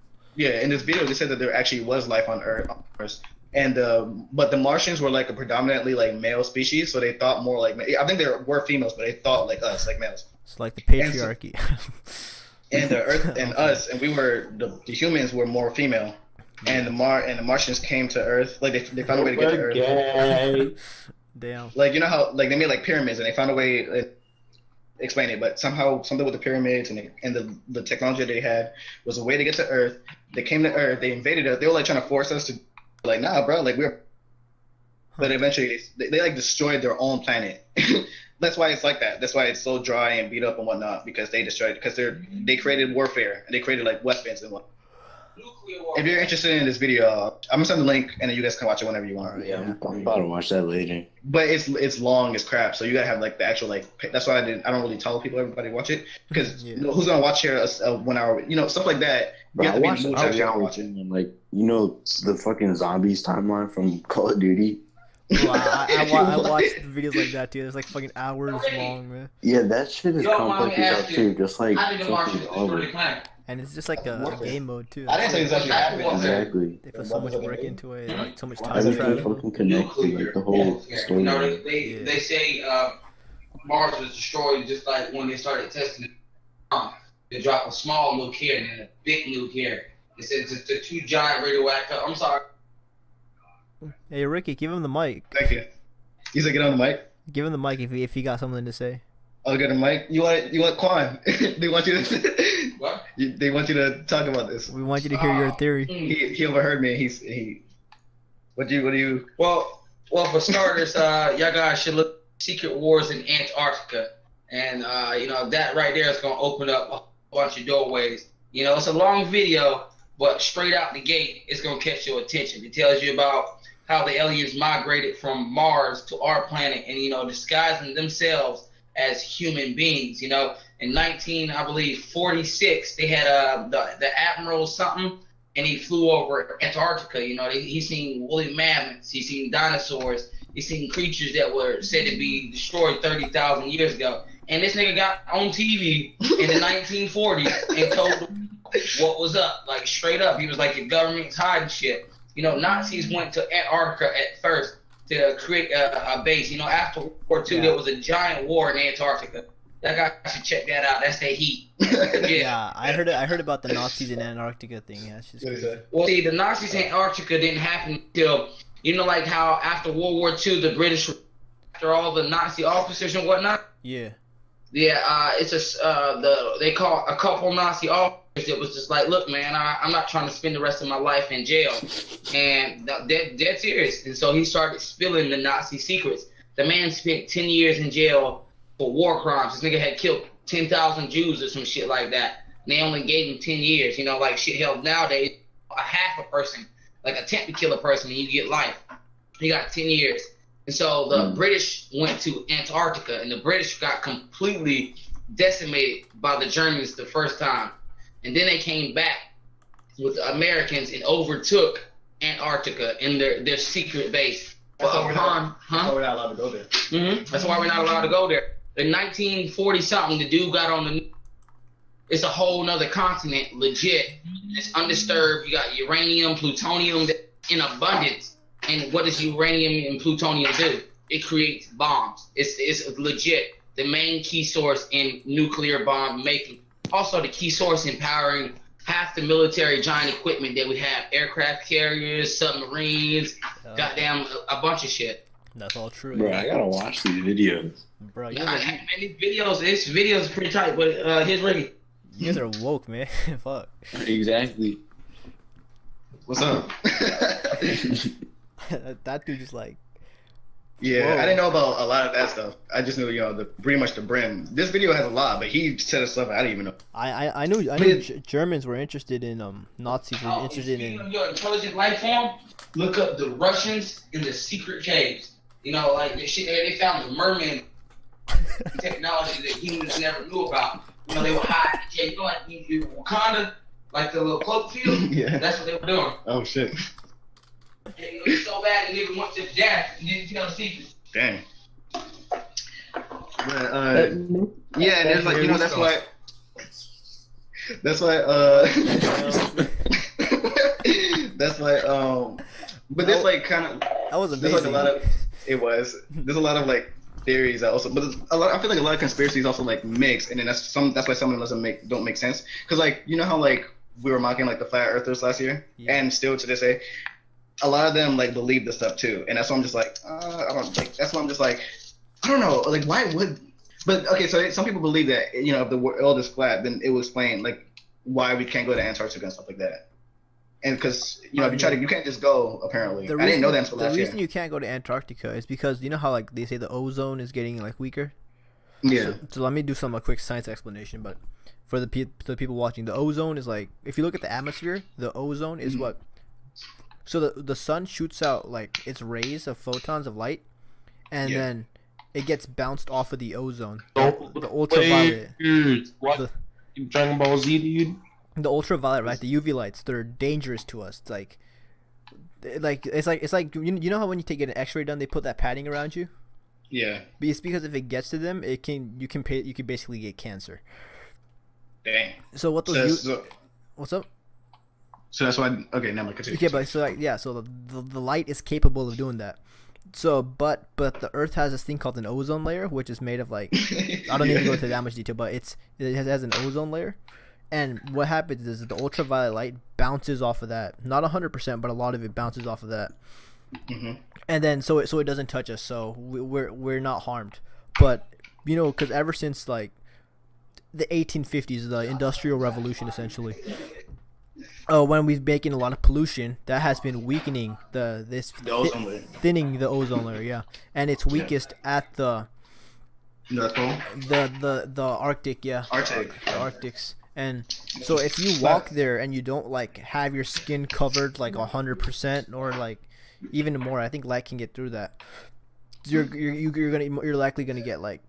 actually was life on Earth. And but the Martians were a predominantly male species, so they thought more I think there were females, but they thought like us, like males. It's like the patriarchy. And the Earth and us, and we were the humans were more female, and the Martians came to Earth. They found a way to get to Earth. Damn. You know how they made pyramids, and they found a way to explain it, but somehow something with the pyramids and the technology they had was a way to get to Earth. They came to Earth, they invaded us. They were trying to force us to. Nah, bro. but eventually they like destroyed their own planet. That's why it's like that. That's why it's so dry and beat up and whatnot, because they destroyed it, because they created warfare and they created like weapons and whatnot. If you're interested in this video, I'm gonna send the link and then you guys can watch it whenever you want. Right, yeah, I'm about to watch that later. But it's long as crap, so you gotta have like the actual like. That's why I don't really tell people everybody watch it, because who's gonna watch here a 1 hour, stuff like that. Bro, I watched and like the fucking zombies timeline from Call of Duty. Bro, I watched videos like that too. It's like fucking hours long, man. Yeah, that shit is complex as hell too. Just like fucking zombies. And it's just like a game mode too. I didn't say exactly what happened. Exactly. They put so much work into it, like so much time Everything travel. fucking connected, like the whole story. They say Mars was destroyed just like when they started testing it. They drop a small nuke here and then a big nuke here. They said it's the two giant radioactive. I'm sorry. Hey Ricky, give him the mic. Thank you. You said get on the mic. Give him the mic if he got something to say. I'll get a mic. You want Quan? They want you to. What? They want you to talk about this. We want you to hear your theory. He overheard me. He. What do you? Well, for starters, y'all guys should look at Secret Wars in Antarctica, and that right there is gonna open up a bunch of doorways. It's a long video, but straight out the gate, it's gonna catch your attention. It tells you about how the aliens migrated from Mars to our planet, and disguising themselves as human beings. In 1946, they had the Admiral something, and he flew over Antarctica. He seen woolly mammoths, he seen dinosaurs, he seen creatures that were said to be destroyed 30,000 years ago. And this nigga got on TV in the 1940s and told them what was up, like straight up. He was like, the government's hiding shit. Nazis went to Antarctica at first to create a base. After World War II, there was a giant war in Antarctica. That guy should check that out. That's their heat. Yeah, I heard about the Nazis in Antarctica thing. Yeah, that's just crazy. Well, see, the Nazis in Antarctica didn't happen until, like how after World War II, the British, after all the Nazi officers and whatnot. Yeah. Yeah, they call a couple Nazi officers. It was just like, look, man, I'm not trying to spend the rest of my life in jail, and dead serious. And so he started spilling the Nazi secrets. The man spent 10 years in jail for war crimes. This nigga had killed 10,000 Jews or some shit like that. And they only gave him 10 years. Like shit held nowadays, a half a person, like attempt to kill a person, and you get life. He got 10 years. And so the British went to Antarctica, and the British got completely decimated by the Germans the first time. And then they came back with the Americans and overtook Antarctica in their secret base. That's why we're not allowed to go there. Mm-hmm. That's why we're not allowed to go there. In 1940-something, the dude got on the... It's a whole nother continent, legit. It's undisturbed. You got uranium, plutonium in abundance. And what does uranium and plutonium do? It creates bombs. It's legit. The main key source in nuclear bomb making. Also the key source in powering half the military giant equipment that we have. Aircraft carriers, submarines, goddamn a bunch of shit. That's all true. Bro, I gotta watch these videos. Bro, And these videos are pretty tight, but here's Ricky. You guys are woke, man. Fuck. Exactly. What's up? That dude just like... Yeah, Whoa. I didn't know about a lot of that stuff. I just knew, pretty much the brim. This video has a lot, but he said stuff I didn't even know. I knew Germans were interested in Nazis were interested in your intelligent life form. Look up the Russians in the secret caves. Like the shit they found the merman technology that humans never knew about. They were hiding. Yeah, like in Wakanda, like the little cloak field. Yeah, that's what they were doing. Oh shit. It's so bad, the nigga went to death and didn't tell the secret. Dang. But, yeah, and there's like, that's why. That's why. But there's like kind of. That was amazing. There's like a lot of. It was. There's a lot of like theories that also, but I feel like a lot of conspiracies also like mix, and then that's why some of them don't make sense. Cause like how like we were mocking like the flat earthers last year, and still to this day. A lot of them like believe this stuff too, and that's why I'm just like, I don't like. That's why I'm just like, I don't know, like why would? But okay, so some people believe that if the world is flat, then it will explain like why we can't go to Antarctica and stuff like that. And because if you try to, you can't just go. Apparently, I didn't know that until last year. The reason you can't go to Antarctica is because you know how like they say the ozone is getting like weaker. Yeah. So let me do a quick science explanation. But for the people watching, the ozone is like if you look at the atmosphere, the ozone is what. So the sun shoots out like its rays of photons of light, and then it gets bounced off of the ozone. The ultraviolet. What? Dragon Ball Z, dude. The ultraviolet, right? The UV lights, they're dangerous to us. It's like you know how when you take an X-ray done, they put that padding around you. Yeah. But it's because if it gets to them, you can basically get cancer. Dang. So what those what's up? So that's why. Okay, now I'm continue. Okay, but so the light is capable of doing that. So but the Earth has this thing called an ozone layer, which is made of like I don't need to go into that much detail, but it has an ozone layer. And what happens is the ultraviolet light bounces off of that. Not 100%, but a lot of it bounces off of that. Mm-hmm. And then so it doesn't touch us, so we're not harmed. But because ever since like the 1850s, the Industrial Revolution, essentially, when we've making a lot of pollution, that has been weakening the ozone layer. Thinning the ozone layer, yeah. And it's weakest at the Arctic, yeah. Arctic. The Arctics. And so if you walk there and you don't like have your skin covered like 100% or like even more, I think light can get through that. You're likely gonna get like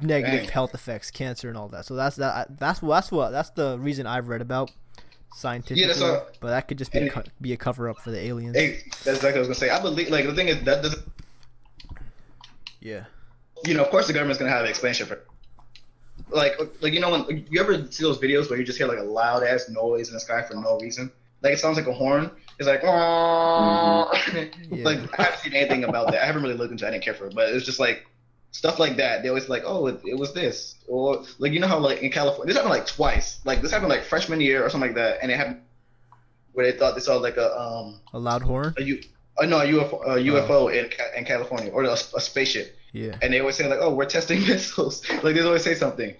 negative health effects, cancer and all that. So that's the reason I've read about scientifically. Yeah, but that could just be a cover up for the aliens. Hey, that's exactly what I was gonna say. I believe like the thing is that doesn't. Yeah. Of course the government's gonna have an explanation for. Like when you ever see those videos where you just hear like a loud ass noise in the sky for no reason, like it sounds like a horn. It's like, like I haven't seen anything about that. I haven't really looked into it. I didn't care for it, but it's just like stuff like that. They always like, oh, it was this, or like how like in California, this happened like twice. Like this happened like freshman year or something like that, and it happened where they thought they saw like a loud horn. A UFO in California or a spaceship. Yeah. And they always say like, oh, we're testing missiles. Like they always say something.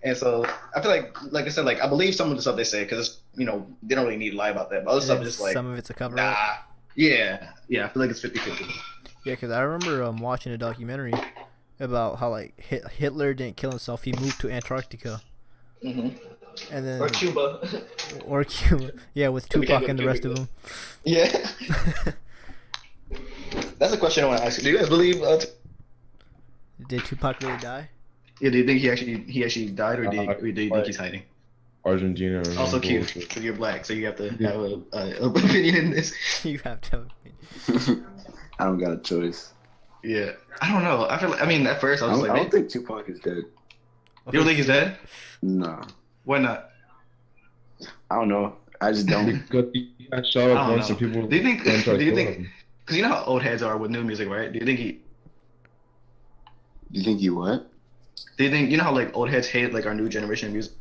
And so I feel like I said, like I believe some of the stuff they say because they don't really need to lie about that. But other stuff is just like some of it's a cover up. Yeah. I feel like it's 50-50. Yeah, because I remember watching a documentary about how like Hitler didn't kill himself. He moved to Antarctica. Mm-hmm. And then or Cuba. Yeah, with Tupac and the rest of them. Yeah. That's a question I want to ask you. Do you guys believe? Did Tupac really die? Yeah. Do you think he actually died, or do you think he's hiding? Argentina. Also cute because you're black, so you have to have an opinion in this. You have to have an opinion. I don't got a choice. Yeah. I don't know. I feel like, at first I was like, I don't think Tupac is dead. You don't think he's dead? Nah. Why not? I don't know. I just don't. Because he got shot up once and people. Do you think? Because you know how old heads are with new music, right? Do you think he? You think he what? Do you think how like old heads hate like our new generation of music,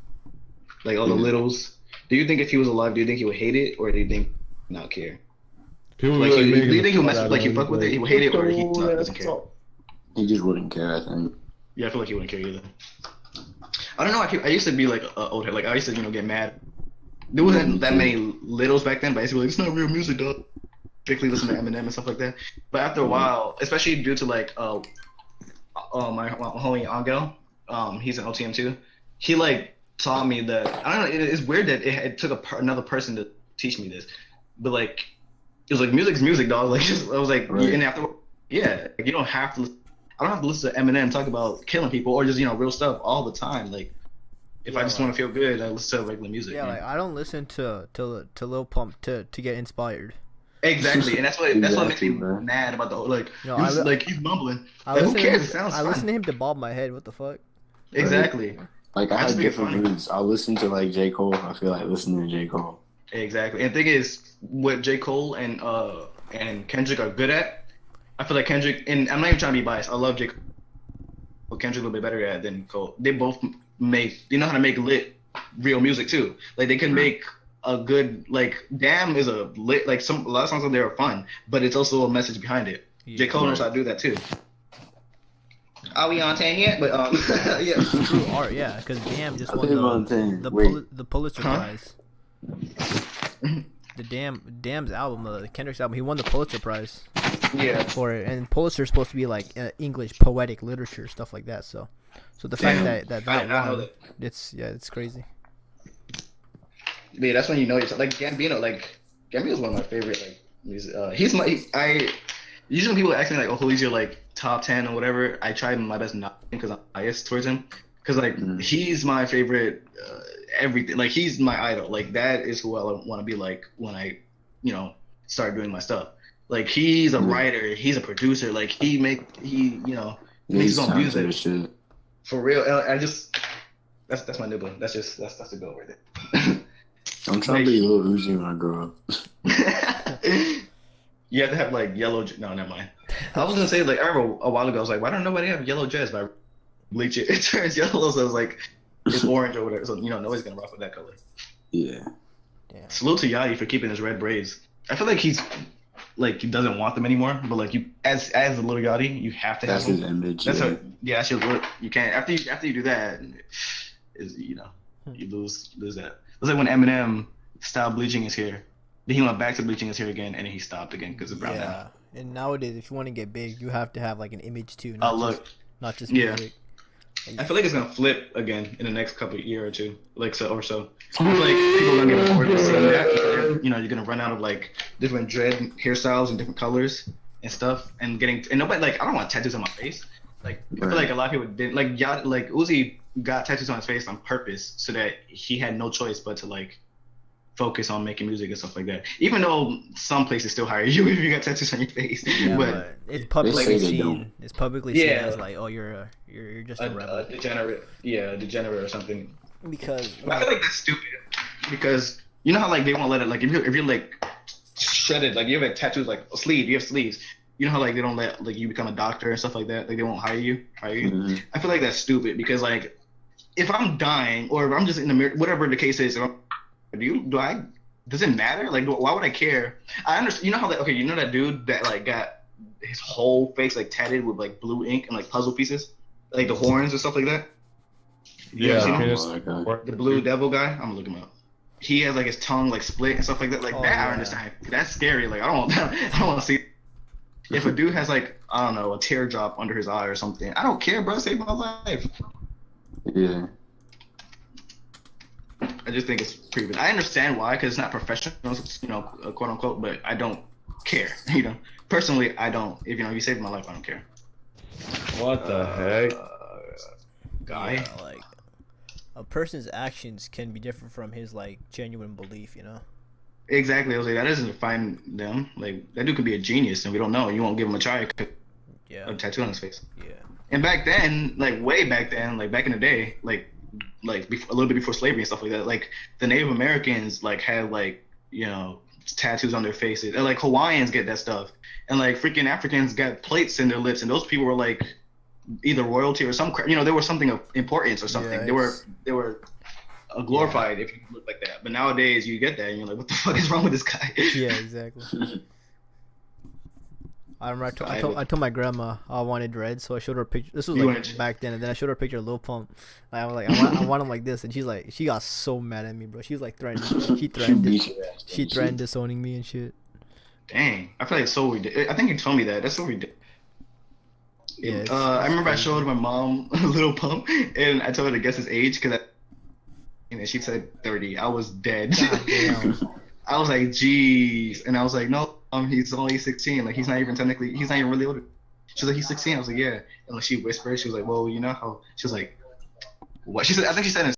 like all the littles? Do you think if he was alive, do you think he would hate it, or do you think not care? People like, really do you think he'll mess with, like he fuck with it, he would hate it, or he doesn't care? He just wouldn't care, I think. Yeah, I feel like he wouldn't care either. I don't know. I used to be like an old head. Like I used to get mad. There wasn't that many littles back then, but I used to be like, it's not real music, dog. Strictly listen to Eminem and stuff like that. But after a while, especially due to like my homie Angel, he's an OTM too. He like taught me that I don't know. It's weird that it took another person to teach me this, but like it was like music's music, dog. Like I was like, and after you don't have to. I don't have to listen to Eminem talk about killing people or just real stuff all the time. Like if I just want to feel good, I listen to regular music. Yeah, like I don't listen to Lil Pump to get inspired. Exactly, and that's what makes me mad about the like. He's mumbling. Who cares? It sounds fun. I listen to him to bob my head. What the fuck? Exactly. Like I have different moods. I'll listen to like J. Cole. I feel like listening to J. Cole. Exactly, and the thing is, what J. Cole and Kendrick are good at. I feel like Kendrick, and I'm not even trying to be biased. I love J. Cole. But Kendrick a little bit better at than Cole. They both they know how to make lit real music too. Like they can make a good like Damn is a lit like a lot of songs on there are fun, but it's also a message behind it. Yeah. J. Cole knows how to do that too. Are we on 10 yet? But yeah, true art, yeah, because Damn just won the Pulitzer Prize. the Damn's album, Kendrick's album. He won the Pulitzer Prize. Yeah. For it, and Pulitzer's supposed to be like English poetic literature, stuff like that. So the fact that won, it's crazy. Yeah, that's when you know you're like Gambino. Like Gambino's one of my favorite. Like he's usually people ask me like, oh, who's your like top 10 or whatever. I try my best not to because I'm biased towards him. Because like he's my favorite. Everything like he's my idol. Like that is who I want to be like when I, start doing my stuff. Like he's a writer, he's a producer. Like he makes his own music. For real, I just that's my nibble. That's the goal right there. I'm trying to be Lil Uzi when I grow up. You have to have like yellow. No, never mind. I was gonna say like I remember a while ago I was like, why don't nobody have yellow dreads? But I bleach it, it turns yellow. So I was like, it's orange or whatever. So nobody's gonna rock with that color. Yeah. Damn. Salute to Yachty for keeping his red braids. I feel like he's like he doesn't want them anymore, but like you as a little Yachty, you have to have them. That's his image. That's that's your look. You can't after you do that, you lose that. It's like when Eminem stopped bleaching his hair, then he went back to bleaching his hair again, and then he stopped again because of brown hair. And nowadays, if you want to get big, you have to have like an image too. Not just yeah. music. I feel like it's gonna flip again in the next couple of year or two, like so or so. I feel like people are gonna get bored of seeing that. You're gonna run out of like different dread hairstyles and different colors and stuff, and nobody like I don't want tattoos on my face. Like I feel like a lot of people didn't like Uzi got tattoos on his face on purpose so that he had no choice but to like focus on making music and stuff like that. Even though some places still hire you if you got tattoos on your face, but it's publicly seen. It's publicly seen as like, oh, you're just a rebel, degenerate, degenerate or something. Because I feel like that's stupid. Because you know how like they won't let it like if you're like shredded, like you have a tattoos like a sleeve, you have sleeves. You know how like they don't let like you become a doctor and stuff like that. Like they won't hire you. Mm-hmm. I feel like that's stupid because like if I'm dying or if I'm just in the mirror, whatever the case is. Does it matter? Like, why would I care? I understand. You know how that dude that like got his whole face like tatted with like blue ink and like puzzle pieces, like the horns and stuff like that. Yeah, the blue devil guy. I'm gonna look him up. He has like his tongue like split and stuff like that. Like I understand. That's scary. Like I don't want to see. If a dude has like I don't know a teardrop under his eye or something, I don't care, bro. Save my life. Yeah. I just think it's pretty. I understand why, because it's not professional, quote unquote. But I don't care. Personally, I don't. If you save my life, I don't care. What the heck, guy? Yeah, like a person's actions can be different from his like genuine belief. Exactly. I was like, that doesn't define them. Like that dude could be a genius, and we don't know. You won't give him a try. Yeah. A tattoo on his face. Yeah. And back then, like way back then, like back in the day, like before, a little bit before slavery and stuff like that, like the Native Americans like had like tattoos on their faces, and like Hawaiians get that stuff, and like freaking Africans got plates in their lips, and those people were like either royalty or some they were something of importance or something. Yeah, they were glorified if you look like that. But nowadays you get that and you're like, what the fuck is wrong with this guy? Yeah, exactly. I remember I told my grandma I wanted dreads, so I showed her a picture. This was like back then, and then I showed her a picture of Lil Pump. I was like, I want him like this, and she got so mad at me, bro. She was like threatening. She threatened disowning me and shit. Dang, I feel like it's so ridiculous. I think you told me that. That's so ridiculous. Yeah, I remember I showed my mom Lil Pump, and I told her to guess his age and she said 30. I was dead. I was like, jeez, and I was like, no. He's only 16. Like he's not even really older. She was like, he's 16. I was like, yeah. And like she whispered, she was like, well, how? She was like, what? She said, I think she said in